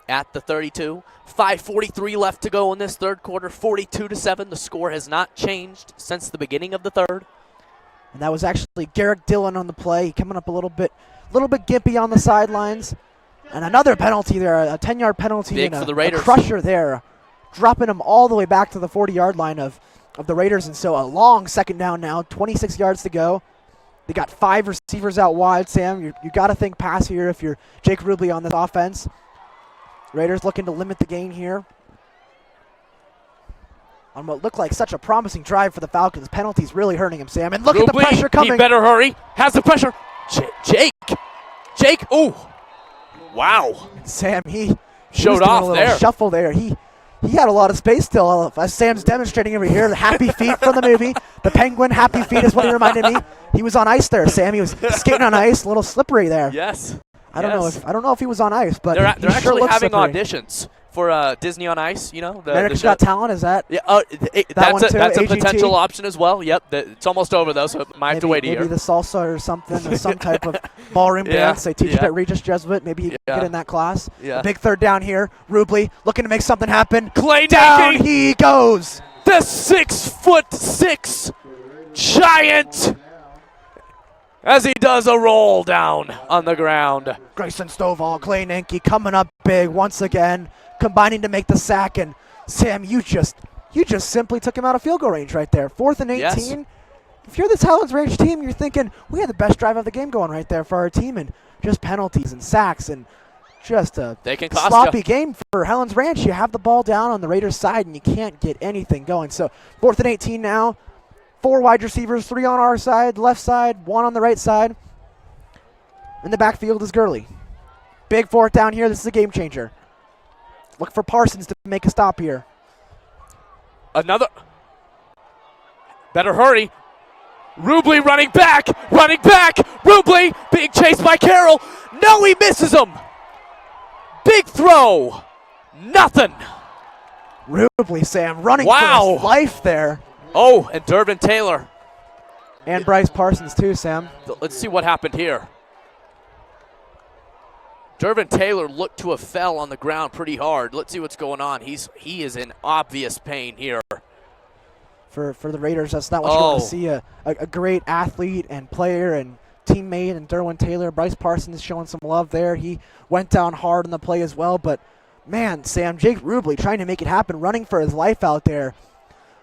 at the 32. 5:43 left to go in this third quarter. 42-7. The score has not changed since the beginning of the third. And that was actually Garrick Dillon on the play, coming up a little bit gimpy on the sidelines. And another penalty there, a 10-yard penalty. Big and for the Raiders. A crusher there, dropping him all the way back to the 40-yard line of the Raiders. And so a long second down now, 26 yards to go. They got 5 receivers out wide, Sam. You got to think pass here if you're Jake Rubley on this offense. Raiders looking to limit the gain here on what looked like such a promising drive for the Falcons. Penalties really hurting him, Sam. And look at the pressure coming. He better hurry. Has the pressure. Jake. Ooh. Wow. Sam, he showed was doing off a little there. Shuffle there. He had a lot of space still. As Sam's demonstrating over here, the happy feet from the movie. The penguin happy feet is what he reminded me. He was on ice there, Sam. He was skating on ice, a little slippery there. Yes. I don't know if he was on ice, but they're he actually sure looks having slippery. auditions for Disney on Ice. You know, America's Got Talent, is that? Yeah, that's a AGT? potential option as well. Yep, it's almost over though, so might have to wait a year. Maybe the salsa or something, or some type of ballroom dance. They teach it at Regis Jesuit. Maybe he can get in that class. Yeah. A big third down here. Rubley looking to make something happen. Clay down Nagy, he goes. The 6'6" giant, as he does a roll down on the ground. Grayson Stovall, Clay Nanke coming up big once again, combining to make the sack. And Sam, you just simply took him out of field goal range right there. 4th and 18. Yes. If you're this Highlands Range team, you're thinking, we had the best drive of the game going right there for our team, and just penalties and sacks and just a sloppy game for Highlands Ranch. You have the ball down on the Raiders' side, and you can't get anything going. So 4th and 18 now. 4 wide receivers, 3 on our side, left side, 1 on the right side. In the backfield is Gurley. Big 4th down here. This is a game changer. Look for Parsons to make a stop here. Another. Better hurry. Rubley running back. Rubley being chased by Carroll. No, he misses him. Big throw. Nothing. Rubley, Sam, running for his life there. Oh, and Durbin Taylor. And Bryce Parsons too, Sam. Let's see what happened here. Durbin Taylor looked to have fell on the ground pretty hard. Let's see what's going on. He is in obvious pain here. For the Raiders, that's not what you want to see. A great athlete and player and teammate and Derwin Taylor. Bryce Parsons showing some love there. He went down hard in the play as well. But, man, Sam, Jake Rubley trying to make it happen, running for his life out there.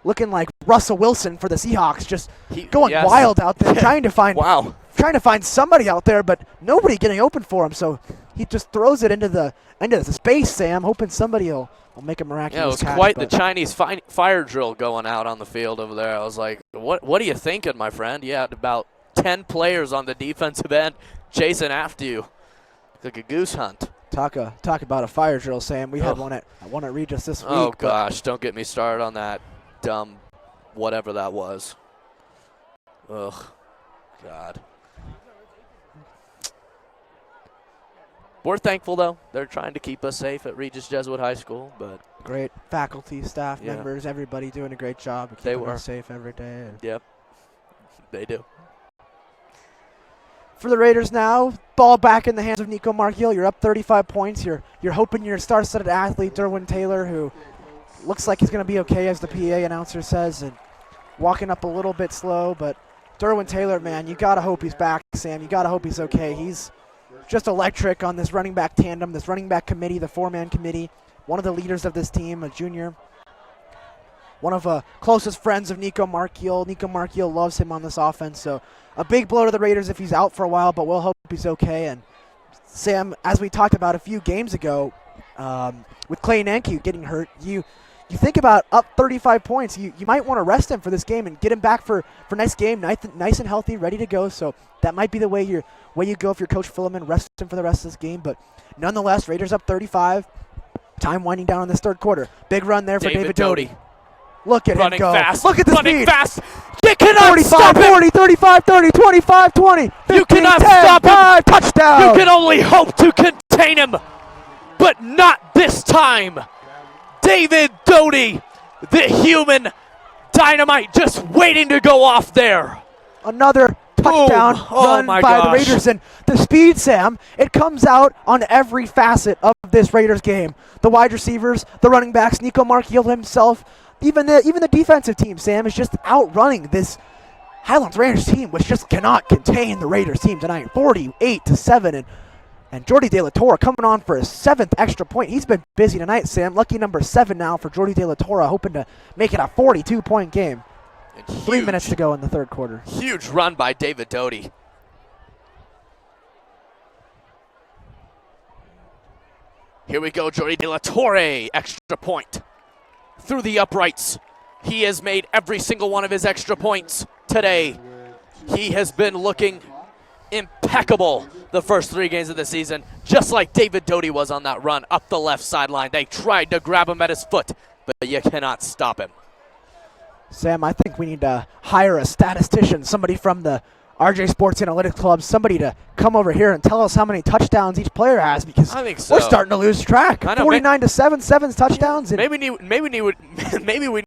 Looking like Russell Wilson for the Seahawks, just going wild out there, trying to find somebody out there, but nobody getting open for him. So he just throws it into the space, Sam, hoping somebody will make a miraculous catch. Yeah, it was quite the Chinese fire drill going out on the field over there. I was like, what are you thinking, my friend? You had about 10 players on the defensive end chasing after you like a goose hunt. Talk about a fire drill, Sam. We had one at Regis this week. Oh gosh, don't get me started on that. Dumb whatever that was. Ugh. God. We're thankful, though. They're trying to keep us safe at Regis Jesuit High School. But great faculty, staff members, everybody doing a great job of keeping us safe every day. Yep. They do. For the Raiders now, ball back in the hands of Nico Markiel. You're up 35 points. You're hoping your star-studded athlete, Derwin Taylor, who looks like he's going to be okay, as the PA announcer says, and walking up a little bit slow. But Derwin Taylor, man, you got to hope he's back, Sam. You got to hope he's okay. He's just electric on this running back tandem, this running back committee, the 4-man committee. one of the leaders of this team, a junior. One of the closest friends of Nico Markiel. Nico Markiel loves him on this offense, so a big blow to the Raiders if he's out for a while, but we'll hope he's okay. And Sam, as we talked about a few games ago, with Clay Nanke getting hurt, you think about up 35 points, you might want to rest him for this game and get him back for next game, nice and healthy, ready to go. So that might be the way you go if you're Coach Filliman, rest him for the rest of this game. But nonetheless, Raiders up 35. Time winding down in this third quarter. Big run there for David Doty. Look at him go. Fast. Look at the running speed. Fast. You cannot 45, stop him. 40, 35, 30, 25, 20, 15, You cannot 10, stop 5, him. touchdown. You can only hope to contain him, but not this time. David Doty, the human dynamite, just waiting to go off there. Another touchdown run my by the gosh. Raiders. And the speed, Sam, it comes out on every facet of this Raiders game. The wide receivers, the running backs, Nico Markiel himself, even the defensive team, Sam, is just outrunning this Highlands Rangers team, which just cannot contain the Raiders team tonight. 48-7. And Jordy De La Torre coming on for his 7th extra point. He's been busy tonight, Sam. Lucky number 7 now for Jordy De La Torre, hoping to make it a 42-point game. 3 minutes to go in the third quarter. Huge run by David Doty. Here we go, Jordy De La Torre, extra point. Through the uprights. He has made every single one of his extra points today. He has been looking impeccable the first 3 games of the season, just like David Doty was on that run up the left sideline. They tried to grab him at his foot, but you cannot stop him. Sam, I think we need to hire a statistician, somebody from the RJ Sports Analytics Club, somebody to come over here and tell us how many touchdowns each player has, because I think so. We're starting to lose track. I know, 49-7, 7's touchdowns. And maybe we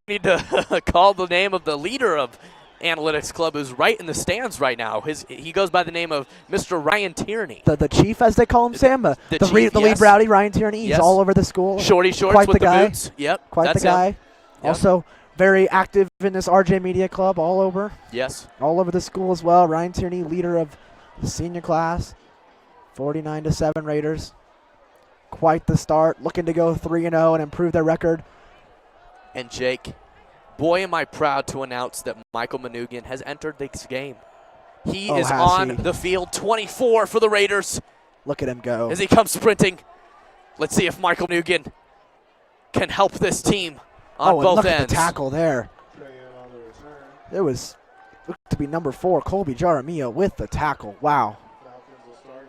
need to call the name of the leader of Analytics Club, who's right in the stands right now. He goes by the name of Mr. Ryan Tierney. The chief, as they call him, Sam, the chief, lead rowdy, Ryan Tierney. He's Yes. all over the school. Shorty shorts Quite with the the guy. boots. Yep, Quite that's the guy. him. Yep. Also very active in this RJ Media Club, all over. Yes. All over the school as well. Ryan Tierney, leader of the senior class. 49-7 Raiders. Quite the start. Looking to go 3-0 and improve their record. And Jake, boy, am I proud to announce that Michael Manugian has entered this game. He is on the field, 24 for the Raiders. Look at him go. As he comes sprinting. Let's see if Michael Manugian can help this team on both look ends. at the tackle there. It was looked to be number 4, Colby Jaramillo, with the tackle. Wow.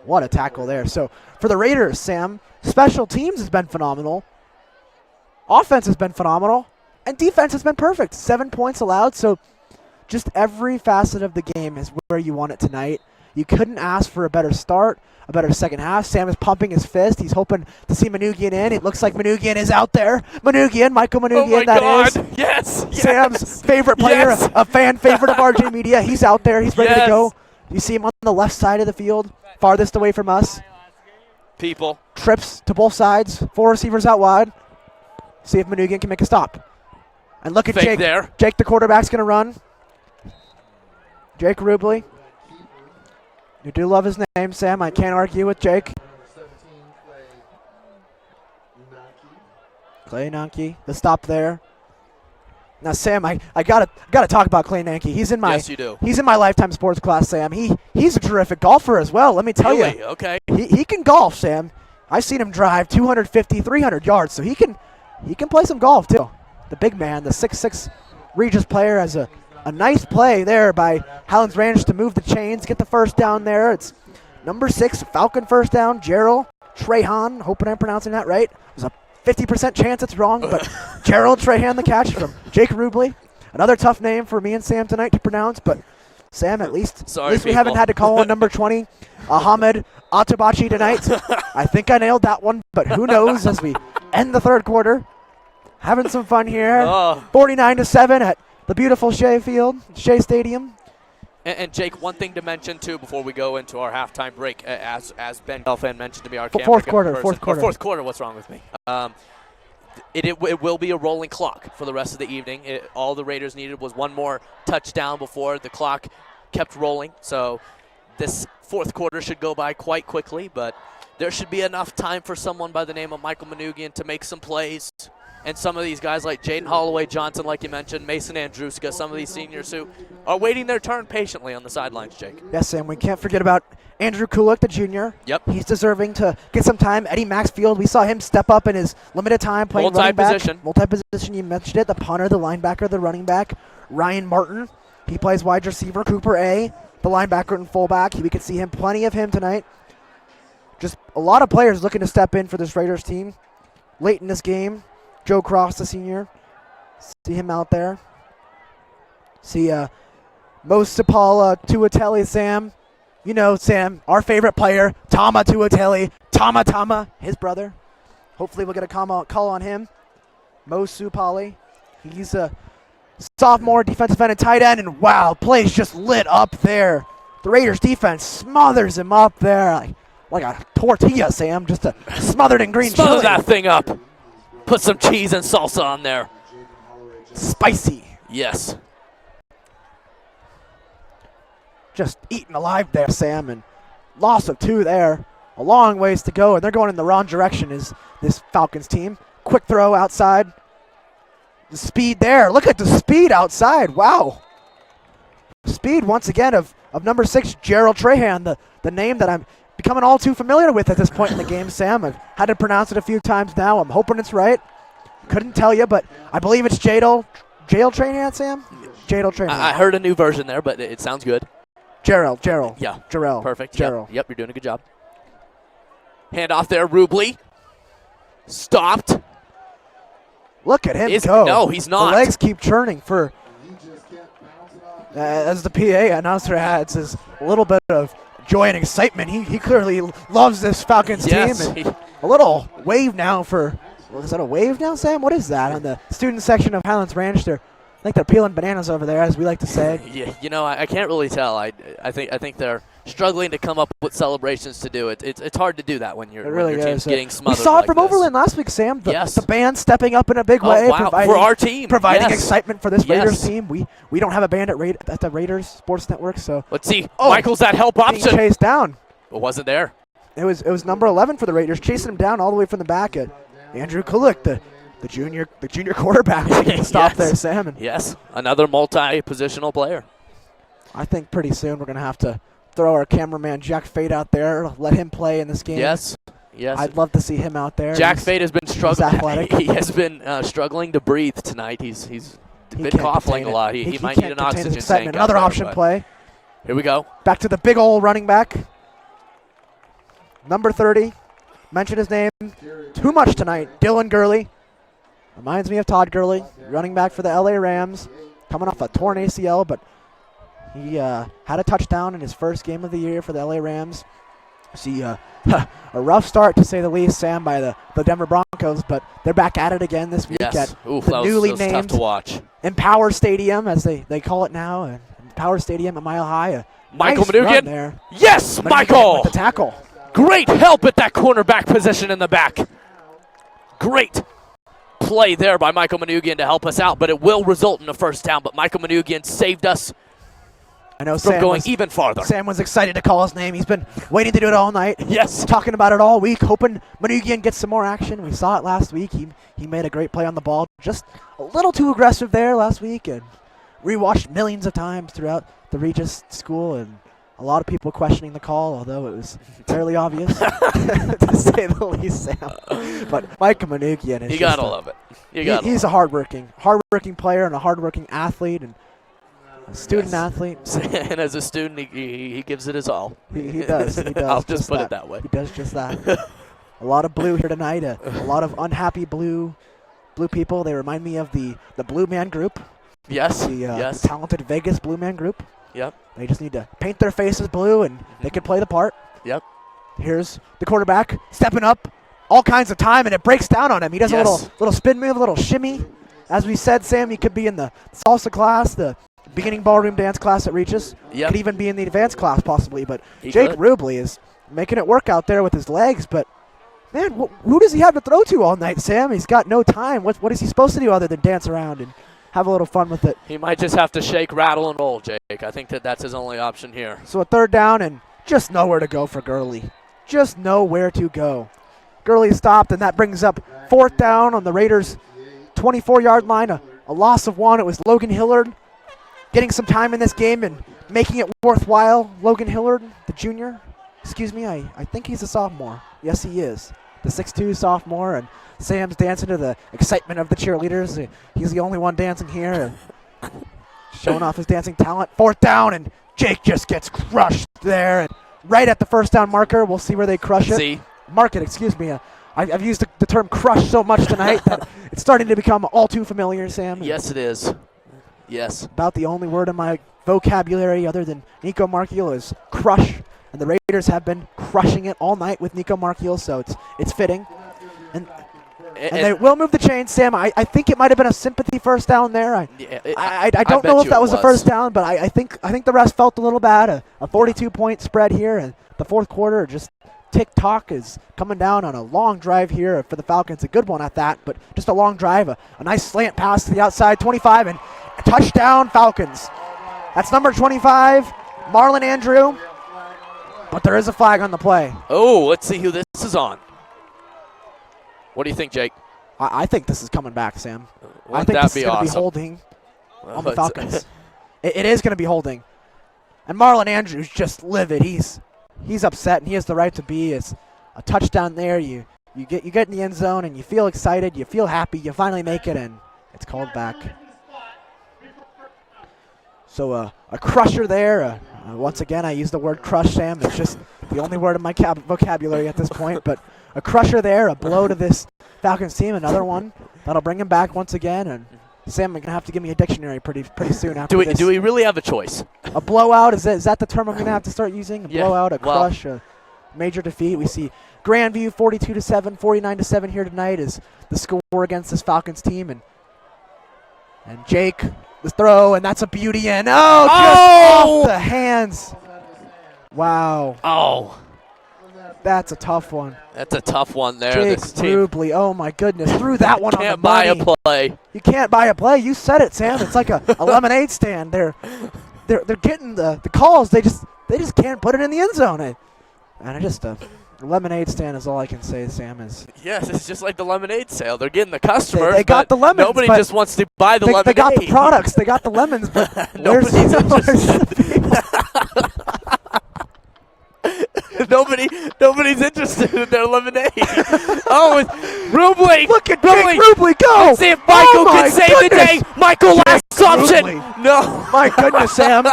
What a tackle there. So for the Raiders, Sam, special teams has been phenomenal. Offense has been phenomenal. And defense has been perfect. 7 points allowed. So just every facet of the game is where you want it tonight. You couldn't ask for a better start, a better second half. Sam is pumping his fist. He's hoping to see Manugian in. It looks like Manugian is out there. Michael Manugian, that is. Yes. Sam's favorite player, Yes. a fan favorite of RJ Media. He's out there. He's ready to go. You see him on the left side of the field, farthest away from us. People. Trips to both sides. 4 receivers out wide. See if Manugian can make a stop. And look at Fake Jake. there. Jake, the quarterback's going to run. Jake Rubley. You do love his name, Sam. I can't argue with Jake. Clay Nanke, the stop there. Now, Sam, I gotta talk about Clay Nanke. He's in my Yes, you do. He's in my lifetime sports class, Sam. He's a terrific golfer as well. Let me tell Really? you. Okay. He can golf, Sam. I've seen him drive 250, 300 yards, so he can play some golf too. The big man, the 6'6" Regis player, has a nice play there by Highlands Rangers to move the chains, get the first down there. It's number 6, Falcon first down, Gerald Trahan. Hoping I'm pronouncing that right. There's a 50% chance it's wrong, but Gerald Trahan, the catch from Jake Rubley. Another tough name for me and Sam tonight to pronounce, but Sam, at least we haven't had to call on number 20, Ahmed Atabachi tonight. I think I nailed that one, but who knows as we end the third quarter. Having some fun here. 49-7 at the beautiful Shea Stadium. And Jake, one thing to mention too before we go into our halftime break, as Ben Gelfand mentioned to me, our Fourth quarter. Fourth quarter. What's wrong with me? It will be a rolling clock for the rest of the evening. All the Raiders needed was one more touchdown before the clock kept rolling. So this fourth quarter should go by quite quickly, but there should be enough time for someone by the name of Michael Manugian to make some plays. And some of these guys like Jaden Holloway Johnson, like you mentioned, Mason Andruska, some of these seniors who are waiting their turn patiently on the sidelines, Jake. Yes, and we can't forget about Andrew Kulik, the junior. Yep. He's deserving to get some time. Eddie Maxfield, we saw him step up in his limited time playing running back. Multi-position, you mentioned it. The punter, the linebacker, the running back. Ryan Martin, he plays wide receiver. Cooper A., the linebacker and fullback. We could see him, plenty of him tonight. Just a lot of players looking to step in for this Raiders team. Late in this game, Joe Cross, the senior. See him out there. See Mo Sapala, Tuateli, Sam. You know, Sam, our favorite player, Tama Tuateli. Tama, his brother. Hopefully we'll get a call on him. Mo Supali. He's a sophomore defensive end and tight end, and wow, play's just lit up there. The Raiders defense smothers him up there like a tortilla, Sam, just smothered in green chili. Smother that thing up. Put some cheese and salsa on there. Spicy. Yes. Just eaten alive there, Sam, and loss of 2 there. A long ways to go, and they're going in the wrong direction is this Falcons team. Quick throw outside. The speed there. Look at the speed outside. Wow. Speed once again of number 6, Gerald Trahan, the name that I'm becoming all too familiar with at this point in the game, Sam. I've had to pronounce it a few times now. I'm hoping it's right. Couldn't tell you, but I believe it's Jadel Trahan, Sam? Jadel Trahan. I heard a new version there, but it sounds good. Gerald. Yeah. Jarrell. Perfect. Gerald. Yep, you're doing a good job. Hand off there, Rubley. Stopped. Look at him go. No, he's not. The legs keep churning for, as the PA announcer adds, is a little bit of joy and excitement. He clearly loves this Falcons team. And a little wave now for, is that a wave now, Sam? What is that on the student section of Highlands Ranch? I think they're peeling bananas over there, as we like to say. Yeah, you know, I can't really tell. I think they're struggling to come up with celebrations to do it. It's hard to do that when your team's getting smothered. We saw it from this. Overland last week, Sam. Yes. The band stepping up in a big way, wow. For our team, providing yes. excitement for this Yes. Raiders team. We don't have a band at the Raiders Sports Network, so let's see. Michael's that help being option. Chased down. It wasn't there. It was number 11 for the Raiders, chasing him down all the way from the back. Andrew Kulik, the junior quarterback, making the stop there, Sam. And yes, another multi-positional player. I think pretty soon we're going to have to throw our cameraman Jack Fate out there, let him play in this game. Yes. I'd love to see him out there. Jack Fate has been struggling. athletic. He has been struggling to breathe tonight. He's been coughing a lot. He might need an oxygen tank. Another option play. Here we go. Back to the big old running back. Number 30. Mention his name too much tonight. Dylan Gurley. Reminds me of Todd Gurley, running back for the LA Rams, coming off a torn ACL, but he had a touchdown in his first game of the year for the LA Rams. See a rough start, to say the least, Sam, by the Denver Broncos, but they're back at it again this week at the newly named tough to watch. Empower Stadium, as they call it now, Empower Stadium at Mile High. Michael Nice Manugian. run there. Yes, Michael. With the tackle. Great help at that cornerback position in the back. Great play there by Michael Manugian to help us out, but it will result in a first down. But Michael Manugian saved us from Sam going even farther. Sam was excited to call his name. He's been waiting to do it all night. Yes. Talking about it all week, hoping Manugian gets some more action. We saw it last week. He made a great play on the ball. Just a little too aggressive there last week, and rewatched millions of times throughout the Regis school, and a lot of people questioning the call, although it was fairly obvious, to say the least, Sam. But Mike Manugian is you gotta love it. He's a hardworking player and a hardworking athlete and a student athlete. And as a student, he gives it his all. He does. I'll just put it that way. He does just that. A lot of blue here tonight. A lot of unhappy blue people. They remind me of the Blue Man Group. Yes. The talented Vegas Blue Man Group. Yep. They just need to paint their faces blue, and they can play the part. Yep. Here's the quarterback stepping up, all kinds of time, and it breaks down on him. He does a little spin move, a little shimmy. As we said, Sam, he could be in the salsa class, the beginning ballroom dance class at Regis. Yep. Could even be in the advanced class possibly. But He Jake could. Rubley is making it work out there with his legs. But, man, who does he have to throw to all night, Sam? He's got no time. What is he supposed to do other than dance around and have a little fun with it? He might just have to shake, rattle, and roll, Jake. I think that's his only option here. So a third down and just nowhere to go for Gurley. just know where to go. Gurley stopped, and that brings up 4th down on the Raiders' 24-yard line. A loss of 1. It was Logan Hillard getting some time in this game and making it worthwhile. Logan Hillard, the junior. Excuse me, I think he's a sophomore. Yes, he is. The 6'2 sophomore, and Sam's dancing to the excitement of the cheerleaders. He's the only one dancing here, and showing off his dancing talent. 4th down, and Jake just gets crushed there. And right at the 1st down marker, we'll see where they crush it. Mark it, excuse me. I've used the term crush so much tonight that it's starting to become all too familiar, Sam. Yes, it is. Yes. About the only word in my vocabulary other than Nico Markiel is crush. And the Raiders have been crushing it all night with Nico Markiel, so it's fitting. And they will move the chains, Sam. I think it might have been a sympathy 1st down there. I don't know if that was a 1st down, but I think the rest felt a little bad. A 42-point spread here, and the 4th quarter just tick-tock is coming down on a long drive here for the Falcons. A good one at that, but just a long drive. A nice slant pass to the outside, 25, and a touchdown Falcons. That's number 25, Marlon Andrew. But there is a flag on the play. Oh, let's see who this is on. What do you think, Jake? I think this is coming back, Sam. I Wouldn't think that this be is going to be awesome? holding on the Falcons. It is going to be holding. And Marlon Andrews just livid. He's upset, and he has the right to be. It's a touchdown there. You get in the end zone, and you feel excited. You feel happy. You finally make it, and it's called back. So a crusher there. Once again, I use the word crush, Sam. It's just the only word in my vocabulary at this point. But a crusher there, a blow to this Falcons team, another one that'll bring him back once again. And Sam, you're gonna have to give me a dictionary pretty soon after this. Do we really have a choice? A blowout, is that the term I'm gonna have to start using? A blowout, a crush, a major defeat. We see Grandview 42-7, 49-7 here tonight is the score against this Falcons team, and Jake. The throw, and that's a beauty, and just off the hands. Wow. Oh. That's a tough one. That's a tough one there. Jake This team Rubley, oh my goodness, threw that one on the can't buy money. a play. You can't buy a play. You said it, Sam. It's like a lemonade stand. They're getting the calls. They just can't put it in the end zone. And I just lemonade stand is all I can say, Sam. Is yes, it's just like the lemonade sale. They're getting the customers. They got the lemons. Nobody just wants to buy the lemonade. They got the products. They got the lemons, but nobody's nobody's interested in their lemonade. Oh, it's Rubley. Look at Rubley. Jake Rubley go. Let's see if Michael can save the day. Michael, Jake last option. Rubley. No. My goodness, Sam.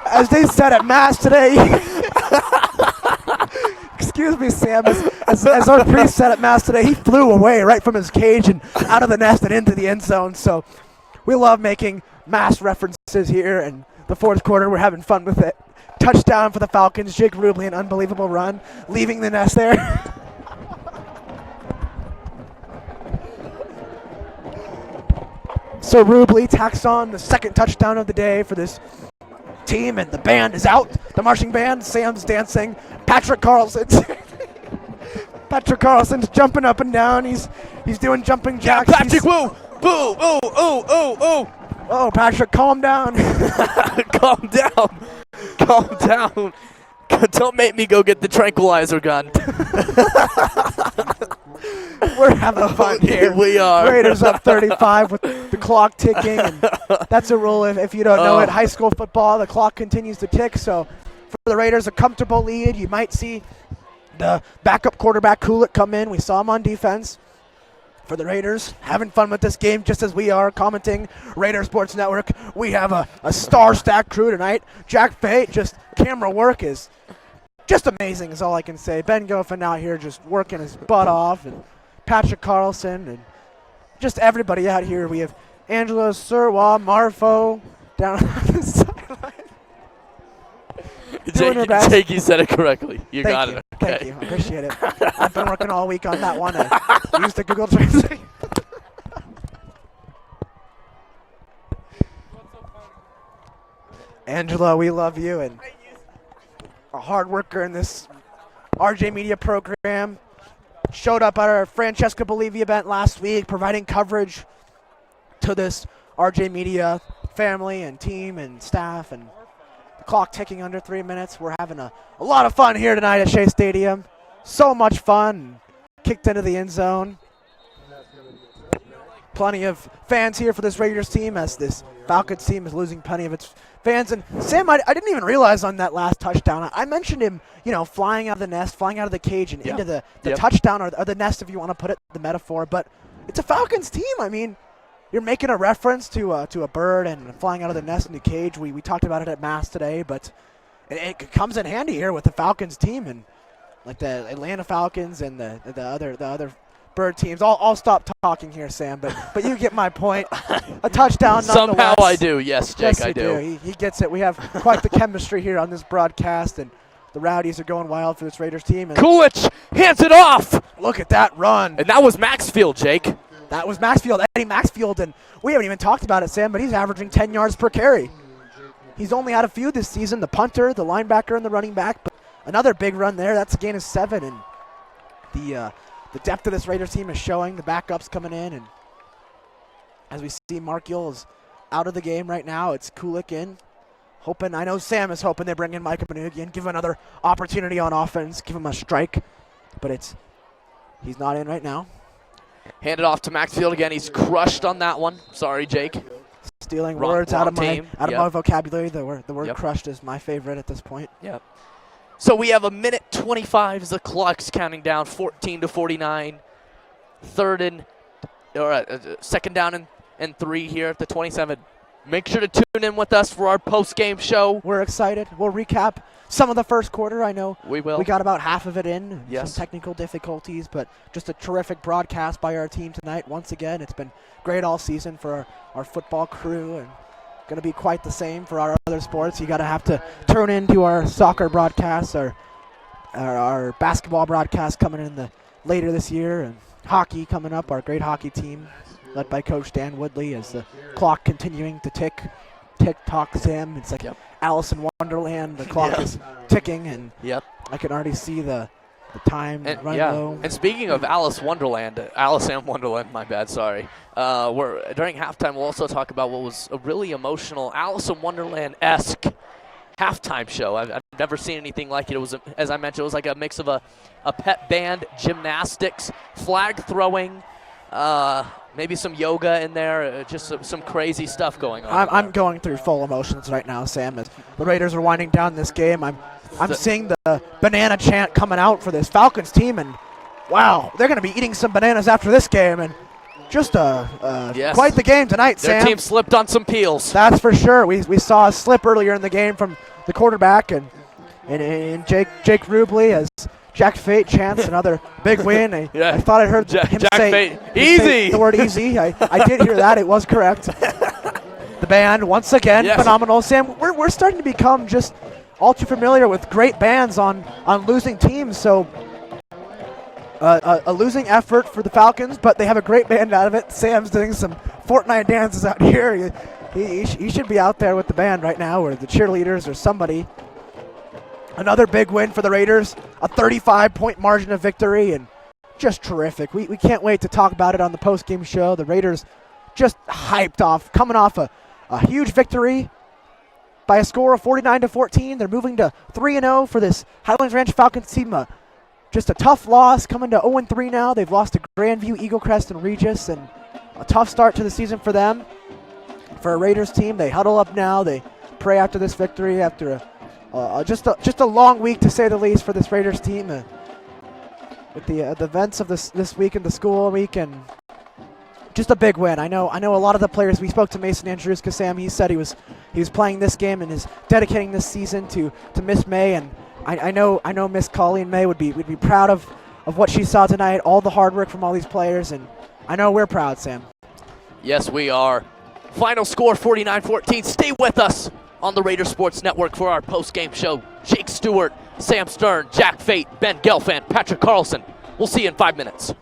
As they said at Mass today. Excuse me, Sam. As our priest said at Mass today, he flew away right from his cage and out of the nest and into the end zone. So we love making Mass references here. And the 4th quarter, we're having fun with it. Touchdown for the Falcons. Jake Rubley, an unbelievable run, leaving the nest there. So Rubley tacks on the 2nd touchdown of the day for this team, and the band is out. The marching band. Sam's dancing. Patrick Carlson's jumping up and down. He's doing jumping jacks. Yeah, Patrick, woo, boo, oh. Oh, Patrick, calm down. Calm down. Calm down. Don't make me go get the tranquilizer gun. We're having fun here. We are. Raiders up 35 with the clock ticking. And that's a rule if you don't know it. High school football, the clock continues to tick. So for the Raiders, a comfortable lead. You might see the backup quarterback Kulik come in. We saw him on defense. For the Raiders, having fun with this game just as we are, commenting Raider Sports Network. We have a star-stacked crew tonight. Jack Fate, just camera work is just amazing is all I can say. Ben Goffin out here just working his butt off, and Patrick Carlson, and just everybody out here. We have Angela Surwa, Marfo down on the sideline. Doing her best. Jake, you said it correctly. You got it. Okay. Thank you. I appreciate it. I've been working all week on that one. I used the Google Translate. Angela, we love you, and a hard worker in this RJ Media program. Showed up at our Francesca Bolivia event last week, providing coverage to this RJ Media family and team and staff, and the clock ticking under 3 minutes. We're having a lot of fun here tonight at Shea Stadium. so much fun. Kicked into the end zone. Plenty of fans here for this Raiders team as this Falcons team is losing plenty of its fans. And Sam, I didn't even realize on that last touchdown, I mentioned him, flying out of the nest, flying out of the cage and into the touchdown or the nest, if you want to put it, the metaphor. But it's a Falcons team. I mean, you're making a reference to a bird and flying out of the nest in the cage. We talked about it at Mass today, but it comes in handy here with the Falcons team and like the Atlanta Falcons and the other bird teams. I'll stop talking here, Sam, but you get my point. A touchdown, Somehow nonetheless. I do. Yes, Jake, yes, I do. He gets it. We have quite the chemistry here on this broadcast, and the Rowdies are going wild for this Raiders team. And Coolidge hands it off. Look at that run. And that was Maxfield, Jake. That was Maxfield, Eddie Maxfield, and we haven't even talked about it, Sam, but he's averaging 10 yards per carry. He's only had a few this season, the punter, the linebacker, and the running back, but another big run there. That's a gain of 7, and the depth of this Raiders team is showing. The backups coming in, and as we see, Mark Yule is out of the game right now. It's Kulik in. Hoping, I know Sam is hoping they bring in Micah Manugian, give him another opportunity on offense, give him a strike, but he's not in right now. Hand it off to Maxfield again. He's crushed on that one. Sorry, Jake. Stealing words out of my vocabulary. The word crushed is my favorite at this point. Yep. So we have 1:25 as the clock's counting down, 14-49. Second down and 3 here at the 27. Make sure to tune in with us for our post-game show. We're excited. We'll recap some of the first quarter. I know we will. We got about half of it in. Yes. Some technical difficulties, but just a terrific broadcast by our team tonight. Once again, it's been great all season for our football crew, and going to be quite the same for our other sports. You got to have to tune into our soccer broadcasts, our basketball broadcast coming in later this year, and hockey coming up. Our great hockey team, led by Coach Dan Woodley, as the clock continuing to tick tock, Sam. It's like Alice in Wonderland. The clock is ticking, and I can already see the time run low. And speaking of Alice in Wonderland, my bad, sorry. During halftime, we'll also talk about what was a really emotional Alice in Wonderland-esque halftime show. I've never seen anything like it. It was, as I mentioned, it was like a mix of a pep band, gymnastics, flag throwing, maybe some yoga in there, just some crazy stuff going on. I'm going through full emotions right now, Sam. As the Raiders are winding down this game, I'm seeing the banana chant coming out for this Falcons team, and wow, they're going to be eating some bananas after this game, and just quite the game tonight, Sam. Their team slipped on some peels. That's for sure. We saw a slip earlier in the game from the quarterback, and Jake Rubley as Jack Fate chants another big win. I thought I heard him say easy. The word easy. I did hear that. It was correct. The band, once again, phenomenal. Sam, we're starting to become just all too familiar with great bands on losing teams. So a losing effort for the Falcons, but they have a great band out of it. Sam's doing some Fortnite dances out here. He should be out there with the band right now, or the cheerleaders or somebody. Another big win for the Raiders, a 35-point margin of victory, and just terrific. We can't wait to talk about it on the post-game show. The Raiders just hyped off, coming off a huge victory by a score of 49-14. They're moving to 3-0 for this Highlands Ranch Falcons team. Just a tough loss, coming to 0-3 now. They've lost to Grandview, Eaglecrest, and Regis, and a tough start to the season for them. For a Raiders team, they huddle up now. They pray after this victory, after just a long week, to say the least, for this Raiders team. With the events of this week and the school week, and just a big win. I know a lot of the players. We spoke to Mason Andrews, because Sam, he said he was playing this game and is dedicating this season to Miss May, and I know Miss Colleen May would be proud of what she saw tonight, all the hard work from all these players, and I know we're proud, Sam. Yes, we are. Final score 49-14. Stay with us on the Raider Sports Network for our post-game show. Jake Stewart, Sam Stern, Jack Fate, Ben Gelfand, Patrick Carlson. We'll see you in 5 minutes.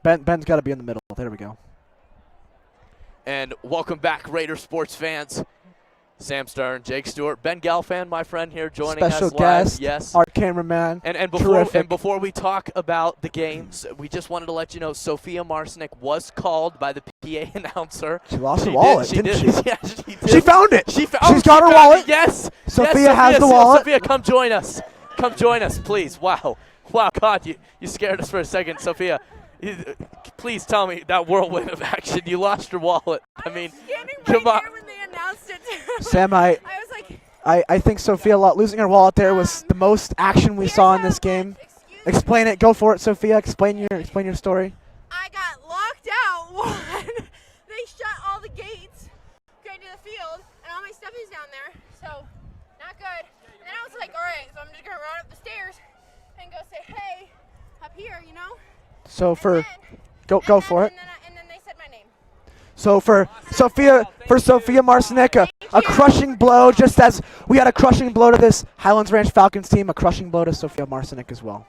Ben's got to be in the middle. There we go. And welcome back, Raider sports fans. Sam Stern, Jake Stewart, Ben Gelfand, my friend here, joining Special us live. guest, Yes, our cameraman. And before we talk about the games, we just wanted to let you know Sophia Marcinek was called by the PA announcer. She lost her wallet, didn't she? Yeah, she did. She found it. She's got her wallet. Yes. Sophia has the wallet. Sophia, come join us. Come join us, please. Wow, God, you scared us for a second, Sophia. Please tell me that whirlwind of action. You lost your wallet. I mean, come on. When they announced it too. Sam, I was like, I think Sophia losing her wallet there was the most action we saw in this game. Explain it. Go for it, Sophia. Explain your story. I got locked out. One, they shut all the gates going to the field, and all my stuff is down there. So, not good. And then I was like, all right, so I'm just gonna run up the stairs and go say, hey, up here, you know. So go for it. And then they said my name. So for Sophia Marcinek, a crushing blow, just as we had a crushing blow to this Highlands Ranch Falcons team, a crushing blow to Sophia Marcinek as well.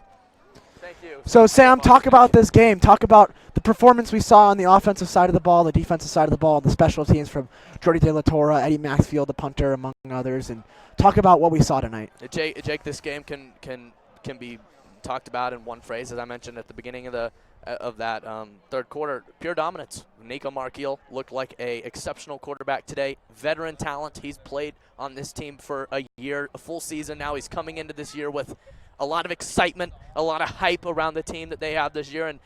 Thank you. So Sam, talk about this game. Talk about the performance we saw on the offensive side of the ball, the defensive side of the ball, and the special teams from Jordy De La Torre, Eddie Maxfield, the punter, among others, and talk about what we saw tonight. Jake, this game can be talked about in one phrase, as I mentioned at the beginning of that third quarter. Pure dominance. Nico Markiel looked like a exceptional quarterback today. Veteran talent. He's played on this team for a year, a full season now. He's coming into this year with a lot of excitement, a lot of hype around the team that they have this year. And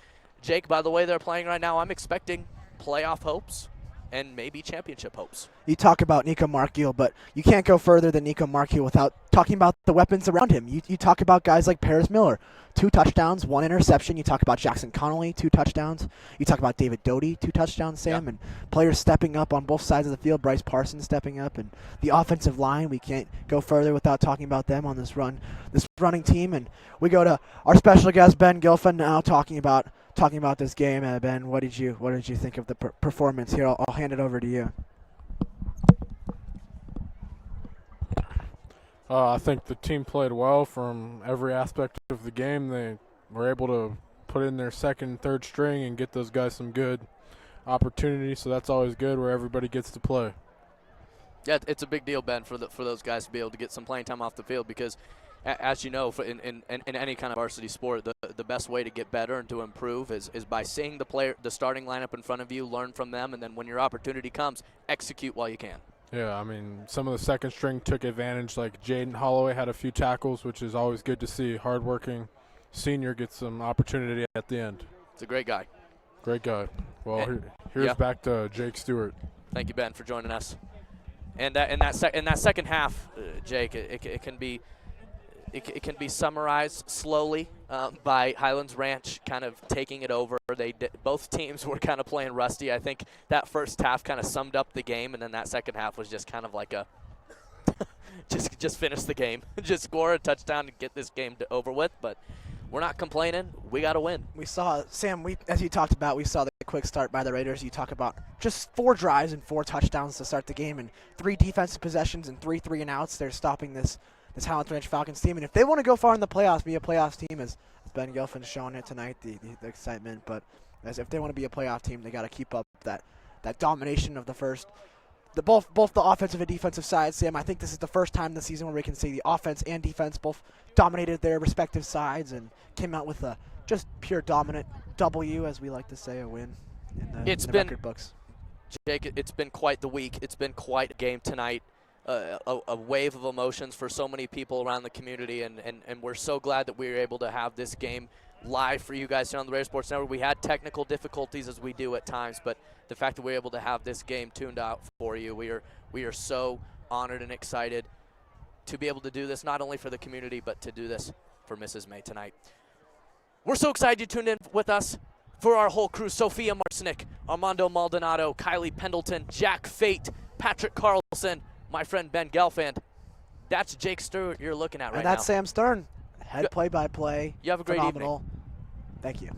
Jake, by the way they're playing right now, I'm expecting playoff hopes and maybe championship hopes. You talk about Nico Markiel, but you can't go further than Nico Markiel without talking about the weapons around him. You talk about guys like Paris Miller, 2 touchdowns, 1 interception. You talk about Jackson Connolly, 2 touchdowns. You talk about David Doty, 2 touchdowns, Sam, and players stepping up on both sides of the field. Bryce Parsons stepping up, and the offensive line. We can't go further without talking about them on this running team. And we go to our special guest Ben Gilfin now talking about this game. Ben, what did you think of the performance here? I'll hand it over to you. I think the team played well from every aspect of the game. They were able to put in their second, third string and get those guys some good opportunities. So that's always good where everybody gets to play. Yeah, it's a big deal, Ben, for those guys to be able to get some playing time off the field because, as you know, in any kind of varsity sport, the best way to get better and to improve is by seeing the starting lineup in front of you, learn from them, and then when your opportunity comes, execute while you can. Yeah, I mean, some of the second string took advantage. Like Jaden Holloway had a few tackles, which is always good to see. Hardworking senior gets some opportunity at the end. It's a great guy. Great guy. Well, here's back to Jake Stewart. Thank you, Ben, for joining us. And in that second half, Jake, it can be summarized slowly by Highlands Ranch kind of taking it over. Both teams were kind of playing rusty. I think that first half kind of summed up the game, and then that second half was just kind of like a just finish the game, just score a touchdown and get this game over with. But we're not complaining. We got to win. We saw, Sam, as you talked about, we saw the quick start by the Raiders. You talk about just 4 drives and 4 touchdowns to start the game and 3 defensive possessions and 3 3-and-outs. They're stopping this Highlands Ranch Falcons team. And if they want to go far in the playoffs, be a playoffs team, as Ben Gilfin's showing it tonight, the excitement. But as if they want to be a playoff team, they got to keep up that domination of the first. Both the offensive and defensive side, Sam. I think this is the first time this season where we can see the offense and defense both dominated their respective sides and came out with a just pure dominant W, as we like to say, a win in the record books. Jake, it's been quite the week. It's been quite a game tonight. A wave of emotions for so many people around the community, and we're so glad that we were able to have this game live for you guys here on the Raider Sports Network. We had technical difficulties, as we do at times, but the fact that we're able to have this game tuned out for you, we are so honored and excited to be able to do this, not only for the community, but to do this for Mrs. May tonight. We're so excited you tuned in with us. For our whole crew, Sophia Marcinek, Armando Maldonado, Kylie Pendleton, Jack Fate, Patrick Carlson, my friend Ben Gelfand. That's Jake Stewart you're looking at right now. And that's Sam Stern, head play-by-play. You have a great phenomenal evening. Thank you.